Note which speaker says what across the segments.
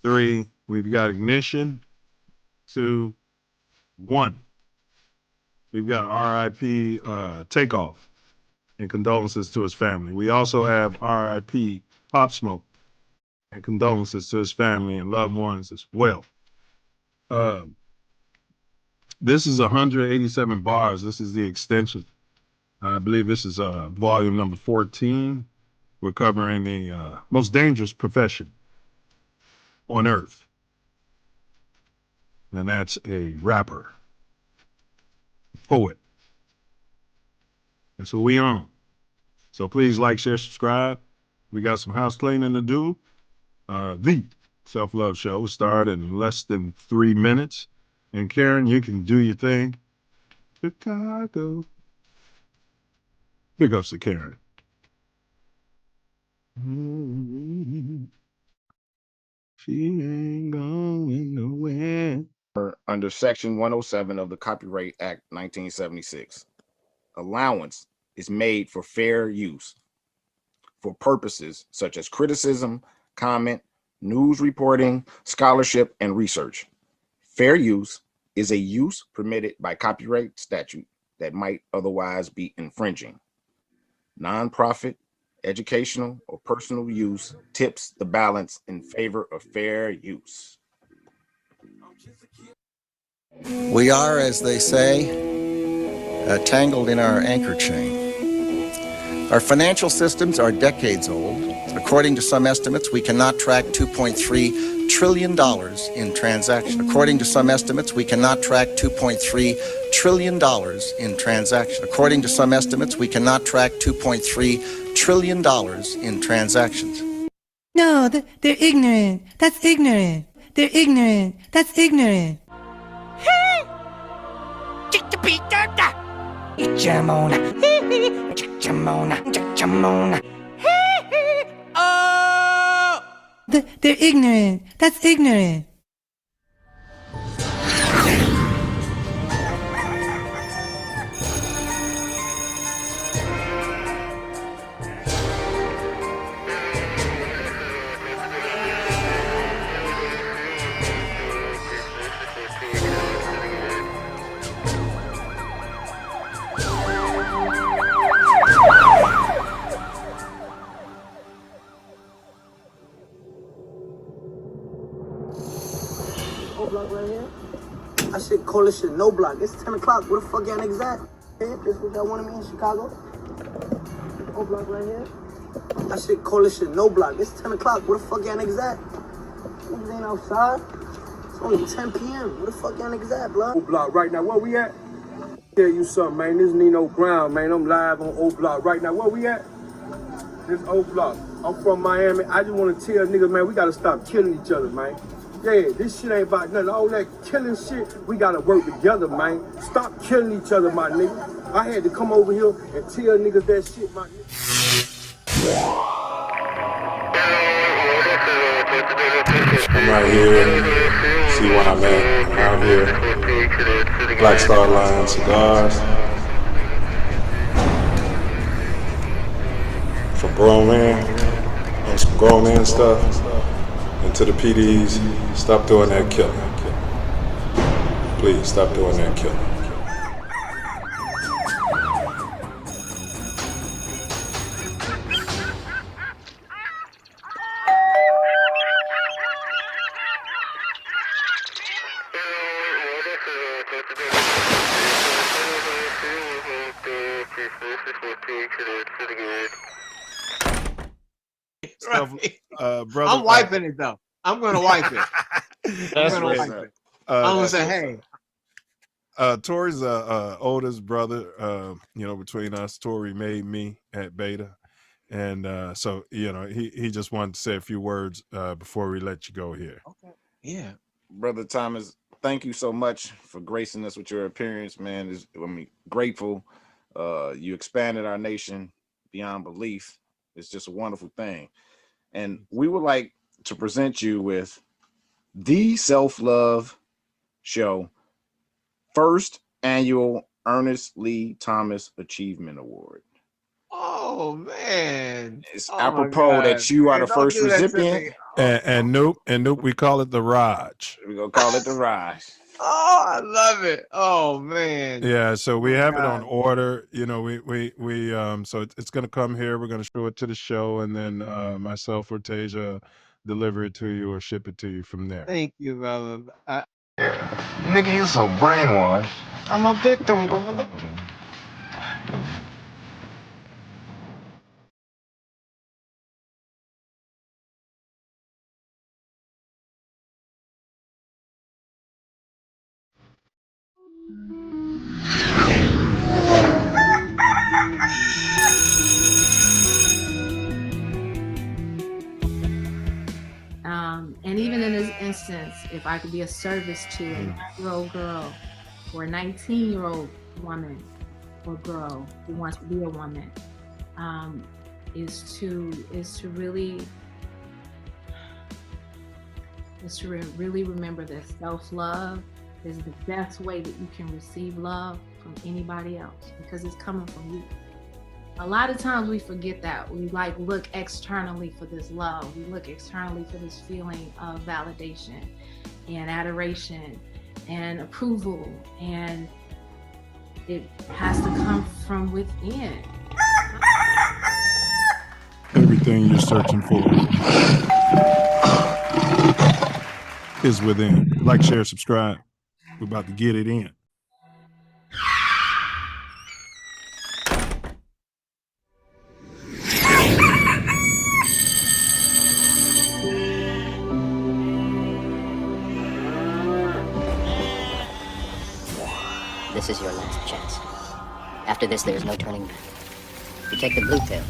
Speaker 1: 3, we've got ignition. 2, 1. We've got RIP Takeoff and condolences to his family. We also have RIP Pop Smoke and condolences to his family and loved ones as well. This is 187 bars. This is the extension. I believe this is volume number 14. We're covering the most dangerous profession on earth, and that's a rapper, poet. That's what we on. So please like, share, subscribe. We got some house cleaning to do. The Self Love Show will start in less than 3 minutes. And Karen, you can do your thing. Chicago. Big ups to Karen. She ain't going nowhere.
Speaker 2: Under Section 107 of the Copyright Act 1976, allowance is made for fair use for purposes such as criticism, comment, news reporting, scholarship, and research. Fair use is a use permitted by copyright statute that might otherwise be infringing. Nonprofit, educational, or personal use tips the balance in favor of fair use.
Speaker 3: We are, as they say, tangled in our anchor chain. Our financial systems are decades old. According to some estimates, we cannot track $2.3 trillion in transactions. According to some estimates, we cannot track $2.3 trillion in transactions. According to some estimates, we cannot track $2.3 trillion in transactions.
Speaker 4: No, they're ignorant. That's ignorant. They're ignorant. That's ignorant. They're ignorant. That's ignorant.
Speaker 5: Block right here. I should call this shit no block. It's 10 o'clock. Where the fuck y'all niggas at? This what y'all wanted me in Chicago? No block right here. I should call this shit no block. It's 10 o'clock. Where the fuck y'all niggas at? Niggas ain't outside. It's only 10 p.m. Where the fuck y'all niggas at, blood?
Speaker 6: O Block right now. Where we at? Tell you something, man. This Nino Brown, man. I'm live on O Block right now. Where we at? This O Block. I'm from Miami. I just want to tell niggas, man, we gotta stop killing each other, man. Yeah, this shit ain't about nothing. All that killing shit, we gotta work together, man. Stop killing each other, my nigga. I had to come over here and tell niggas that shit, my nigga.
Speaker 7: I'm right here. See where I'm at. I'm out here. Black Star Line cigars. For grown men. And some grown man stuff. And to the PDs, stop doing that killing. Please, stop doing that killing.
Speaker 1: Brother,
Speaker 8: I'm wiping it though. I'm gonna wipe it.
Speaker 2: That's
Speaker 8: I'm gonna wipe it. I'm gonna say, hey.
Speaker 1: Tori's oldest brother, between us. Tori made me at Beta. And so, he just wanted to say a few words before we let you go here.
Speaker 8: Okay. Yeah.
Speaker 2: Brother Thomas, thank you so much for gracing us with your appearance, man. Grateful. You expanded our nation beyond belief. It's just a wonderful thing. And we would like to present you with the Self Love Show first annual Ernest Lee Thomas Achievement Award.
Speaker 8: Oh. Oh man.
Speaker 2: It's
Speaker 8: Oh my
Speaker 2: apropos
Speaker 8: God.
Speaker 2: that you are
Speaker 8: Man,
Speaker 2: the
Speaker 8: don't
Speaker 2: first
Speaker 8: do that to
Speaker 2: recipient.
Speaker 8: me.
Speaker 1: And Noop, we call it the Raj.
Speaker 2: We're gonna call it the rise.
Speaker 8: Oh, I love it. Oh man.
Speaker 1: Yeah, so we
Speaker 8: my
Speaker 1: have it on
Speaker 8: God.
Speaker 1: order. You know, so it's gonna come here. We're gonna show it to the show, and then myself or Tasia deliver it to you or ship it to you from there.
Speaker 8: Thank you, brother.
Speaker 2: Nigga, you so brainwashed. I'm a victim, brother.
Speaker 9: And even in this instance, if I could be of service to a 9-year-old girl or a 19-year-old woman or girl who wants to be a woman, is to really remember that self-love is the best way that you can receive love from anybody else, because it's coming from you. A lot of times we forget that. We look externally for this love. We look externally for this feeling of validation and adoration and approval, and it has to come from within.
Speaker 1: Everything you're searching for is within. Like, share, subscribe. We're about to get it in.
Speaker 10: This is your last chance. After this, there is no turning back. You take the blue pill.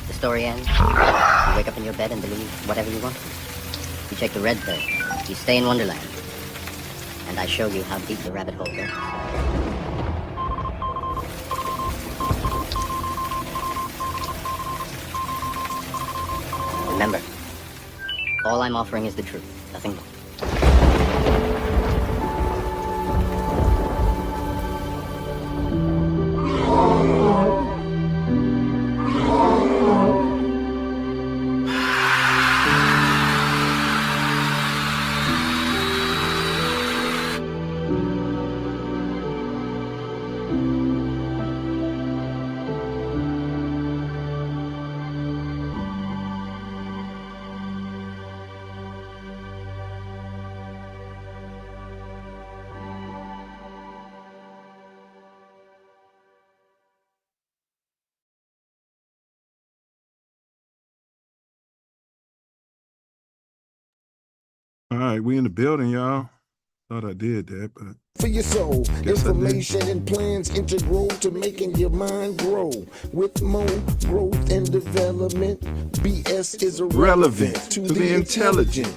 Speaker 10: The story ends. You wake up in your bed and believe whatever you want. You take the red pill. You stay in Wonderland. And I show you how deep the rabbit hole goes. Remember, all I'm offering is the truth, nothing more.
Speaker 1: All right, we in the building, y'all. Thought I did that, but
Speaker 11: for your soul, information and plans integral to making your mind grow. With more growth and development, BS is irrelevant to the intelligent.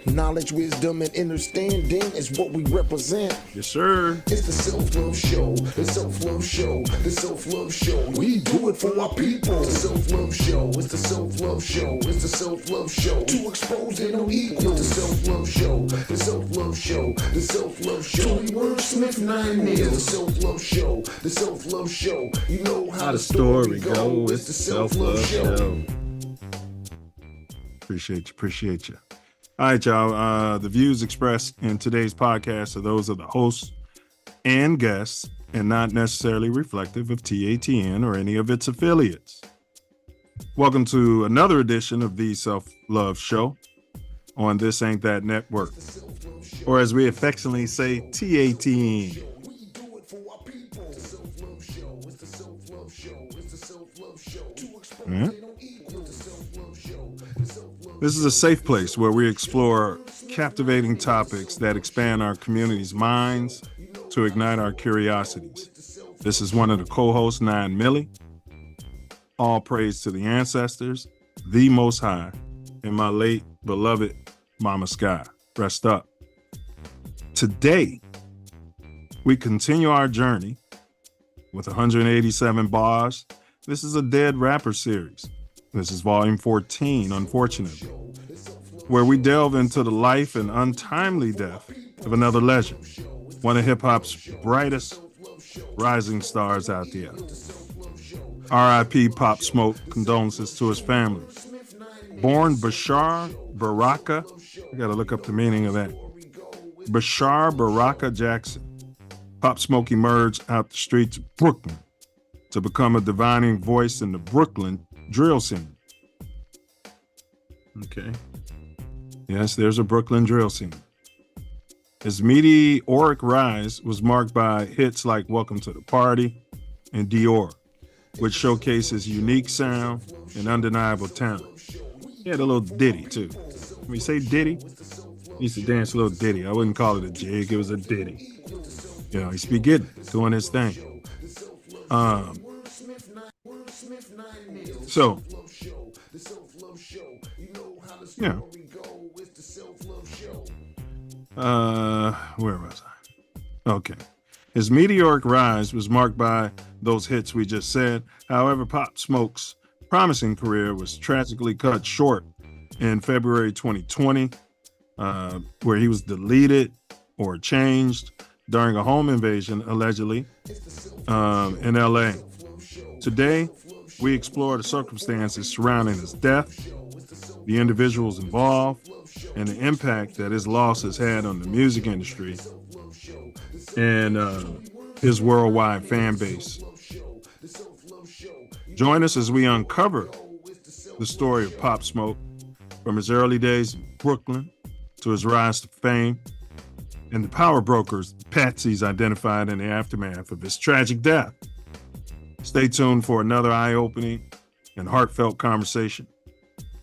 Speaker 11: Knowledge, wisdom, and understanding is what we represent.
Speaker 1: Yes, sir.
Speaker 11: It's the Self Love Show, the Self Love Show, the Self Love Show. We do it for our people. The Self Love Show, it's the Self Love Show, it's the Self Love Show. To expose their no equal. The Self Love Show, the Self Love Show, the Self Love Show. We wordsmith 9 nails. The Self Love Show, the Self Love Show. You know how the story goes. It's the Self Love Show.
Speaker 1: Appreciate you. All right, y'all. The views expressed in today's podcast are those of the hosts and guests and not necessarily reflective of TATN or any of its affiliates. Welcome to another edition of the Self Love Show on This Ain't That Network, or as we affectionately say, TATN. This is a safe place where we explore captivating topics that expand our community's minds to ignite our curiosities. This is one of the co-hosts, 9 Millie. All praise to the ancestors, the Most High, and my late beloved Mama Sky. Rest up. Today, we continue our journey with 187 bars. This is a Dead Rapper series. This is volume 14, unfortunately, where we delve into the life and untimely death of another legend, one of hip-hop's brightest rising stars out there. R.I.P. Pop Smoke, condolences to his family. Born Bashar Baraka, I gotta look up the meaning of that. Bashar Baraka Jackson. Pop Smoke emerged out the streets of Brooklyn to become a divining voice in the Brooklyn drill scene. Okay. Yes, there's a Brooklyn drill scene. His meteoric rise was marked by hits like Welcome to the Party and Dior, which showcase his unique sound and undeniable talent. He had a little ditty too. When you say ditty, he used to dance a little ditty. I wouldn't call it a jig, it was a ditty. You know, he'd be getting, doing his thing. So, yeah. Where was I? Okay. His meteoric rise was marked by those hits we just said. However, Pop Smoke's promising career was tragically cut short in February 2020, where he was deleted or changed during a home invasion, allegedly, in LA. Today, we explore the circumstances surrounding his death, the individuals involved, and the impact that his loss has had on the music industry and his worldwide fan base. Join us as we uncover the story of Pop Smoke, from his early days in Brooklyn to his rise to fame, and the power brokers Patsys identified in the aftermath of his tragic death. Stay tuned for another eye-opening and heartfelt conversation.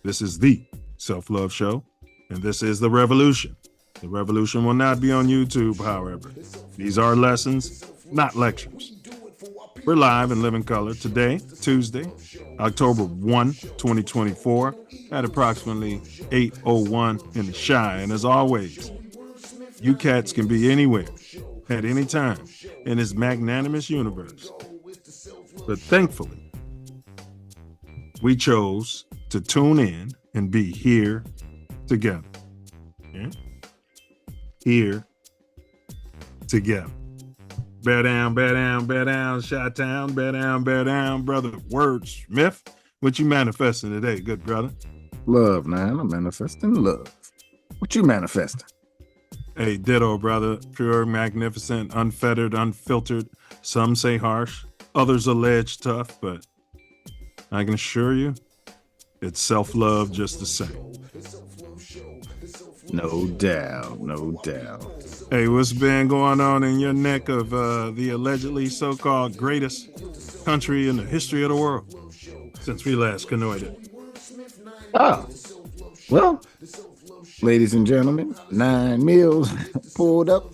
Speaker 1: This is the Self Luv Show, and this is the revolution. The revolution will not be on YouTube, however. These are lessons, not lectures. We're live in living color today, Tuesday, October 1, 2024, at approximately 8:01 in the Shy. And as always, you cats can be anywhere, at any time, in this magnanimous universe. But thankfully, we chose to tune in and be here together. Yeah? Here together. Bear down, bear down, bear down, Chi-Town, bear down, brother Wordsmith. What you manifesting today, good brother?
Speaker 2: Love, man. I'm manifesting love. What you manifesting?
Speaker 1: Hey, ditto, brother. Pure, magnificent, unfettered, unfiltered. Some say harsh, others allege tough, but I can assure you, it's self-love just the same.
Speaker 2: No doubt, no doubt.
Speaker 1: Hey, what's been going on in your neck of the allegedly so-called greatest country in the history of the world since we last canoided?
Speaker 2: Ah, well, ladies and gentlemen, 9 meals pulled up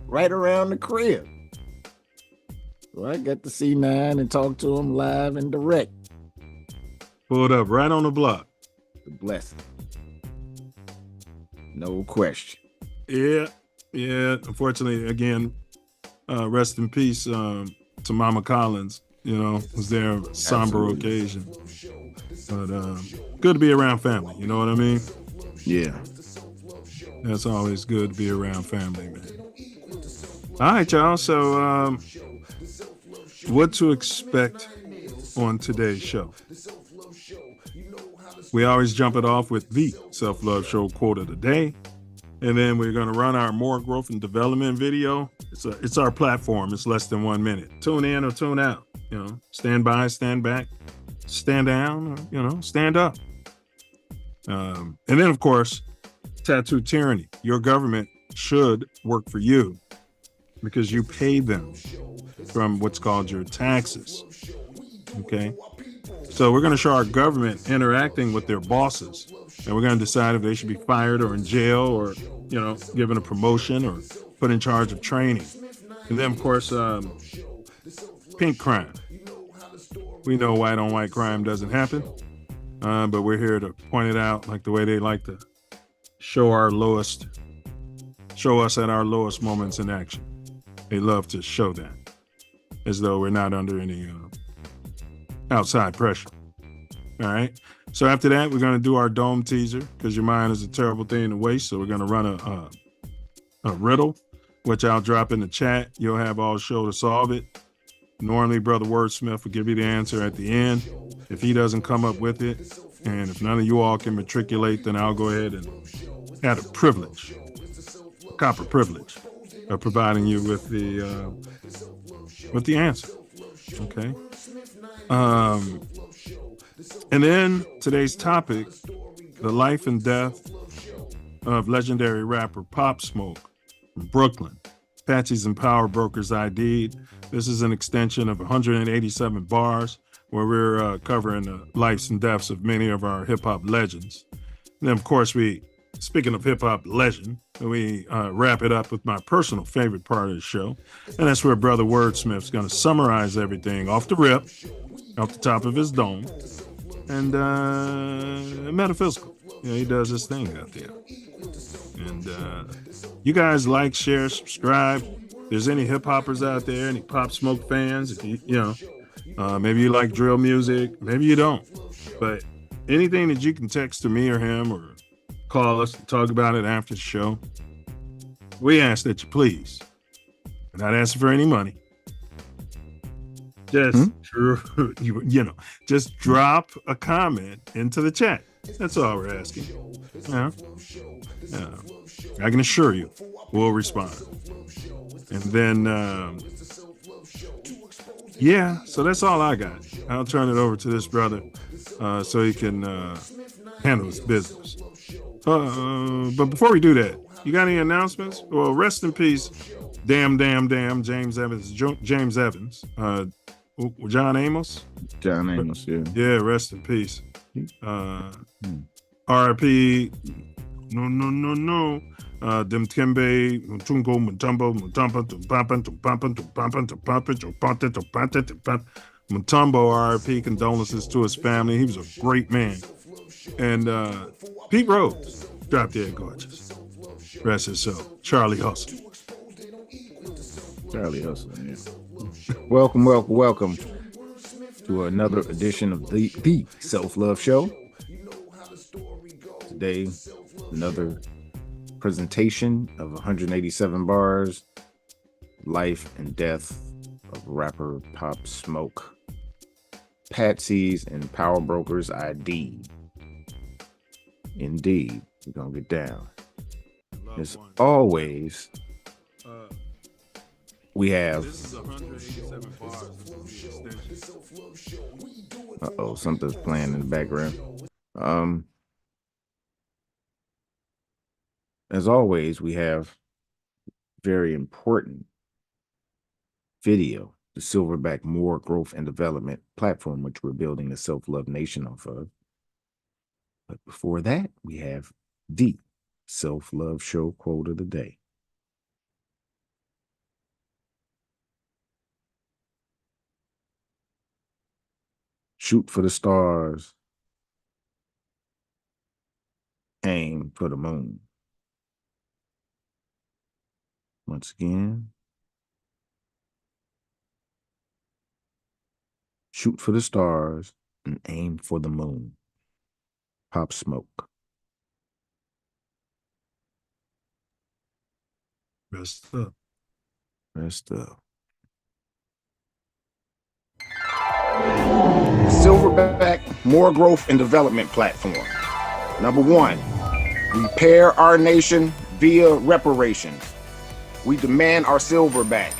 Speaker 2: right around the crib. So I got to see 9 and talk to him live and direct.
Speaker 1: Pulled up right on the block.
Speaker 2: The blessing. No question.
Speaker 1: Yeah. Unfortunately, again, rest in peace to Mama Collins. You know, was there a somber occasion. But good to be around family. You know what I mean?
Speaker 2: Yeah.
Speaker 1: That's always good to be around family, man. All right, y'all. So what to expect on today's show? We always jump it off with the Self Luv Show quote of the day. And then we're going to run our more growth and development video. It's our platform. It's less than 1 minute. Tune in or tune out. You know, stand by, stand back, stand down, or, you know, stand up. And then, of course, tattoo tyranny. Your government should work for you because you pay them from what's called your taxes. Okay? So we're going to show our government interacting with their bosses. And we're going to decide if they should be fired or in jail or, you know, given a promotion or put in charge of training. And then, of course, pink crime. We know white on white crime doesn't happen, but we're here to point it out like the way they like to show us at our lowest moments in action. They love to show that as though we're not under any outside pressure. All right. So after that, we're going to do our dome teaser because your mind is a terrible thing to waste. So we're going to run a riddle, which I'll drop in the chat. You'll have all show to solve it. Normally, Brother Wordsmith will give you the answer at the end if he doesn't come up with it. And if none of you all can matriculate, then I'll go ahead and have a privilege, copper privilege, of providing you with the answer. Okay. And then today's topic, the life and death of legendary rapper Pop Smoke from Brooklyn, Patsys and Powerbrokers ID'd. This is an extension of 187 bars where we're covering the lives and deaths of many of our hip hop legends. And then, of course, speaking of hip hop legend, we wrap it up with my personal favorite part of the show. And that's where Brother Wordsmith's going to summarize everything off the rip, off the top of his dome, and metaphysical. He does his thing out there. And you guys like, share, subscribe. If there's any hip hoppers out there, any Pop Smoke fans, if maybe you like drill music, maybe you don't. But anything that you can text to me or him or call us and talk about it after the show, we ask that you please. We're not asking for any money. Just just drop a comment into the chat. That's all we're asking. Yeah. I can assure you, we'll respond. And then, so that's all I got. I'll turn it over to this brother so he can handle his business. But before we do that, you got any announcements? Well, rest in peace, damn, James Evans. John Amos?
Speaker 2: John Amos, yeah.
Speaker 1: Yeah, rest in peace. R.I.P. No. Demkembe, Mutungo, Mutombo, Mutombo, R.I.P. Condolences to his family. He was a great man. And Pete Rose dropped dead gorgeous. Rest his soul. Charlie Hustle.
Speaker 2: Yeah. Welcome to another edition of the Self Luv Show. Today, another presentation of 187 bars, life and death of rapper Pop Smoke, Patsys and Powerbrokers ID'd. Indeed, we're gonna get down. As always, we have. Something's playing in the background. As always, we have very important video, the Silverback More Growth and Development platform, which we're building the Self Love Nation off of. But before that, we have the Self Love Show quote of the day. Shoot for the stars. Aim for the moon. Once again. Shoot for the stars and aim for the moon. Pop Smoke.
Speaker 1: Rest up.
Speaker 2: Silverback More Growth and Development platform. Number 1, repair our nation via reparations. We demand our silver back.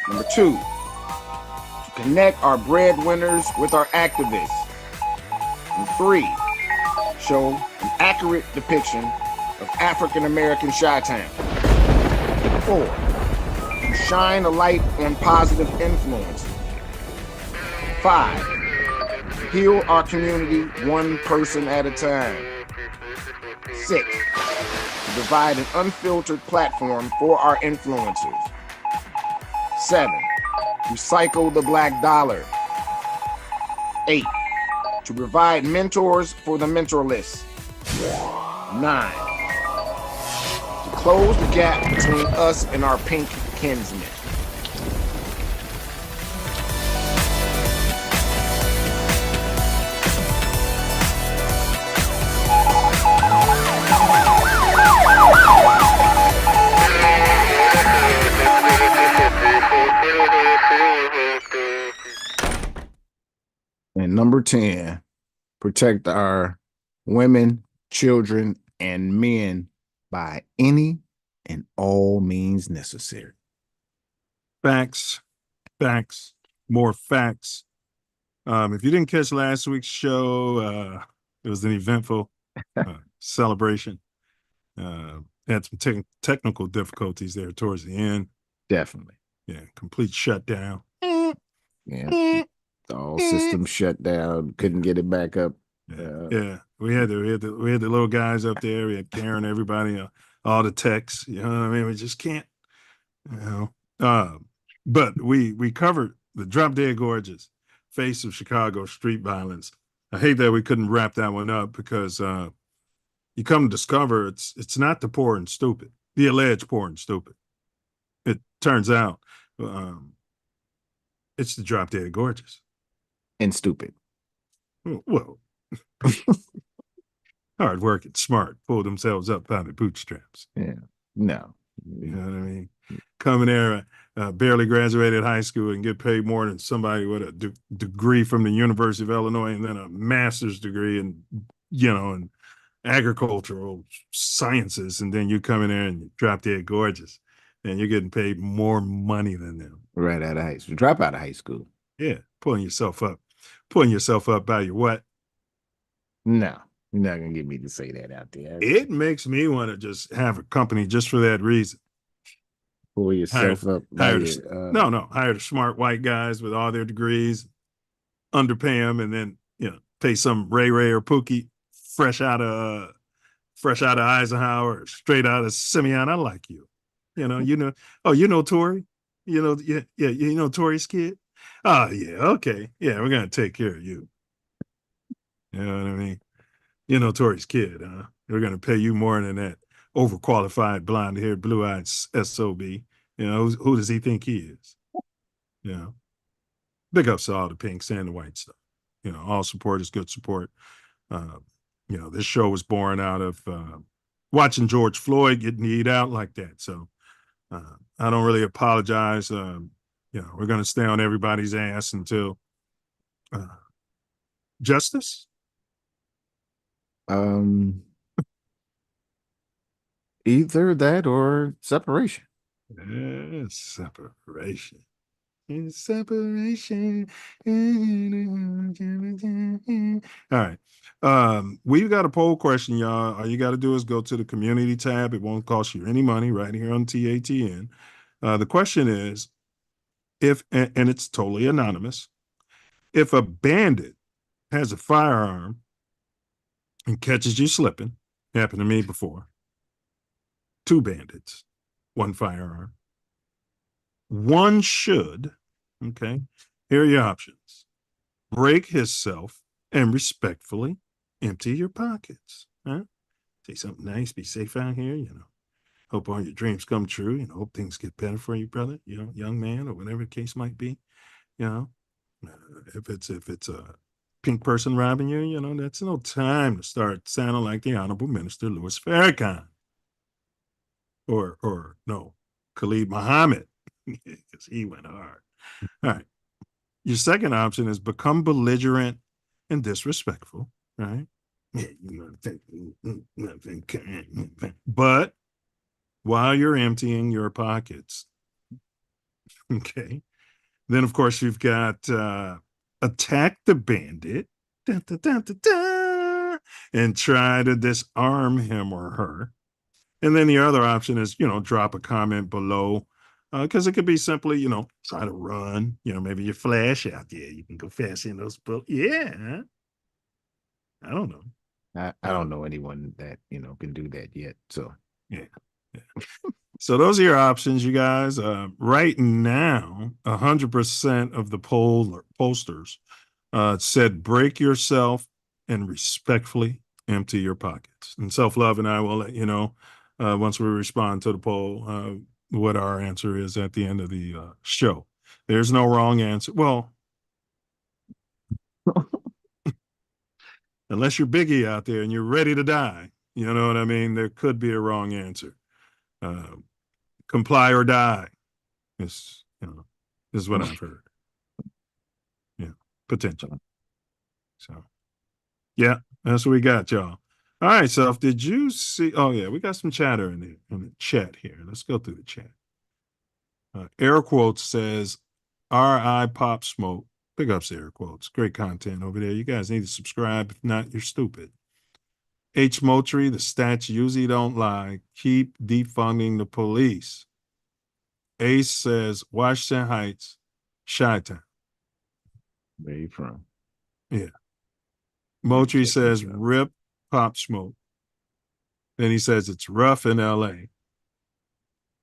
Speaker 2: Number 2, to connect our breadwinners with our activists. And 3, show an accurate depiction of African American Chi-Town. 4, to shine a light on positive influence. 5, heal our community one person at a time. 6, provide an unfiltered platform for our influencers. 7, recycle the black dollar. 8, to provide mentors for the mentorless. 9, to close the gap between us and our pink kinsmen. number 10, protect our women, children, and men by any and all means necessary.
Speaker 1: Facts, more facts. If you didn't catch last week's show, it was an eventful celebration. Had some technical difficulties there towards the end.
Speaker 2: Definitely.
Speaker 1: Yeah, complete shutdown.
Speaker 2: Yeah. All systems shut down. Couldn't get it back up.
Speaker 1: Yeah. We had the little guys up there. We had Karen, everybody, all the techs. You know what I mean? We just can't. You know. But we covered the Drop Dead Gorgeous face of Chicago street violence. I hate that we couldn't wrap that one up because you come to discover it's not the poor and stupid, the alleged poor and stupid. It turns out it's the Drop Dead Gorgeous.
Speaker 2: And stupid.
Speaker 1: Well, hard working, smart, pull themselves up by the bootstraps.
Speaker 2: Yeah. No.
Speaker 1: You know what I mean? Coming there, barely graduated high school and get paid more than somebody with a degree from the University of Illinois and then a master's degree in, in agricultural sciences. And then you come in there and you Drop Dead Gorgeous and you're getting paid more money than them.
Speaker 2: Right out of high school. Drop out of high school.
Speaker 1: Yeah. Pulling yourself up by your what?
Speaker 2: No. You're not going to get me to say that out there.
Speaker 1: It makes me want to just have a company just for that reason.
Speaker 2: Pull yourself up.
Speaker 1: Hire the smart white guys with all their degrees, underpay them, and then pay some Ray or Pookie fresh out of Eisenhower, straight out of Simeon. I like you. Oh, you know Tori? You know Tori's kid? Oh yeah, okay. Yeah, we're gonna take care of you. You know what I mean? You know Tori's kid, huh? We're gonna pay you more than that overqualified, blonde-haired, blue-eyed SOB. Who does he think he is? Big ups to all the pinks and the white stuff. All support is good support. This show was born out of watching George Floyd get kneed out like that. So I don't really apologize. We're going to stay on everybody's ass until justice.
Speaker 2: Either that or separation.
Speaker 1: Separation. Separation. All right. We've got a poll question, y'all. All you got to do is go to the community tab. It won't cost you any money right here on TATN. The question is, and it's totally anonymous, if a bandit has a firearm and catches you slipping, happened to me before, 2 bandits, 1 firearm, one should, okay, here are your options. Break himself and respectfully empty your pockets. Huh? Say something nice, be safe out here, Hope all your dreams come true, hope things get better for you, brother, young man, or whatever the case might be. If it's a pink person robbing you, that's no time to start sounding like the Honorable Minister Louis Farrakhan. Or no, Khalid Muhammad, because he went hard. All right. Your second option is become belligerent and disrespectful, right? But while you're emptying your pockets, okay, then of course you've got attack the bandit, and try to disarm him or her. And then the other option is, drop a comment below, because it could be simply, try to run, maybe you flash out there. You can go fast in those bullets. Yeah. I don't know.
Speaker 2: I don't know anyone that, can do that yet. So,
Speaker 1: yeah. So those are your options, you guys. Right now, 100% of the pollsters said break yourself and respectfully empty your pockets. And Self Love and I will let you know once we respond to the poll what our answer is at the end of the show. There's no wrong answer. Well, unless you're Biggie out there and you're ready to die, you know what I mean? There could be a wrong answer. Comply or die is what I've heard. Yeah, potentially. So, yeah, that's what we got, y'all. All right, Self, did you see? Oh, yeah, we got some chatter in the chat here. Let's go through the chat. Air Quotes says, R.I. Pop Smoke. Big ups to Air Quotes. Great content over there. You guys need to subscribe. If not, you're stupid. H. Moultrie, the stats usually don't lie. Keep defunding the police. Ace says, Washington Heights, Chi-Town.
Speaker 2: Where you from?
Speaker 1: Yeah. Moultrie says, rip Pop Smoke. Then he says, it's rough in L.A.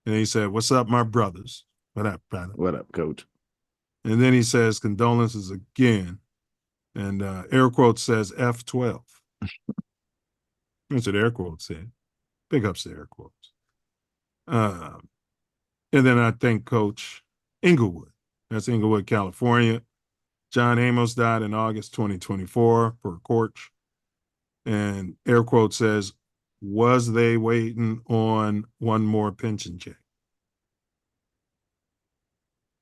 Speaker 1: And he said, what's up, my brothers? What up, brother?
Speaker 2: What up, coach?
Speaker 1: And then he says, condolences again. And Air Quotes says, F12. That's what Air Quotes said. Big ups to Air Quotes. And then I think Coach Inglewood. That's Inglewood, California. John Amos died in August 2024 for a corch. And Air Quotes says, was they waiting on one more pension check?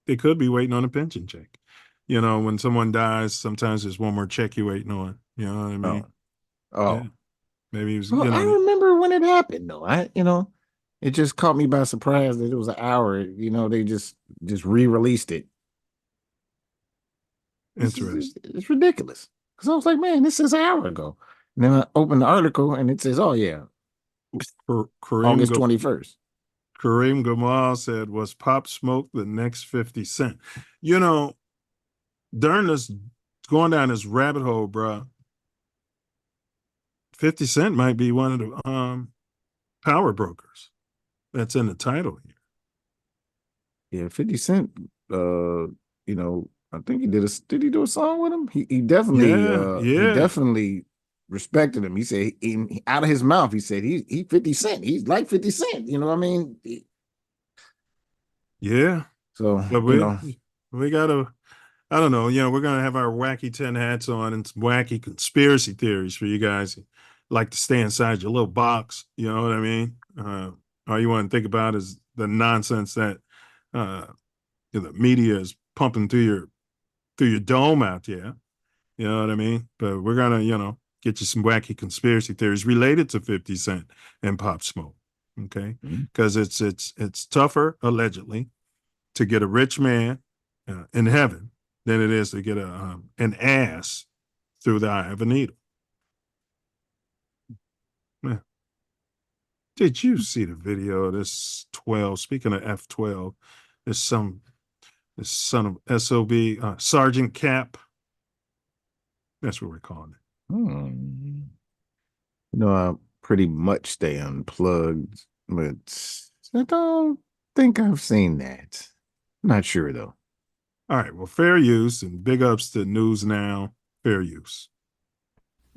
Speaker 1: They could be waiting on a pension check. You know, when someone dies, sometimes there's one more check you're waiting on. You know what I mean?
Speaker 2: Oh.
Speaker 1: Yeah. Maybe it was,
Speaker 2: Well,
Speaker 1: you know.
Speaker 2: I remember when it happened, though. It just caught me by surprise that it was an hour. You know, they just re-released it.
Speaker 1: Interesting.
Speaker 2: It's ridiculous. Because I was like, man, this is an hour ago. And then I opened the article and it says, oh, yeah, August 21st.
Speaker 1: Kareem Gamal said, was Pop Smoke the next 50 Cent? You know, during this, going down this rabbit hole, bro, 50 Cent might be one of the power brokers that's in the title here.
Speaker 2: Yeah, 50 Cent, you know, I think did he do a song with him? He definitely, he definitely respected him. He said, out of his mouth, he said, he 50 Cent. He's like 50 Cent. You know what I mean?
Speaker 1: Yeah.
Speaker 2: So,
Speaker 1: but we got to, I don't know, you know, we're going to have our wacky 10 hats on and some wacky conspiracy theories for you guys who like to stay inside your little box. You know what I mean? All you want to think about is the nonsense that the media is pumping through your dome out there. You know what I mean? But we're going to, you know, get you some wacky conspiracy theories related to 50 Cent and Pop Smoke. Okay? Because it's tougher, allegedly, to get a rich man in heaven than it is to get an ass through the eye of a needle. Yeah. Did you see the video of this 12? Speaking of F12, this son of SOB, Sergeant Cap. That's what we're calling it.
Speaker 2: You know, I pretty much stay unplugged, but I don't think I've seen that. Not sure, though.
Speaker 1: All right, well, fair use, and big ups to News Now, fair use.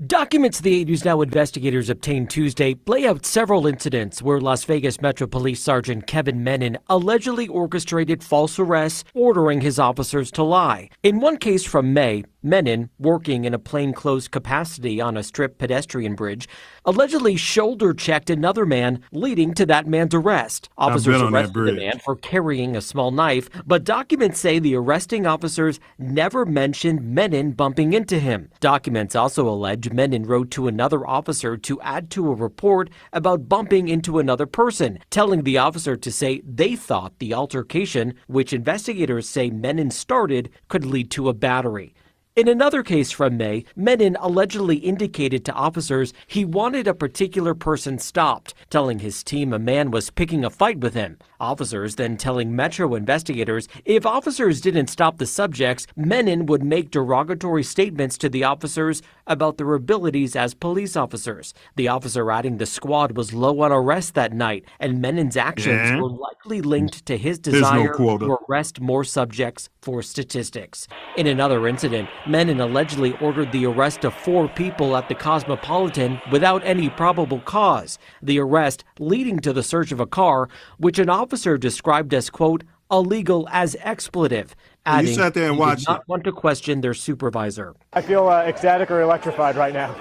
Speaker 12: Documents the 8 News Now investigators obtained Tuesday lay out several incidents where Las Vegas Metro Police Sergeant Kevin Menon allegedly orchestrated false arrests, ordering his officers to lie. In one case from May, Menon, working in a plainclothes capacity on a strip pedestrian bridge, allegedly shoulder-checked another man, leading to that man's arrest. Officers arrested the man for carrying a small knife, but documents say the arresting officers never mentioned Menon bumping into him. Documents also allege Menon wrote to another officer to add to a report about bumping into another person, telling the officer to say they thought the altercation, which investigators say Menon started, could lead to a battery. In another case from May, Menon allegedly indicated to officers he wanted a particular person stopped, telling his team a man was picking a fight with him. Officers then telling Metro investigators if officers didn't stop the subjects, Menon would make derogatory statements to the officers about their abilities as police officers. The officer adding the squad was low on arrests that night, and Menon's actions were likely linked to his desire to arrest more subjects for statistics. In another incident, Menon allegedly ordered the arrest of 4 people at the Cosmopolitan without any probable cause. The arrest leading to the search of a car, which an officer described as, quote, illegal as expletive, adding
Speaker 1: you sat there and watched
Speaker 12: did not want to question their supervisor.
Speaker 13: I feel ecstatic or electrified right now.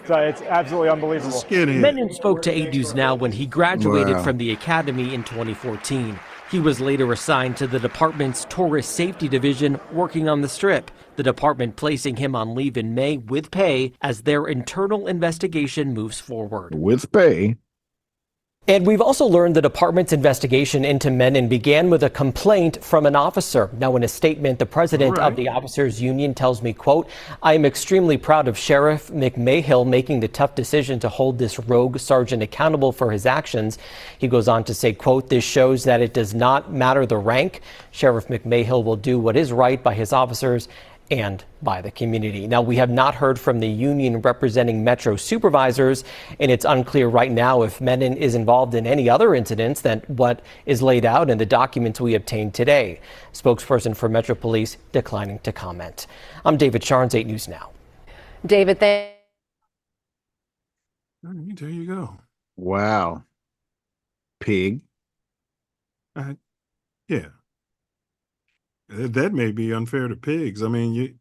Speaker 13: So it's absolutely unbelievable.
Speaker 12: Menon spoke to 8 News Now when he graduated from the academy in 2014. He was later assigned to the department's tourist safety division working on the Strip, the department placing him on leave in May with pay as their internal investigation moves forward.
Speaker 2: With pay.
Speaker 12: And we've also learned the department's investigation into Menon began with a complaint from an officer. Now, in a statement, the president of the officers union tells me, quote, "I am extremely proud of Sheriff McMahill making the tough decision to hold this rogue sergeant accountable for his actions." He goes on to say, quote, "This shows that it does not matter the rank. Sheriff McMahill will do what is right by his officers and by the community." Now, we have not heard from the union representing Metro supervisors, and it's unclear right now if Menon is involved in any other incidents than what is laid out in the documents we obtained today. Spokesperson for Metro Police declining to comment. I'm David Sharns, 8 News Now.
Speaker 14: David,
Speaker 1: There you go.
Speaker 2: Wow. Pig.
Speaker 1: Yeah. That may be unfair to pigs. I mean, you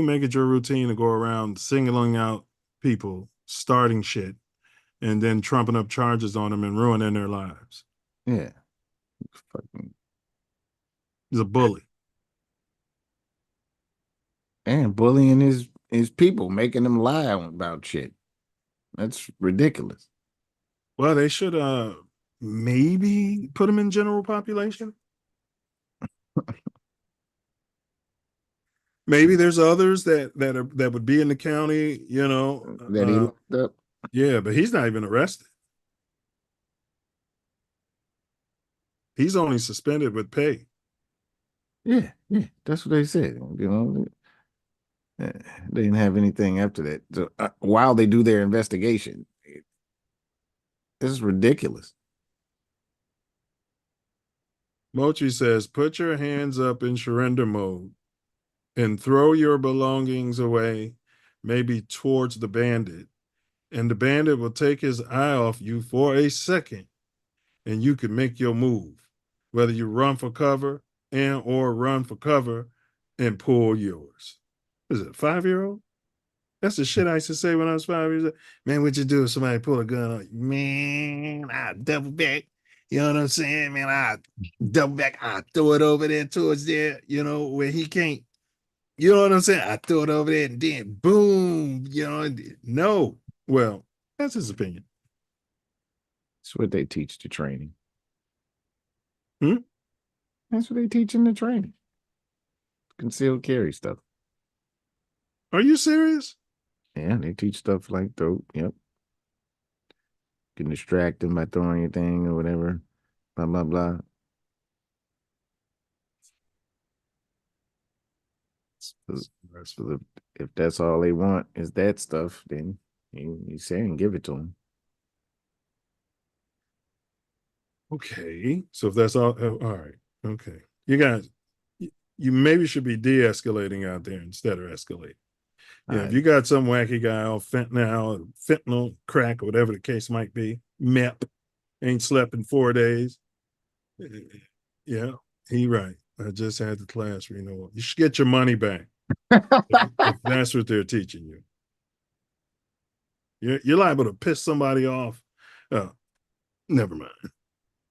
Speaker 1: make it your routine to go around singling out people, starting shit, and then trumping up charges on them and ruining their lives.
Speaker 2: Yeah.
Speaker 1: He's a bully.
Speaker 2: And bullying his people, making them lie about shit. That's ridiculous.
Speaker 1: Well, they should maybe put him in general population. Maybe there's others that would be in the county,
Speaker 2: That he looked up.
Speaker 1: Yeah, but he's not even arrested. He's only suspended with pay.
Speaker 2: Yeah, that's what they said. They didn't have anything after that. So, while they do their investigation, this is ridiculous.
Speaker 1: Mochi says, "Put your hands up in surrender mode and throw your belongings away, maybe towards the bandit. And the bandit will take his eye off you for a second, and you can make your move, whether you run for cover or run for cover and pull yours." Is it a 5-year-old? That's the shit I used to say when I was 5 years old. "Man, what you do if somebody pull a gun on you?" "Man, I double back." You know what I'm saying? "Man, I double back. I throw it over there towards there, where he can't." You know what I'm saying? "I throw it over there and then boom, no." Well, that's his opinion.
Speaker 2: That's what they teach the training.
Speaker 1: Hmm?
Speaker 2: That's what they teach in the training. Concealed carry stuff.
Speaker 1: Are you serious?
Speaker 2: Yeah, they teach stuff like throw. Yep. Can distract them by throwing your thing or whatever. Blah blah blah. So if that's all they want is that stuff, then you say and give it to them.
Speaker 1: Okay. So if that's all right. Okay. You maybe should be de-escalating out there instead of escalating. Yeah, if you got some wacky guy off fentanyl, crack, or whatever the case might be, MEP, ain't slept in 4 days. Yeah, he right. I just had the class renewal. You should get your money back. if that's what they're teaching you. You're liable to piss somebody off. Never mind.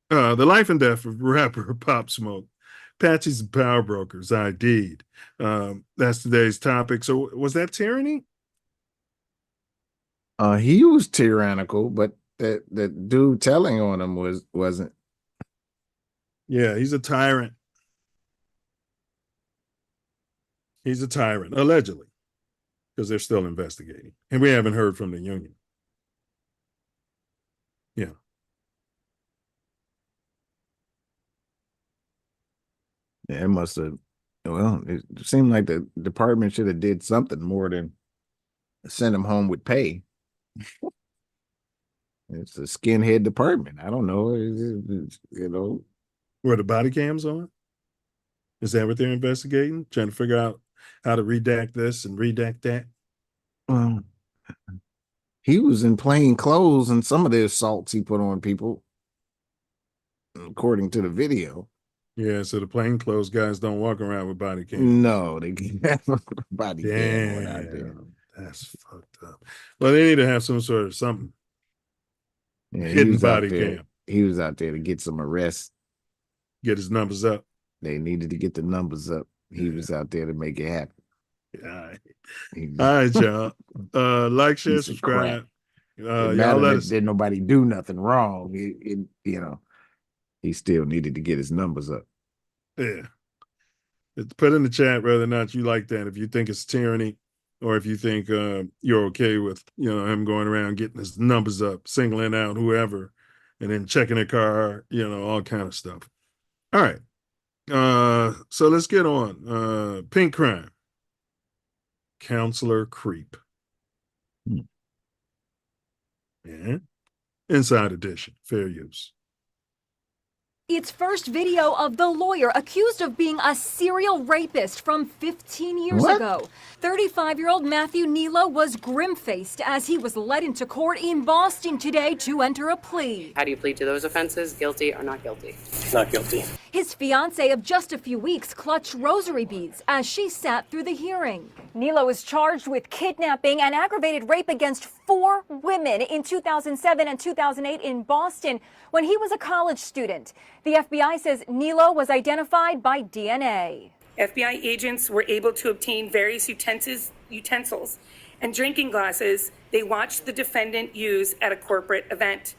Speaker 1: The life and death of rapper Pop Smoke. Patsys Powerbrokers ID'd. That's today's topic. So was that tyranny?
Speaker 2: He was tyrannical, but the dude telling on him wasn't.
Speaker 1: Yeah, he's a tyrant. He's a tyrant, allegedly, because they're still investigating. And we haven't heard from the union. Yeah.
Speaker 2: Yeah, it must have. Well, it seemed like the department should have did something more than send him home with pay. It's a skinhead department. I don't know.
Speaker 1: Were the body cams on? Is that what they're investigating? Trying to figure out how to redact this and redact that?
Speaker 2: Well, he was in plain clothes and some of the assaults he put on people, according to the video.
Speaker 1: Yeah, so the plainclothes guys don't walk around with body cams.
Speaker 2: No, they can't have a body cam out there.
Speaker 1: That's fucked up. Well, they need to have some sort of something.
Speaker 2: Yeah,
Speaker 1: Hidden body cam.
Speaker 2: He was out there to get some arrests.
Speaker 1: get his numbers up.
Speaker 2: They needed to get the numbers up. He was out there to make it happen.
Speaker 1: All right. All right, y'all. Like, share,
Speaker 2: Piece of crap.
Speaker 1: subscribe.
Speaker 2: It
Speaker 1: Y'all
Speaker 2: mattered
Speaker 1: let
Speaker 2: that
Speaker 1: us.
Speaker 2: didn't nobody do nothing wrong. He still needed to get his numbers up.
Speaker 1: Yeah. Put in the chat whether or not you like that. If you think it's tyranny, or if you think you're okay with him going around getting his numbers up, singling out whoever, and then checking their car, all kind of stuff. All right. So let's get on. Pink crime. Counselor creep. Yeah. Inside edition. Fair use.
Speaker 14: It's first video of the lawyer accused of being a serial rapist from 15 years ago. 35-year-old Matthew Nilo was grim-faced as he was led into court in Boston today to enter a plea.
Speaker 15: How do you plead to those offenses? Guilty or not guilty?
Speaker 16: Not guilty.
Speaker 14: His fiancée of just a few weeks clutched rosary beads as she sat through the hearing. Nilo is charged with kidnapping and aggravated rape against 4 women in 2007 and 2008 in Boston when he was a college student. The FBI says Nilo was identified by DNA.
Speaker 17: FBI agents were able to obtain various utensils and drinking glasses they watched the defendant use at a corporate event.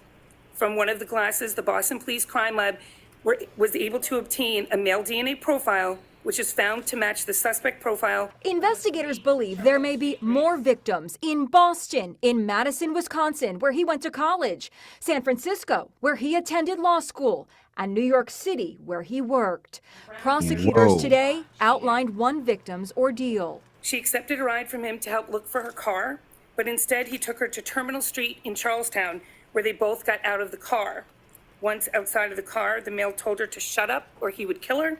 Speaker 17: From one of the glasses, the Boston Police Crime Lab was able to obtain a male DNA profile, which is found to match the suspect profile.
Speaker 14: Investigators believe there may be more victims in Boston, in Madison, Wisconsin, where he went to college, San Francisco, where he attended law school, and New York City, where he worked. Prosecutors today outlined one victim's ordeal.
Speaker 17: She accepted a ride from him to help look for her car, but instead he took her to Terminal Street in Charlestown, where they both got out of the car. Once outside of the car, the male told her to shut up or he would kill her,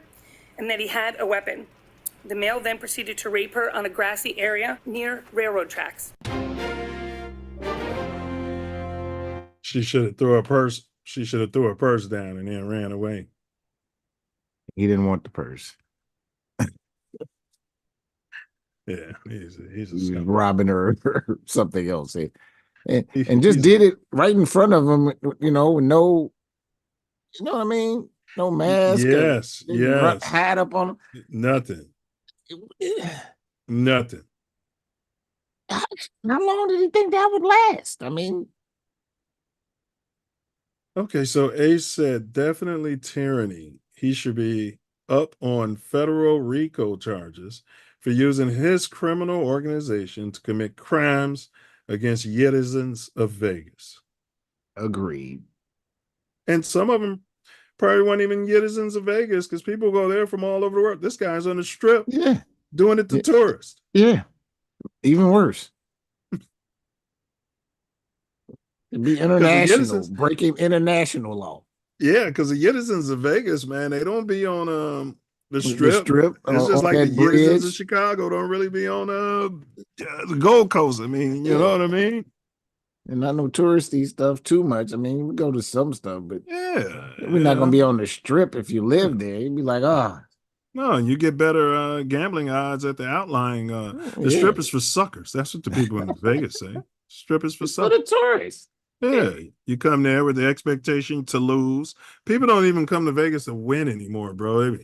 Speaker 17: and that he had a weapon. The male then proceeded to rape her on a grassy area near railroad tracks.
Speaker 1: She should have threw her purse. She should have threw her purse down and then ran away.
Speaker 2: He didn't want the purse.
Speaker 1: Yeah, he's
Speaker 2: he was robbing her or something else. And just did it right in front of him, with no, what I mean? No mask.
Speaker 1: Yes, yes.
Speaker 2: Hat up on him.
Speaker 1: Nothing. Nothing.
Speaker 2: How long did he think that would last? I mean.
Speaker 1: Okay, so Ace said definitely tyranny. He should be up on federal RICO charges for using his criminal organization to commit crimes against citizens of Vegas.
Speaker 2: Agreed.
Speaker 1: And some of them probably weren't even citizens of Vegas because people go there from all over the world. This guy's on the strip doing it to tourists.
Speaker 2: Yeah, even worse. It'd be international, breaking international law.
Speaker 1: Yeah, because the citizens of Vegas, man, they don't be on the strip. It's just like the citizens of Chicago don't really be on the Gold Coast. I mean, you know what I mean?
Speaker 2: And not no touristy stuff too much. I mean, we go to some stuff, but we're not gonna be on the strip if you live there. You'd be like,
Speaker 1: no, you get better gambling odds at the outlying. The strip is for suckers. That's what the people in Vegas say. Strip is for suckers.
Speaker 2: For the tourists.
Speaker 1: Yeah, you come there with the expectation to lose. People don't even come to Vegas to win anymore, bro.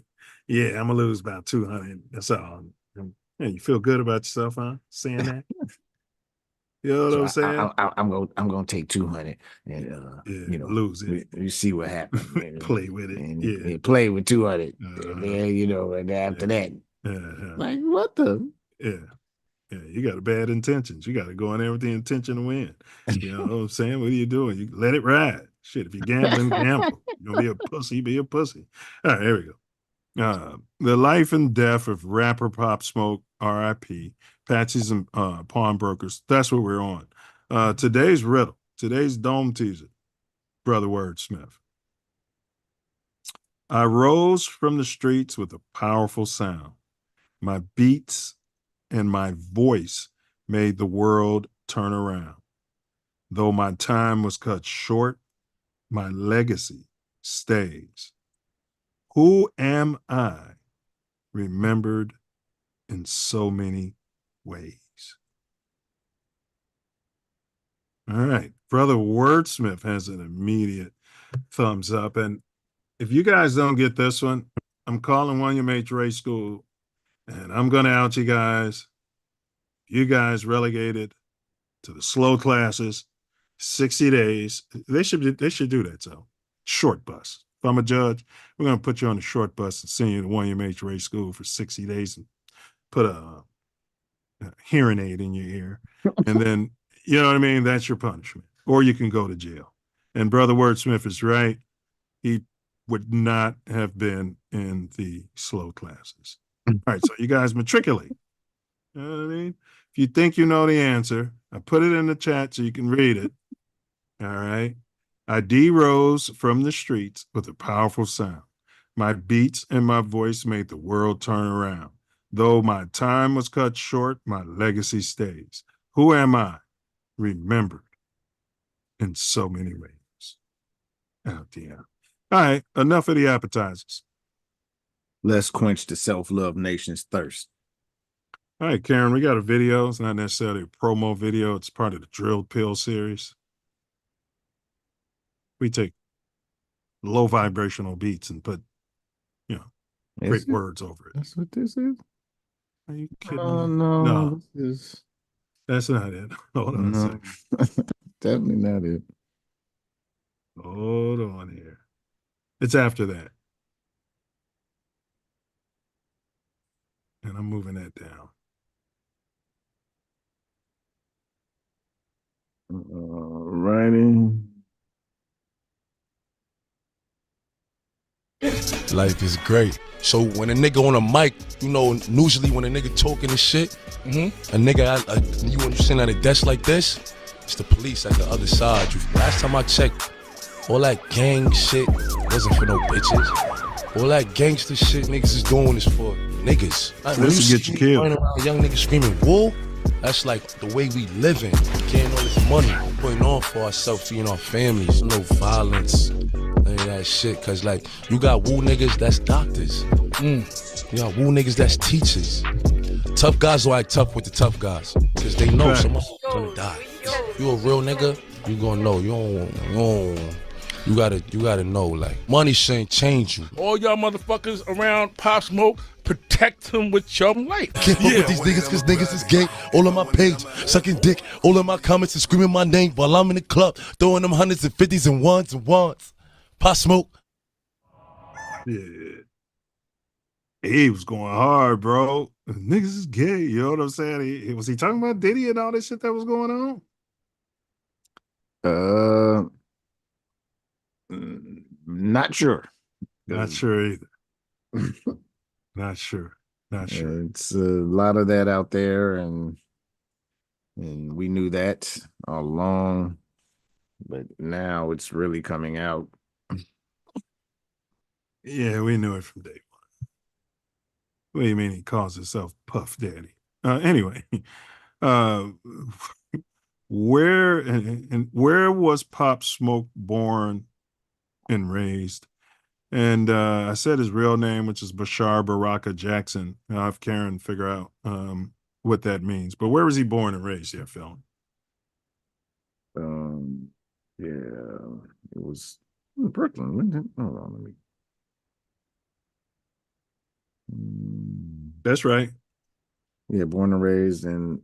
Speaker 1: Yeah, I'm gonna lose about 200. That's all. Yeah, you feel good about yourself, huh? Saying that. You know what I'm saying?
Speaker 2: I'm gonna take 200 and
Speaker 1: lose it.
Speaker 2: You see what happens.
Speaker 1: Play with it.
Speaker 2: And play with 200. And then, and after that, like what the?
Speaker 1: Yeah, you got bad intentions. You got to go in there with the intention to win. You know what I'm saying? What are you doing? You let it ride. Shit, if you're gambling, gamble. You're gonna be a pussy, be a pussy. All right, here we go. The life and death of rapper Pop Smoke, R.I.P. Patsys and Pawnbrokers. That's what we're on. Today's riddle, today's dome teaser, Brother Wordsmith. I rose from the streets with a powerful sound. My beats and my voice made the world turn around. Though my time was cut short, my legacy stays. Who am I? Remembered in so many ways. All right. Brother Wordsmith has an immediate thumbs up. And If you guys don't get this one, I'm calling William H. Ray School, and I'm going to out you guys. You guys relegated to the slow classes, 60 days. They should do that. So short bus. If I'm a judge, we're going to put you on a short bus and send you to William H. Ray School for 60 days and put a hearing aid in your ear. And then, you know what I mean? That's your punishment. Or you can go to jail. And Brother Wordsmith is right. He would not have been in the slow classes. All right, so you guys matriculate. You know what I mean? If you think you know the answer, I put it in the chat so you can read it. All right. I rose from the streets with a powerful sound. My beats and my voice made the world turn around. Though my time was cut short, my legacy stays. Who am I? Remembered in so many ways. Oh, damn. All right, enough of the appetizers.
Speaker 2: Let's quench the self-love nation's thirst.
Speaker 1: All right, Karen, we got a video. It's not necessarily a promo video. It's part of the Drilled Pill series. We take low vibrational beats and put, great words over it.
Speaker 2: That's what this is?
Speaker 1: Are you kidding
Speaker 2: Oh,
Speaker 1: me?
Speaker 2: no.
Speaker 1: That's not it. Hold on a second.
Speaker 2: Definitely not it.
Speaker 1: Hold on here. It's after that. And I'm moving that down.
Speaker 2: Writing.
Speaker 16: Life is great. So when a nigga on a mic, usually when a nigga talking this shit, a nigga, you sitting at a desk like this, it's the police at the other side. Last time I checked, all that gang shit wasn't for no bitches. All that gangster shit niggas is doing is for niggas.
Speaker 1: This will get you killed.
Speaker 16: A young nigga screaming, "Woo!" That's like the way we living. Getting all this money, putting on for ourselves, feeding our families. No violence, none of that shit. Cause like, you got woo niggas that's doctors. You got woo niggas that's teachers. Tough guys will act tough with the tough guys. Cause they know someone's gonna die. You a real nigga, you gonna know. You gotta know, like, money shouldn't change you.
Speaker 18: All y'all motherfuckers around Pop Smoke, protect him with your life.
Speaker 16: Can't fuck with these niggas cause niggas is gay. All on my page, sucking dick. All in my comments and screaming my name while I'm in the club, throwing them hundreds and fifties and ones and ones. Pop Smoke.
Speaker 1: Yeah. He was going hard, bro. Niggas is gay. You know what I'm saying? Was he talking about Diddy and all this shit that was going
Speaker 2: on? Not sure.
Speaker 1: Not sure either. Not sure.
Speaker 2: It's a lot of that out there, and we knew that all along, but now it's really coming out.
Speaker 1: Yeah, we knew it from day one. What do you mean he calls himself Puff Daddy? Anyway, where was Pop Smoke born and raised? And I said his real name, which is Bashar Baraka Jackson. I'll have Karen figure out what that means. But where was he born and raised? Yeah, Phil.
Speaker 2: It was Brooklyn. Hold on, let me.
Speaker 1: That's right.
Speaker 2: Yeah, born and raised in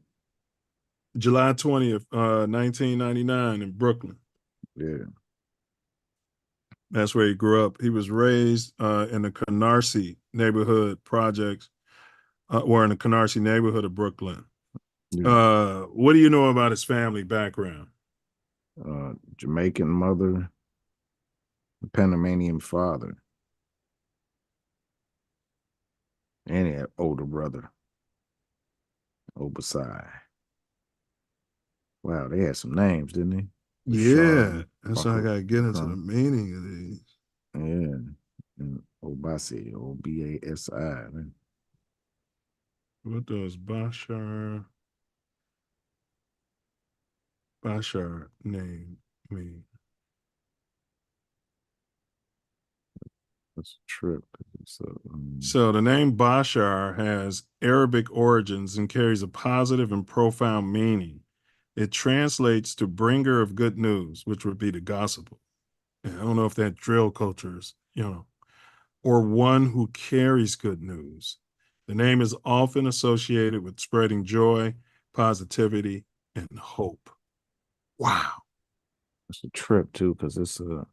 Speaker 1: July 20th, 1999 in Brooklyn.
Speaker 2: Yeah.
Speaker 1: That's where he grew up. He was raised in the Canarsie neighborhood projects, or in the Canarsie neighborhood of Brooklyn. Yeah. What do you know about his family background?
Speaker 2: Jamaican mother, Panamanian father, and he had older brother, Obasai. Wow, they had some names, didn't they?
Speaker 1: Yeah, that's why I gotta get into the meaning of these.
Speaker 2: Yeah, and Obasi, Obasi.
Speaker 1: What does Bashar name mean?
Speaker 2: That's a trip.
Speaker 1: So the name Bashar has Arabic origins and carries a positive and profound meaning. It translates to bringer of good news, which would be the gospel. And I don't know if that drill culture is or one who carries good news. The name is often associated with spreading joy, positivity, and hope. Wow.
Speaker 19: It's a trip too, because it's a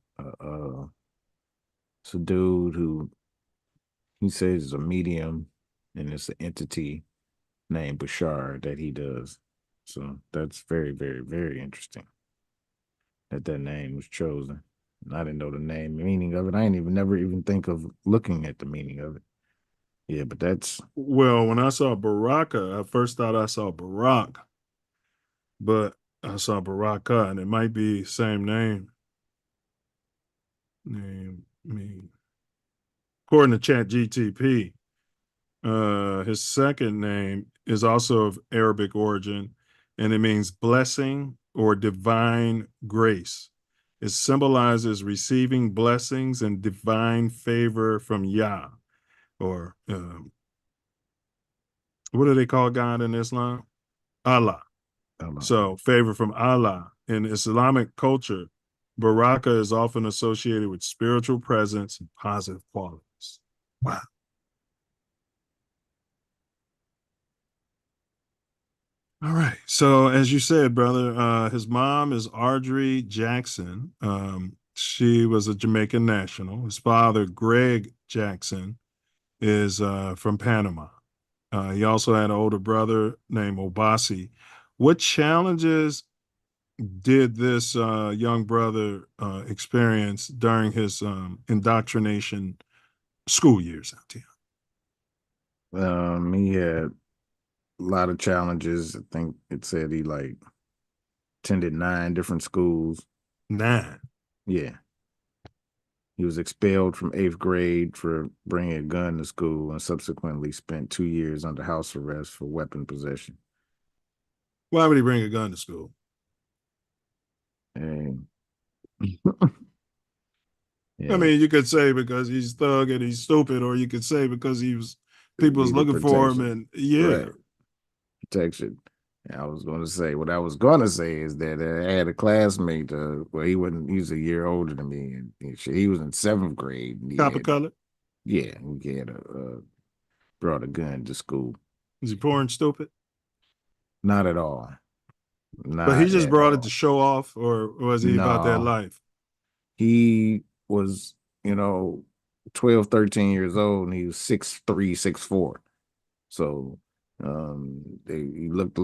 Speaker 19: dude who he says is a medium, and it's an entity named Bashar that he does. So that's very, very, very interesting that name was chosen. And I didn't know the meaning of it. I didn't never even think of looking at the meaning of it. Yeah, but that's
Speaker 1: Well, when I saw Baraka, I first thought I saw Barack, but I saw Baraka, and it might be same name. According to ChatGTP, his second name is also of Arabic origin, and it means blessing or divine grace. It symbolizes receiving blessings and divine favor from Yah, or what do they call God in Islam? Allah. So favor from Allah. In Islamic culture, Baraka is often associated with spiritual presence and positive qualities. Wow. All right. So as you said, brother, his mom is Audrey Jackson. She was a Jamaican national. His father, Greg Jackson, is from Panama. He also had an older brother named Obasi. What challenges did this young brother experience during his indoctrination school years out here?
Speaker 19: He had a lot of challenges. I think it said he attended 9 different schools.
Speaker 1: 9?
Speaker 19: Yeah. He was expelled from 8th grade for bringing a gun to school and subsequently spent 2 years under house arrest for weapon possession.
Speaker 1: Why would he bring a gun to school?
Speaker 19: And
Speaker 1: I mean, you could say because he's thug and he's stupid, or you could say because people was looking for him, and
Speaker 19: right. Protection. And I was going to say, what I was going to say is that I had a classmate, he was a year older than me, and he was in 7th grade.
Speaker 1: Copper color?
Speaker 19: Yeah, he had brought a gun to school.
Speaker 1: Is he poor and stupid?
Speaker 19: Not at all.
Speaker 1: But he just brought it to show off, or was he about that
Speaker 19: No.
Speaker 1: life?
Speaker 19: He was, 12, 13 years old, and he was 6'3", 6'4". So he looked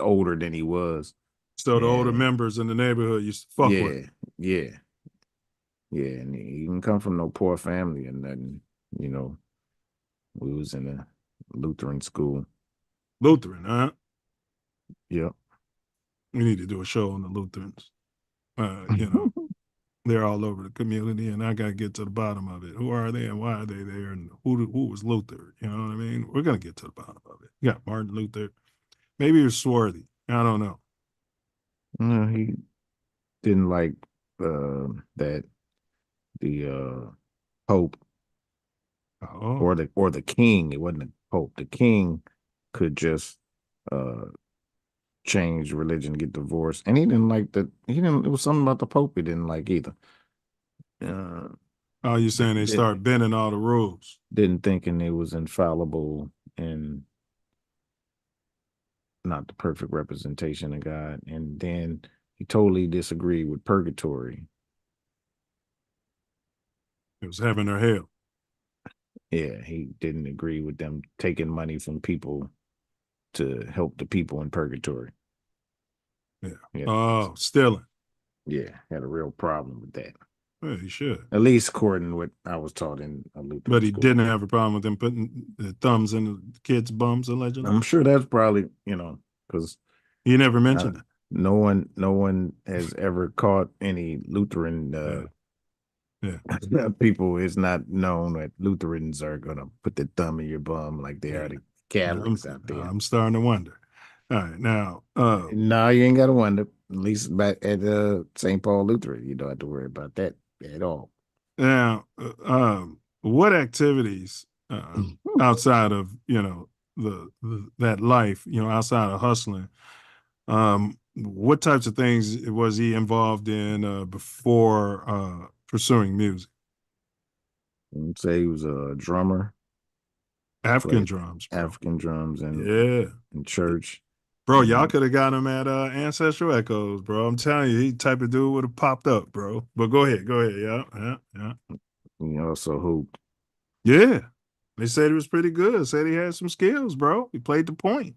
Speaker 19: older than he was.
Speaker 1: So the older members in the neighborhood used to fuck with him.
Speaker 19: Yeah. And he didn't come from no poor family or nothing. We was in a Lutheran school.
Speaker 1: Lutheran, huh?
Speaker 19: Yep.
Speaker 1: We need to do a show on the Lutherans. They're all over the community, and I got to get to the bottom of it. Who are they, and why are they there, and who was Luther? You know what I mean? We're going to get to the bottom of it. You got Martin Luther. Maybe he was swarthy. I don't know.
Speaker 19: No, he didn't like that the Pope or the king. It wasn't the Pope. The king could just change religion, get divorced, and he didn't like that. It was something about the Pope he didn't like either.
Speaker 1: You saying they start bending all the rules?
Speaker 19: Didn't thinking it was infallible and not the perfect representation of God, and then he totally disagreed with purgatory.
Speaker 1: It was heaven or hell.
Speaker 19: Yeah, he didn't agree with them taking money from people to help the people in purgatory.
Speaker 1: Yeah. Stealing.
Speaker 19: Yeah, had a real problem with that.
Speaker 1: Well, he should.
Speaker 19: At least according to what I was taught in a Lutheran
Speaker 1: But he
Speaker 19: school.
Speaker 1: didn't have a problem with them putting the thumbs in the kids' bums, allegedly.
Speaker 19: I'm sure that's probably, because
Speaker 1: he never mentioned it.
Speaker 19: No one has ever caught any Lutheran people. It's not known that Lutherans are gonna put their thumb in your bum like they are the Catholics out there.
Speaker 1: I'm starting to wonder. All right, now
Speaker 19: no, you ain't gotta wonder. At least back at St. Paul Lutheran, you don't have to worry about that at all.
Speaker 1: Now, what activities outside of that life, outside of hustling, what types of things was he involved in before pursuing music?
Speaker 19: Say he was a drummer.
Speaker 1: African
Speaker 19: Played
Speaker 1: drums, bro.
Speaker 19: African drums and
Speaker 1: Yeah.
Speaker 19: in church.
Speaker 1: Bro, y'all could have got him at Ancestral Echoes, bro. I'm telling you, he type of dude would have popped up, bro. But go ahead. Yeah.
Speaker 19: He also hooped.
Speaker 1: Yeah. They said he was pretty good. Said he had some skills, bro. He played the point.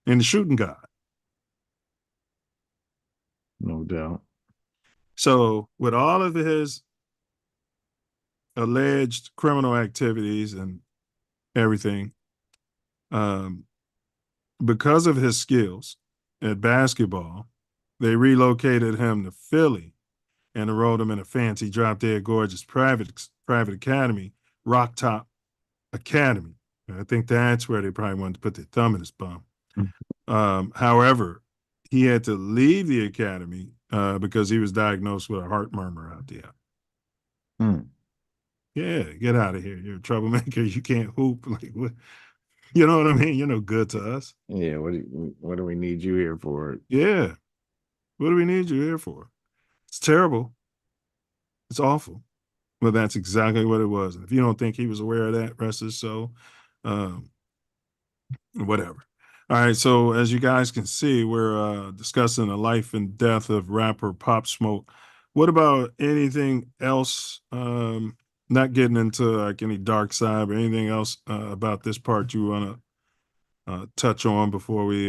Speaker 1: And the shooting guard.
Speaker 19: No doubt.
Speaker 1: So with all of his alleged criminal activities and everything, because of his skills at basketball, they relocated him to Philly and enrolled him in a fancy, drop-dead gorgeous private academy, Rock Top Academy. And I think that's where they probably wanted to put their thumb in his bum. However, he had to leave the academy because he was diagnosed with a heart murmur out there. Yeah, get out of here. You're a troublemaker. You can't hoop. Like, what? You know what I mean? You're no good to us.
Speaker 19: Yeah, what do we need you here for?
Speaker 1: Yeah. What do we need you here for? It's terrible. It's awful. But that's exactly what it was. And if you don't think he was aware of that, rest his soul. Whatever. All right, so as you guys can see, we're discussing the life and death of rapper Pop Smoke. What about anything else? Not getting into like any dark side, but anything else about this part you want to touch on before we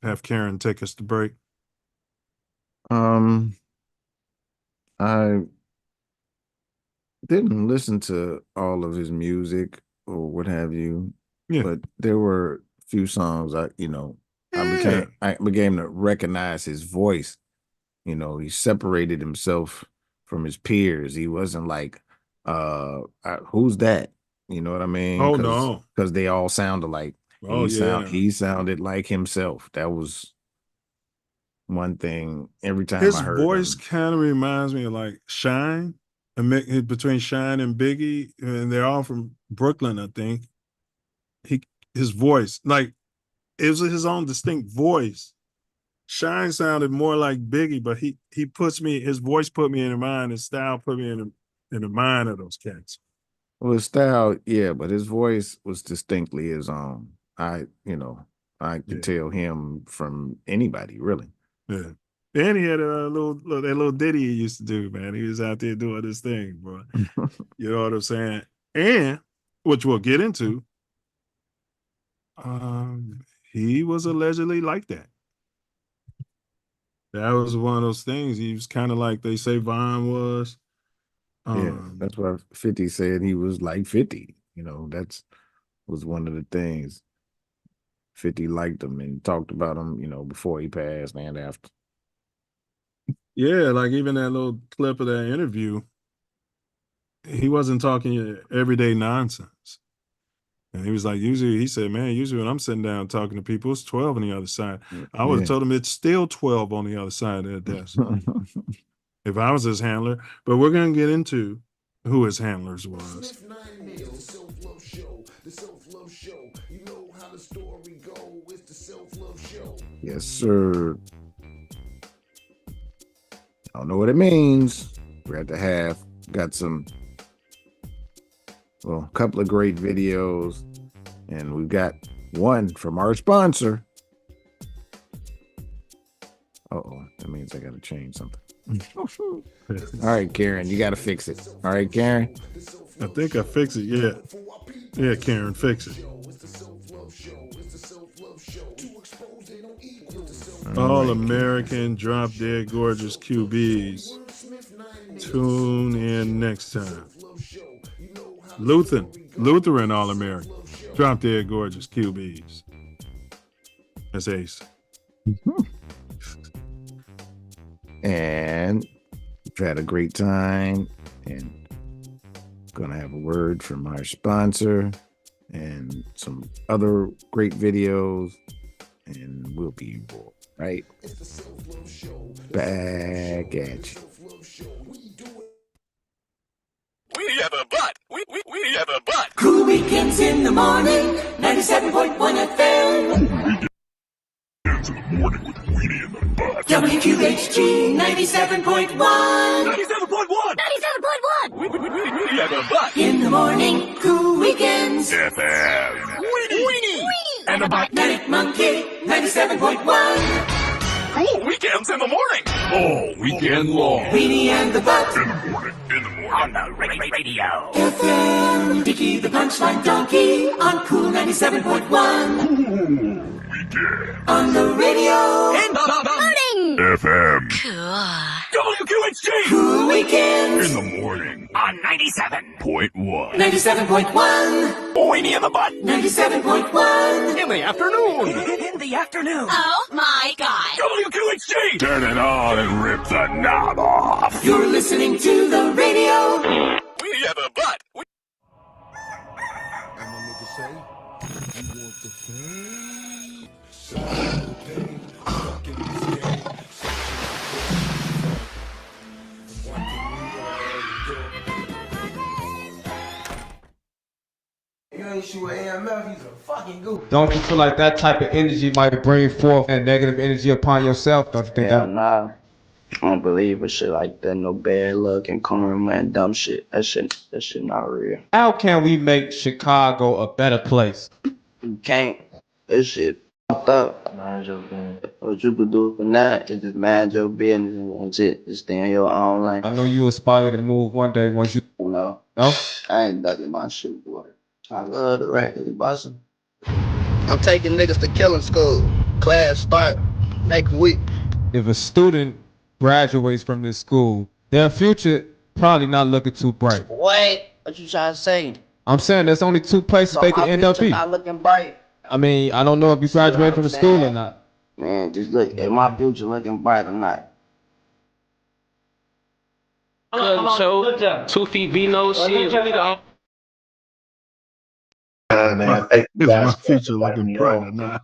Speaker 1: have Karen take us to break?
Speaker 19: I didn't listen to all of his music or what have you, but there were a few songs I began to recognize his voice. You know, he separated himself from his peers. He wasn't like, who's that? You know what I mean?
Speaker 1: Oh, no.
Speaker 19: Because they all sound alike. He sounded like himself. That was one thing every time
Speaker 1: his
Speaker 19: I heard
Speaker 1: voice
Speaker 19: him.
Speaker 1: kind of reminds me of like Shine, between Shine and Biggie, and they're all from Brooklyn, I think. His voice, like, it was his own distinct voice. Shine sounded more like Biggie, but his voice put me in the mind, his style put me in the mind of those cats.
Speaker 19: Well, his style, yeah, but his voice was distinctly his own. I could tell him from anybody, really.
Speaker 1: Yeah. And he had that little ditty he used to do, man. He was out there doing this thing, bro. You know what I'm saying? And, which we'll get into, he was allegedly like that. That was one of those things. He was kind of like they say Vaughn was.
Speaker 19: Yeah, that's why 50 said he was like 50. You know, was one of the things. 50 liked him and talked about him, before he passed and after.
Speaker 1: Yeah, like even that little clip of that interview, he wasn't talking everyday nonsense. And he was like, he said, man, usually when I'm sitting down talking to people, it's 12 on the other side. I would have told him it's still 12 on the other side of that desk. If I was his handler. But we're going to get into who his handlers was.
Speaker 11: Self Love Show, the Self Love Show. You know how the story go. It's the Self Love Show.
Speaker 19: Yes, sir. I don't know what it means. We're at the half. Got a couple of great videos, and we've got one from our sponsor. That means I got to change something. All right, Karen, you got to fix it. All right, Karen?
Speaker 1: I think I fixed it, yeah. Yeah, Karen, fix it. All American, drop dead gorgeous QBs. Tune in next time. Lutheran All American, drop dead gorgeous QBs. That's Ace.
Speaker 19: And we've had a great time, and gonna have a word from our sponsor and some other great videos, and we'll be right back at you.
Speaker 11: We have a butt. We have a butt.
Speaker 5: Cool weekends in the morning, 97.1 FM.
Speaker 11: Weekends in the morning with Weenie in the butt.
Speaker 5: WQHG 97.1.
Speaker 11: 97.1. 97.1. have a butt.
Speaker 5: In the morning, cool weekends.
Speaker 11: FM. Weenie.
Speaker 5: And the Magnetic Monkey, 97.1.
Speaker 11: Cool weekends in the morning. All weekend long.
Speaker 5: Weenie and the Butt.
Speaker 11: In the morning. On the radio.
Speaker 5: FM. Dickie the Punchline Donkey on Cool 97.1. On the radio.
Speaker 11: In the morning. FM.
Speaker 5: Cool.
Speaker 11: WQHG.
Speaker 5: Cool weekends.
Speaker 11: In the morning. On 97.1.
Speaker 5: 97.1.
Speaker 11: Weenie in the Butt.
Speaker 5: 97.1.
Speaker 11: In the afternoon.
Speaker 5: In the afternoon.
Speaker 11: Oh my God. WQHG. Turn it on and rip the knob off.
Speaker 5: You're listening to the radio.
Speaker 11: We have a butt.
Speaker 5: You ain't shoot AMF, he's a fucking goof.
Speaker 20: Don't you feel like that type of energy might bring forth a negative energy upon yourself? Don't you think that?
Speaker 21: Nah. I don't believe in shit like that. No bad luck and karma and dumb shit. That shit not real.
Speaker 20: How can we make Chicago a better place?
Speaker 21: You can't. This shit fucked up. Mind your business. What you could do for that is just mind your business and that's it. Just stay in your own lane.
Speaker 20: I know you aspire to move one day once you...
Speaker 21: No.
Speaker 20: No?
Speaker 21: I ain't ducking my shit, boy. I love the record, bustin'. I'm taking niggas to killing school. Class start next week.
Speaker 20: If a student graduates from this school, their future probably not looking too bright.
Speaker 21: Wait, what you trying to say?
Speaker 20: I'm saying there's only two places
Speaker 21: So
Speaker 20: they
Speaker 21: my
Speaker 20: can end up
Speaker 21: future
Speaker 20: in.
Speaker 21: not looking bright.
Speaker 20: I mean, I don't know if you graduate from the school or not.
Speaker 21: Man, just look at my future looking bright or not.
Speaker 12: Show 2 feet Vino shit.
Speaker 22: Man, thank you guys for inviting me on.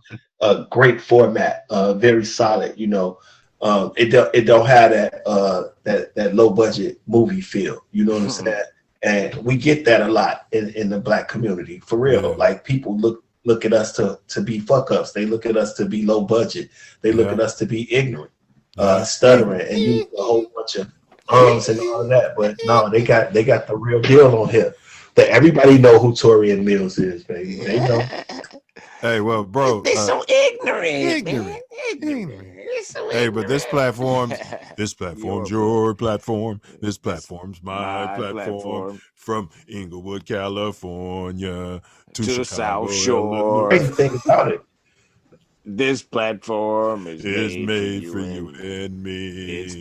Speaker 22: Great format, very solid. You know, it don't have that low budget movie feel. You know what I'm saying? And we get that a lot in the black community, for real. Like people look at us to be fuck ups. They look at us to be low budget. They look at us to be ignorant, stuttering, and use a whole bunch of and all of that. But no, they got the real deal on here. That everybody know who Torian Mills is, baby. They know.
Speaker 1: Hey, well, bro.
Speaker 21: They so ignorant.
Speaker 1: Hey, but this platform's your platform. This platform's my platform. From Inglewood, California to
Speaker 2: the
Speaker 1: Chicago,
Speaker 2: South Shore.
Speaker 22: Crazy thing about it.
Speaker 2: This platform is
Speaker 1: made for you and me.
Speaker 2: It's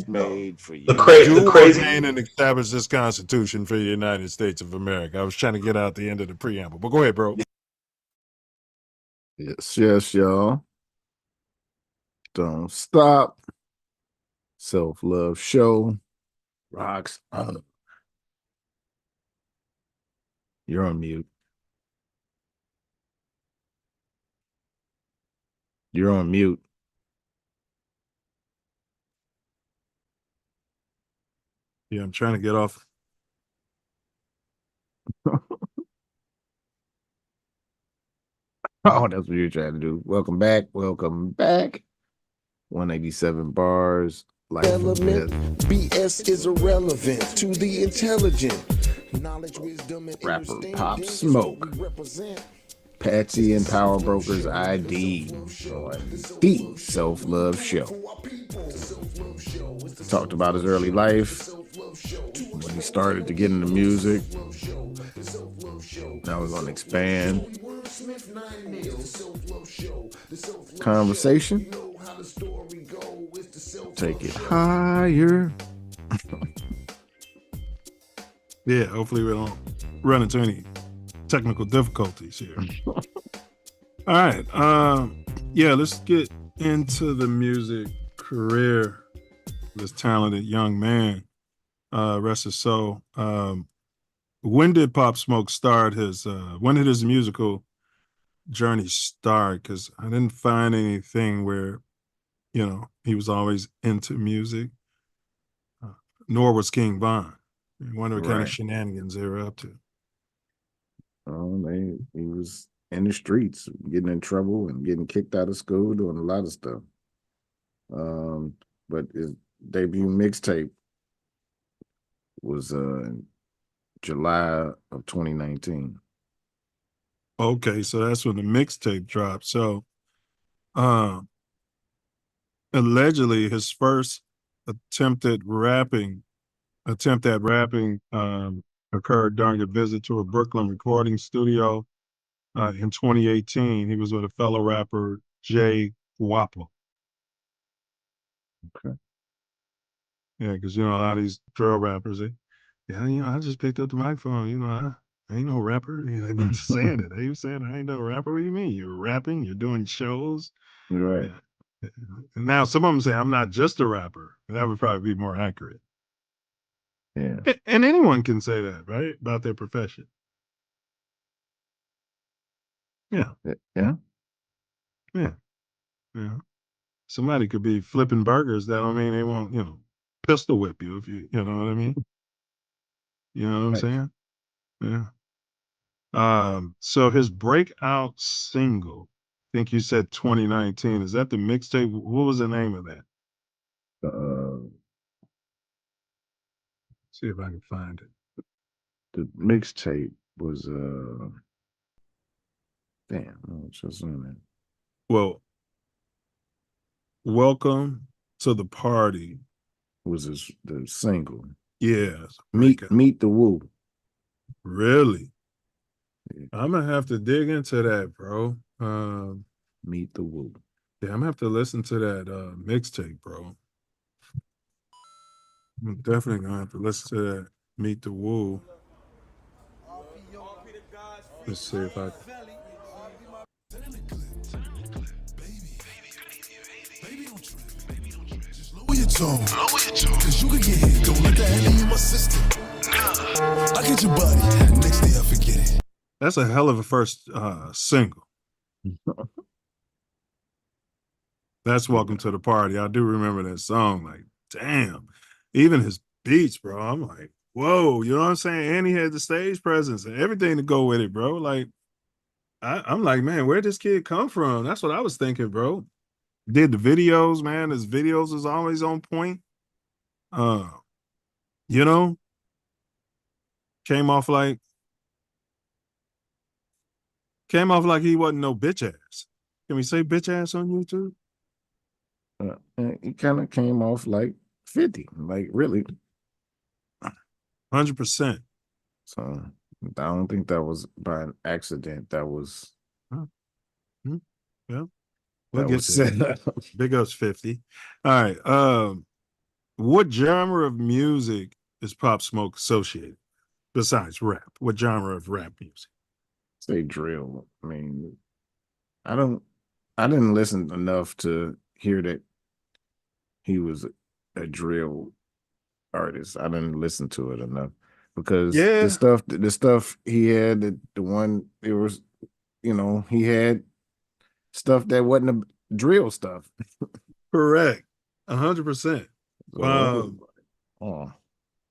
Speaker 2: made for you.
Speaker 22: The crazy
Speaker 1: ordain and establish this Constitution for the United States of America. I was trying to get out the end of the preamble, but go ahead, bro.
Speaker 19: Yes, y'all. Don't stop. Self Love Show. Rocks. You're on mute. You're on mute.
Speaker 1: Yeah, I'm trying to get off.
Speaker 19: Oh, that's what you're trying to do. Welcome back. 187 bars.
Speaker 11: Element. BS is irrelevant to the intelligent. Knowledge, wisdom, and
Speaker 19: Rapper Pop Smoke. Patsy and Powerbrokers ID'd on the Self Love Show. Talked about his early life, when he started to get into music. Now we're going to expand conversation. Take it higher.
Speaker 1: Yeah, hopefully we don't run into any technical difficulties here. All right. Yeah, let's get into the music career. This talented young man. Rest his soul. When did Pop Smoke start his when did his musical journey start? Because I didn't find anything where, you know, he was always into music. Nor was King Von. I wonder what kind of shenanigans they were up to.
Speaker 19: He was in the streets, getting in trouble and getting kicked out of school, doing a lot of stuff. But his debut mixtape was July of 2019.
Speaker 1: Okay, so that's when the mixtape dropped. So allegedly his first attempt at rapping occurred during a visit to a Brooklyn recording studio in 2018. He was with a fellow rapper, Jay Wapple.
Speaker 19: Okay.
Speaker 1: Yeah, because a lot of these drill rappers, I just picked up the microphone. I ain't no rapper. They've been saying it. They were saying I ain't no rapper. What do you mean? You're rapping. You're doing shows.
Speaker 19: Right.
Speaker 1: Yeah. Now some of them say I'm not just a rapper. That would probably be more accurate.
Speaker 19: Yeah.
Speaker 1: And anyone can say that, right? About their profession. Yeah.
Speaker 19: Yeah.
Speaker 1: Yeah. Yeah. Somebody could be flipping burgers. That don't mean they won't, pistol whip you if you know what I mean? You know what I'm
Speaker 19: Right.
Speaker 1: saying? Yeah. So his breakout single, I think you said 2019. Is that the mixtape? What was the name of that? See if I can find it.
Speaker 19: The mixtape was damn, what's on it?
Speaker 1: Well, Welcome to the Party
Speaker 19: Was the single.
Speaker 1: Yeah.
Speaker 19: Meet the Woo.
Speaker 1: Really? Yeah. I'm gonna have to dig into that, bro.
Speaker 19: Meet the Woo.
Speaker 1: Yeah, I'm gonna have to listen to that mixtape, bro. I'm definitely gonna have to listen to that Meet the Woo. Let's see if I
Speaker 11: Lower your tone, cause you can get hit. Don't let that enter in my system. I get your body, next day I forget it.
Speaker 1: That's a hell of a first single. That's Welcome to the Party. I do remember that song. Like, damn. Even his beats, bro. I'm like, whoa, you know what I'm saying? And he had the stage presence and everything to go with it, bro. Like, I'm like, man, where'd this kid come from? That's what I was thinking, bro. Did the videos, man. His videos is always on point. Came off like he wasn't no bitch ass. Can we say bitch ass on YouTube?
Speaker 19: He kind of came off like 50, like really.
Speaker 1: 100%.
Speaker 19: So I don't think that was by an accident. That was
Speaker 1: Yeah.
Speaker 19: That was set up.
Speaker 1: Big ups 50. All right. What genre of music is Pop Smoke associated besides rap? What genre of rap music?
Speaker 19: Say drill. I mean, I didn't listen enough to hear that he was a drill artist. I didn't listen to it enough because the stuff he had, the one it was, he had stuff that wasn't a drill stuff.
Speaker 1: Correct. 100%.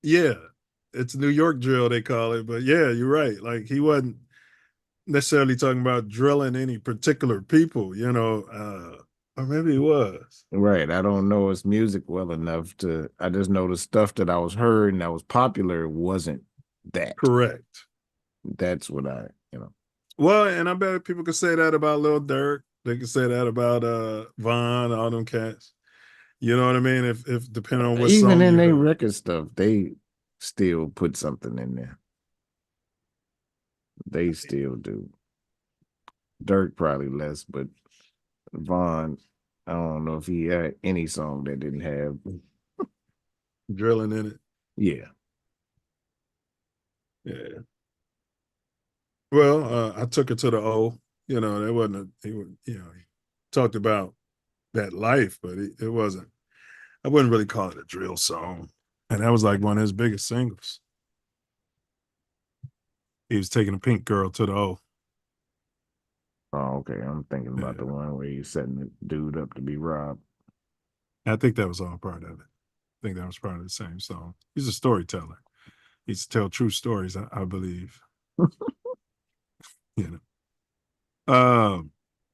Speaker 1: Yeah, it's New York drill, they call it. But yeah, you're right. Like he wasn't necessarily talking about drilling any particular people, or maybe he was.
Speaker 19: Right. I don't know his music well enough I just know the stuff that I was heard and that was popular wasn't that.
Speaker 1: Correct.
Speaker 19: That's what
Speaker 1: Well, and I bet people could say that about Lil Durk. They could say that about Von, all them cats. You know what I mean? If depending on what
Speaker 19: even
Speaker 1: song
Speaker 19: in
Speaker 1: you
Speaker 19: their
Speaker 1: heard.
Speaker 19: record stuff, they still put something in there. They still do. Dirk probably less, but Von, I don't know if he had any song that didn't have
Speaker 1: drilling in it.
Speaker 19: Yeah.
Speaker 1: Yeah. Well, I took it to the O. That wasn't he talked about that life, but it wasn't. I wouldn't really call it a drill song. And that was like one of his biggest singles. He was taking a pink girl to the O.
Speaker 19: Oh, okay. I'm thinking about the one where he's setting the dude up to be robbed.
Speaker 1: I think that was all part of it. I think that was part of the same song. He's a storyteller. He used to tell true stories, I believe. But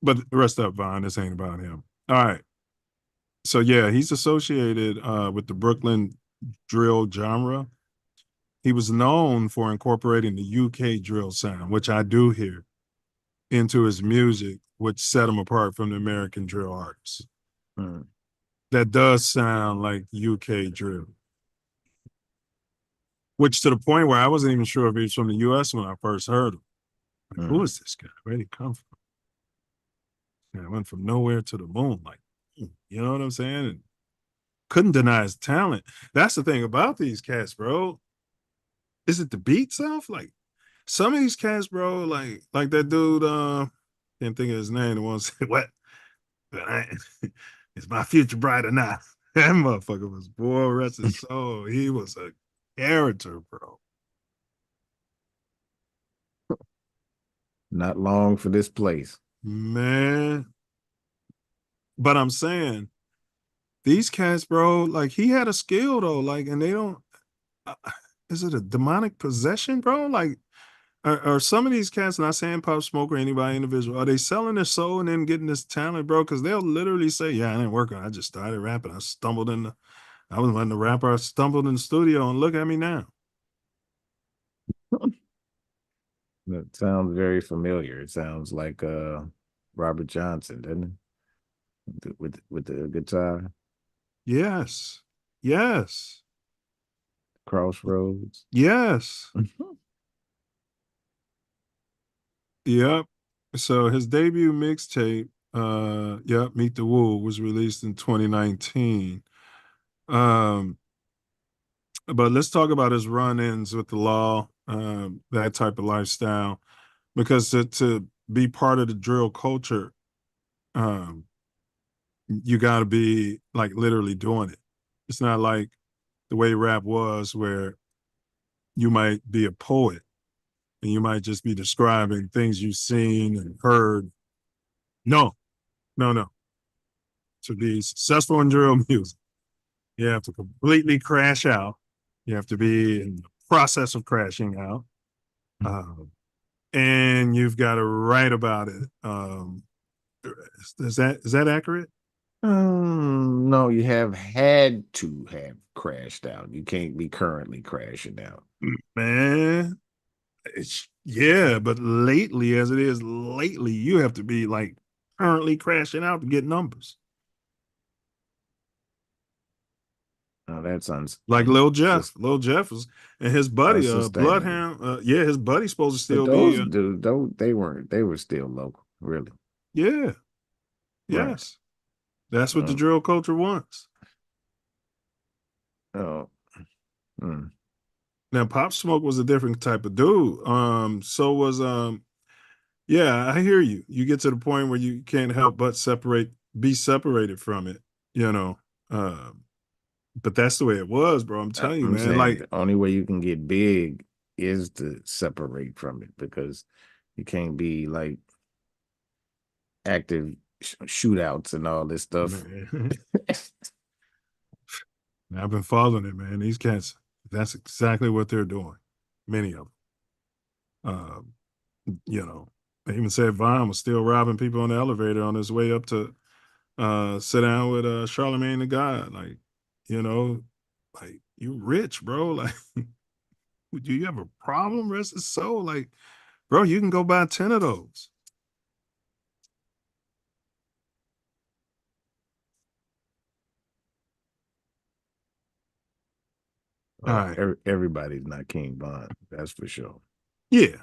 Speaker 1: the rest of Von, this ain't about him. All right. So yeah, he's associated with the Brooklyn drill genre. he was known for incorporating the UK drill sound, which I do hear, into his music, which set him apart from the American drill artists. That does sound like UK drill. Which to the point where I wasn't even sure if he was from the US when I first heard him. Like, who is this guy? Where'd he come from? And I went from nowhere to the moon. Like, you know what I'm saying? And couldn't deny his talent. That's the thing about these cats, bro. Is it the beat stuff? Like some of these cats, bro, like that dude, can't think of his name, the one said, what? Is my future bright or not? That motherfucker was, boy, rest his soul. He was a character, bro.
Speaker 19: Not long for this place.
Speaker 1: Man. But I'm saying, these cats, bro, like he had a skill though, like, and they don't, is it a demonic possession, bro? Like, are some of these cats, not saying Pop Smoke or anybody individual, are they selling their soul and then getting this talent, bro? Because they'll literally say, yeah, I didn't work on it. I just started rapping. I was letting the rapper, I stumbled in the studio and look at me now.
Speaker 19: That sounds very familiar. It sounds like Robert Johnson, doesn't it? With the guitar.
Speaker 1: Yes. Yes.
Speaker 19: Crossroads.
Speaker 1: Yes. Yep. So his debut mixtape, Meet the Woo, was released in 2019. But let's talk about his run-ins with the law, that type of lifestyle, because to be part of the drill culture, you got to be like literally doing it. It's not like the way rap was, where you might be a poet and you might just be describing things you've seen and heard. No. To be successful in drill music, you have to completely crash out. You have to be in the process of crashing out. And you've got to write about it. Is that accurate?
Speaker 19: No, you have had to have crashed out. You can't be currently crashing out.
Speaker 1: Man, yeah, but lately, you have to be like currently crashing out to get numbers.
Speaker 19: Oh, that's
Speaker 1: like Lil Jeff. Lil Jeff was, and his buddy, Bloodhound. His buddy's supposed to still
Speaker 19: those
Speaker 1: be.
Speaker 19: Dude, they weren't. They were still local, really.
Speaker 1: Yeah. Yes. Right. That's what the drill culture wants.
Speaker 19: Oh.
Speaker 1: Now, Pop Smoke was a different type of dude. So was yeah, I hear you. You get to the point where you can't help but be separated from it, you know. But that's the way it was, bro. I'm telling you, man. Like
Speaker 19: the only way you can get big is to separate from it, because you can't be like active shootouts and all this stuff.
Speaker 1: I've been following it, man. These cats, that's exactly what they're doing. Many of them. You know, they even said Vaughn was still robbing people on the elevator on his way up to sit down with Charlemagne the God. Like, you know, like, you rich, bro. Like, do you have a problem? Rest his soul. Like, bro, you can go buy 10 of those.
Speaker 19: All right. Everybody's not King Von, that's for sure.
Speaker 1: Yeah.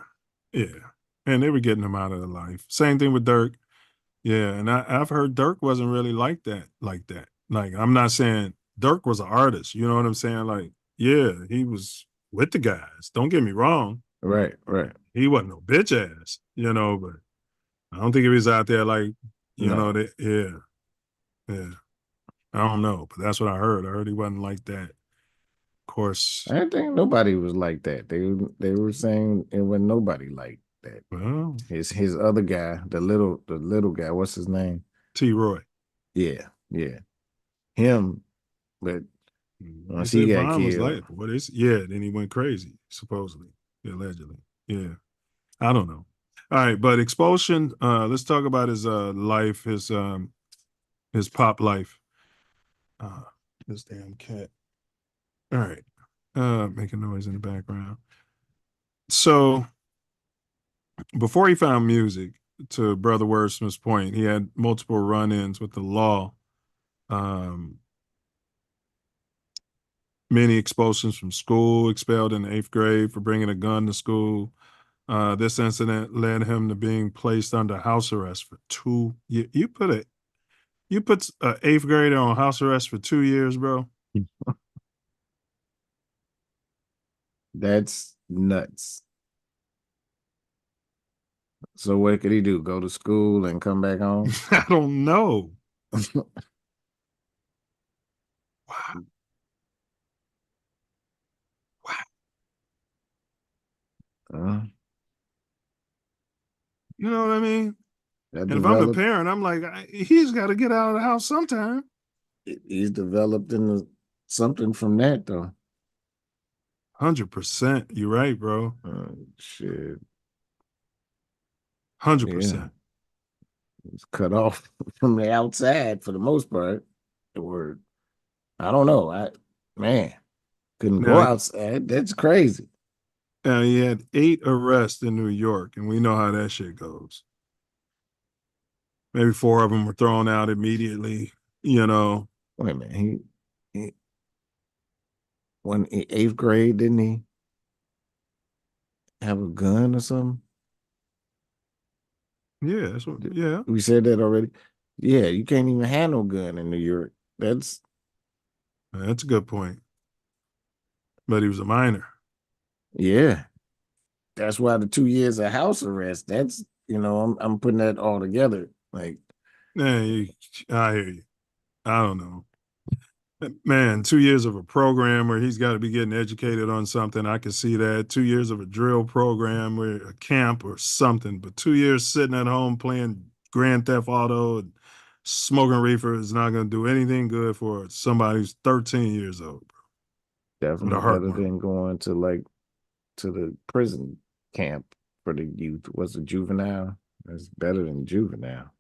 Speaker 1: And they were getting him out of the life. Same thing with Dirk. Yeah, and I've heard Dirk wasn't really like that. Like, I'm not saying Dirk was an artist, you know what I'm saying? Like, yeah, he was with the guys. Don't get me wrong.
Speaker 19: Right.
Speaker 1: He wasn't no bitch ass, you know, but I don't think he was out there like, you know, yeah. I don't know, but that's what I heard. I heard he wasn't like that. Of course.
Speaker 19: I didn't think nobody was like that. They were saying it wasn't nobody like that.
Speaker 1: Well,
Speaker 19: his other guy, the little guy, what's his name?
Speaker 1: T. Roy.
Speaker 19: Yeah. Him, but once he got killed.
Speaker 1: Then he went crazy, supposedly, allegedly. Yeah. I don't know. All right, but Expulsion, let's talk about his life, his pop life. This damn cat. All right. Making noise in the background. So before he found music, to Brother Wordsmith's point, he had multiple run-ins with the law. Many expulsions from school, expelled in the 8th grade for bringing a gun to school. This incident led him to being placed under house arrest for 2 years. You put a 8th grader on house arrest for 2 years, bro.
Speaker 19: That's nuts. So what could he do? Go to school and come back home?
Speaker 1: I don't know.
Speaker 19: Uh,
Speaker 1: You know what I mean?
Speaker 19: that
Speaker 1: And if I'm the
Speaker 19: developed.
Speaker 1: parent, I'm like, he's got to get out of the house sometime.
Speaker 19: He's developed into something from that, though.
Speaker 1: 100%. You're right, bro.
Speaker 19: Shit.
Speaker 1: 100%.
Speaker 19: It's cut off from the outside for the most part. Or I don't know. Couldn't go
Speaker 1: Now,
Speaker 19: outside. That's crazy.
Speaker 1: Now he had 8 arrests in New York, and we know how that shit goes. Maybe 4 of them were thrown out immediately, you know.
Speaker 19: Wait a minute. He went in 8th grade, didn't he? Have a gun or something?
Speaker 1: Yeah, that's what. Yeah,
Speaker 19: we said that already. Yeah, you can't even have no gun in New York. That's
Speaker 1: a good point. But he was a minor.
Speaker 19: Yeah, that's why the 2 years of house arrest. That's I'm putting that all together. Like,
Speaker 1: I hear you. I don't know. Man, 2 years of a program where he's got to be getting educated on something. I can see that. 2 years of a drill program where a camp or something, but 2 years sitting at home playing Grand Theft Auto and smoking reefer is not going to do anything good for somebody who's 13 years old.
Speaker 19: definitely better than going to the prison camp for the youth. What's a juvenile? That's better than juvenile.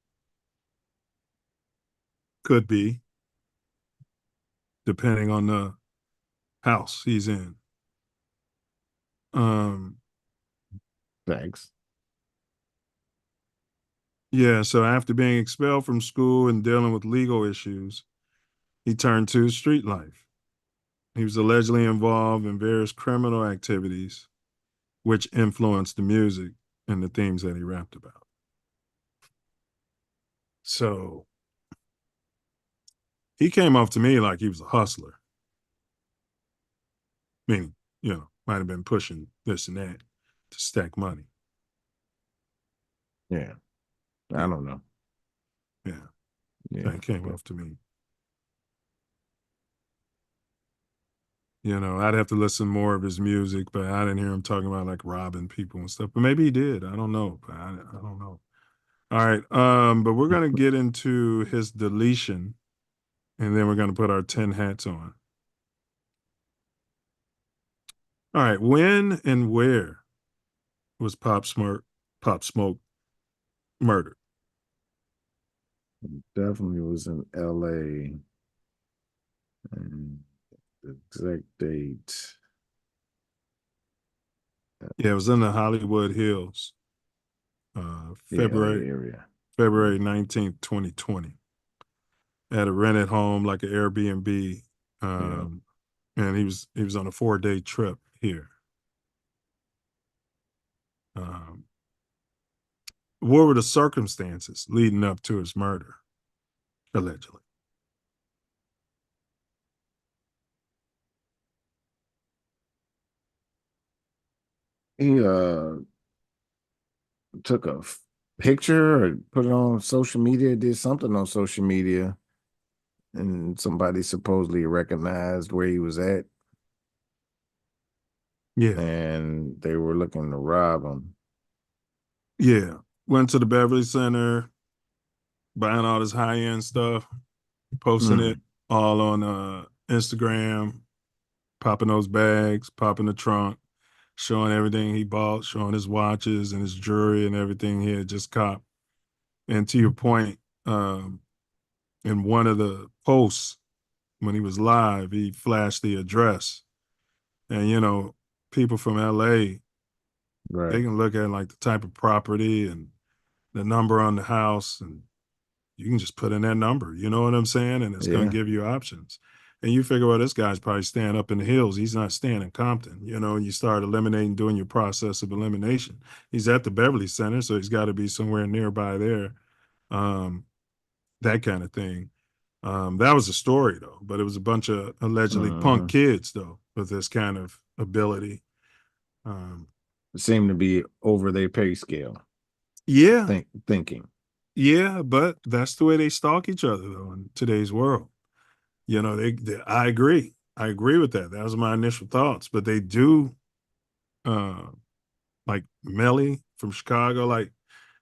Speaker 1: Could be, depending on the house he's in.
Speaker 19: Thanks.
Speaker 1: Yeah, so after being expelled from school and dealing with legal issues, he turned to street life. He was allegedly involved in various criminal activities, which influenced the music and the themes that he rapped about. So he came off to me like he was a hustler. Meaning, might have been pushing this and that to stack money.
Speaker 19: Yeah. I don't know.
Speaker 1: Yeah.
Speaker 19: That
Speaker 1: came off to me. I'd have to listen more of his music, but I didn't hear him talking about like robbing people and stuff. But maybe he did. I don't know. But I don't know. All right. But we're gonna get into his deletion, and then we're gonna put our 10 hats on. All right. When and where was Pop Smoke murdered?
Speaker 19: Definitely was in LA. And the exact date.
Speaker 1: Yeah, it was in the Hollywood Hills. February
Speaker 19: area.
Speaker 1: February 19th, 2020. At a rented home, like an Airbnb. And he was on a 4-day trip here. What were the circumstances leading up to his murder, allegedly?
Speaker 19: He took a picture or put it on social media, did something on social media, and somebody supposedly recognized where he was at.
Speaker 1: Yeah.
Speaker 19: And they were looking to rob him.
Speaker 1: Yeah. Went to the Beverly Center, buying all this high-end stuff, posting it all on Instagram, popping those bags, popping the trunk, showing everything he bought, showing his watches and his jewelry and everything he had just copped. And to your point, in one of the posts when he was live, he flashed the address And, you know, people from LA,
Speaker 19: Right.
Speaker 1: they can look at like the type of property and the number on the house, and you can just put in that number, you know what I'm saying? And it's going
Speaker 19: Yeah.
Speaker 1: to give you options. And you figure, well, this guy's probably staying up in the hills. He's not staying in Compton, you know, and you start eliminating, doing your process of elimination. He's at the Beverly Center, so he's got to be somewhere nearby there. That kind of thing. That was a story though, but it was a bunch of allegedly punk kids though, with this kind of ability.
Speaker 19: Seem to be over their pay scale.
Speaker 1: Yeah.
Speaker 19: Thinking.
Speaker 1: Yeah, but that's the way they stalk each other though in today's world. You know, I agree. I agree with that. That was my initial thoughts. But they do, like Melly from Chicago, like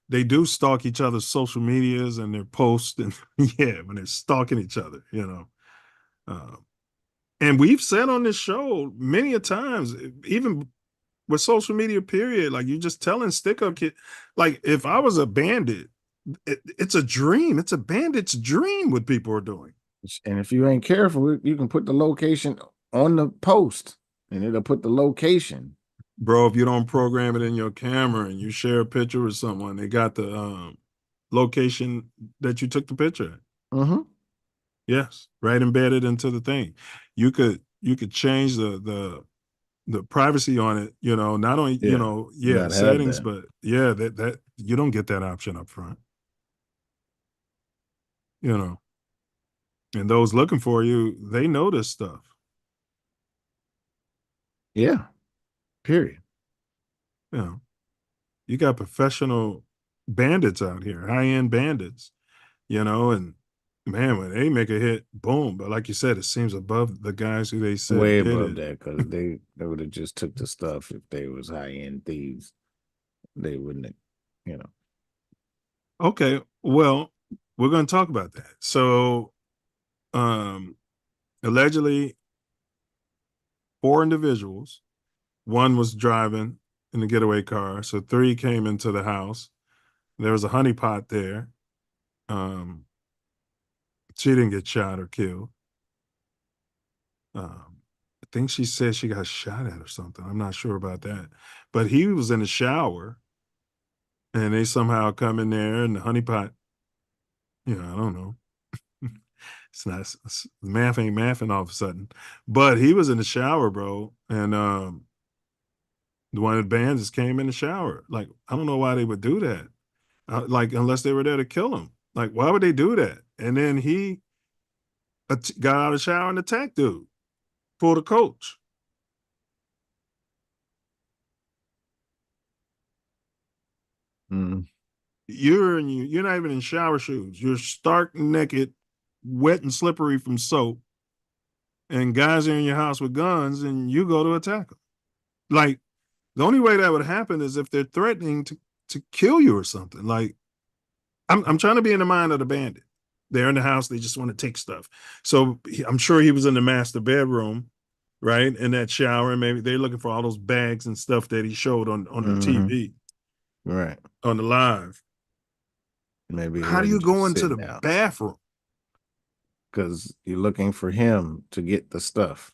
Speaker 1: they do stalk each other's social medias and their posts, and yeah, when they're stalking each other, you know. And we've said on this show many a times, even with social media, period, like you just telling stick up kid, like if I was a bandit, it's a dream. It's a bandit's dream what people are doing.
Speaker 19: And if you ain't careful, you can put the location on the post and it'll put the location.
Speaker 1: Bro, if you don't program it in your camera and you share a picture with someone, they got the location that you took the picture at. Yes, right embedded into the thing. You could change the privacy on it, you know, not only, you know, the settings, but that you don't get that option up front. You know. And those looking for you, they know this stuff.
Speaker 19: Yeah. Period.
Speaker 1: You know, you got professional bandits out here, high-end bandits, you know, and man, when they make a hit, boom. But like you said, it seems above the guys who they said
Speaker 19: way
Speaker 1: did
Speaker 19: above
Speaker 1: it.
Speaker 19: that, because they would have just took the stuff if they was high-end thieves. They wouldn't have, you know.
Speaker 1: Okay, well, we're going to talk about that. So, allegedly, 4 individuals. One was driving in the getaway car, so 3 came into the house. There was a honeypot there. She didn't get shot or killed. I think she said she got shot at or something. I'm not sure about that. But he was in the shower, and they somehow come in there, and the honeypot, you know, I don't know. It's not, math ain't mathing all of a sudden. But he was in the shower, bro, and one of the bandits came in the shower. Like, I don't know why they would do that. Like, unless they were there to kill him. Like, why would they do that? And then he got out of the shower and attacked dude. Pulled a coach. You're not even in shower shoes. You're stark naked, wet and slippery from soap, and guys are in your house with guns, and you go to attack them. Like, the only way that would happen is if they're threatening to kill you or something. Like, I'm trying to be in the mind of the bandit. They're in the house, they just want to take stuff. So I'm sure he was in the master bedroom, right? In that shower, and maybe they're looking for all those bags and stuff that he showed on the TV.
Speaker 19: Right.
Speaker 1: On the live.
Speaker 19: Maybe
Speaker 1: how do you go into the bathroom?
Speaker 19: Because you're looking for him to get the stuff.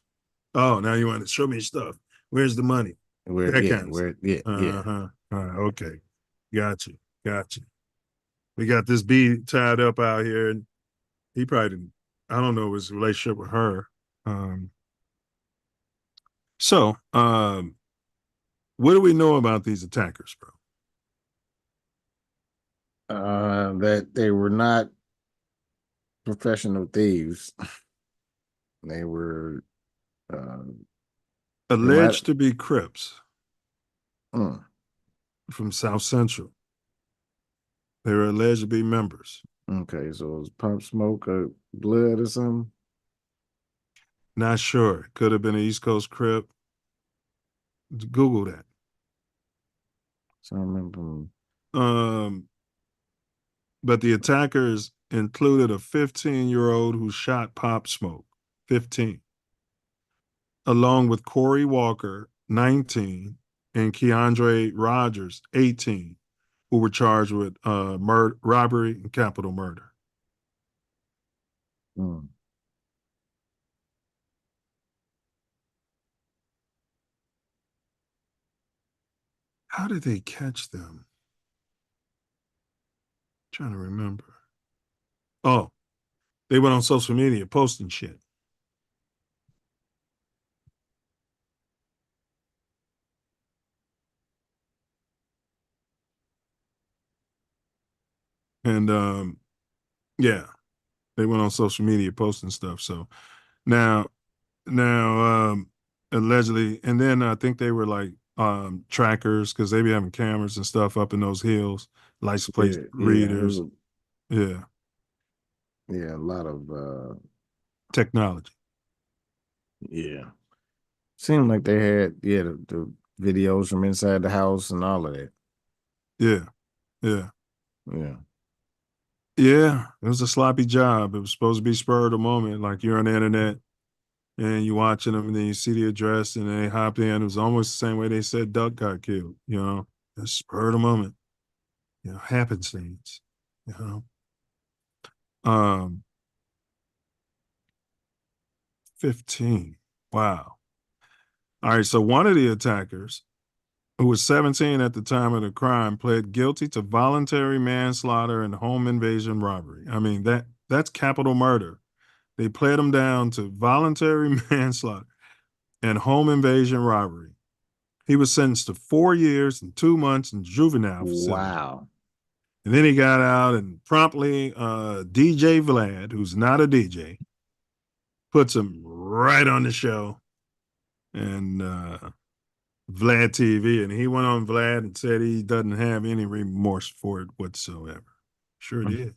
Speaker 1: Oh, now you want to show me stuff. Where's the money?
Speaker 19: Where,
Speaker 1: that
Speaker 19: yeah,
Speaker 1: kind of
Speaker 19: where,
Speaker 1: stuff.
Speaker 19: yeah, yeah.
Speaker 1: All right, okay. Got you. We got this bee tied up out here, and he probably didn't, I don't know his relationship with her. So, what do we know about these attackers, bro?
Speaker 19: That they were not professional thieves. They were
Speaker 1: alleged to be Crips from South Central. They were alleged to be members.
Speaker 19: Okay, so it was Pop Smoke or Blood or something?
Speaker 1: Not sure. Could have been an East Coast Crip. Google that.
Speaker 19: So I remember.
Speaker 1: But the attackers included a 15-year-old who shot Pop Smoke, 15, along with Corey Walker, 19, and Keandre Rogers, 18, who were charged with robbery and capital murder. How did they catch them? Trying to remember. Oh, they went on social media posting shit. And yeah, they went on social media posting stuff. So now allegedly, and then I think they were like trackers because they be having cameras and stuff up in those hills, license plate readers. Yeah.
Speaker 19: Yeah, a lot of
Speaker 1: technology.
Speaker 19: Yeah. Seemed like they had the videos from inside the house and all of that.
Speaker 1: Yeah. Yeah.
Speaker 19: Yeah.
Speaker 1: Yeah. It was a sloppy job. It was supposed to be spur of the moment. Like you're on the internet and you're watching them and then you see the address and they hop in. It was almost the same way they said Duck got killed, you know. It's spur of the moment. You know, happenstance, you know. 15. Wow. All right. So one of the attackers, who was 17 at the time of the crime, pled guilty to voluntary manslaughter and home invasion robbery. I mean, that's capital murder. They pled him down to voluntary manslaughter and home invasion robbery. He was sentenced to 4 years and 2 months in juvenile facility.
Speaker 19: Wow.
Speaker 1: And then he got out and promptly DJ Vlad, who's not a DJ, puts him right on the show. And Vlad TV, and he went on Vlad and said he doesn't have any remorse for it whatsoever. Sure did.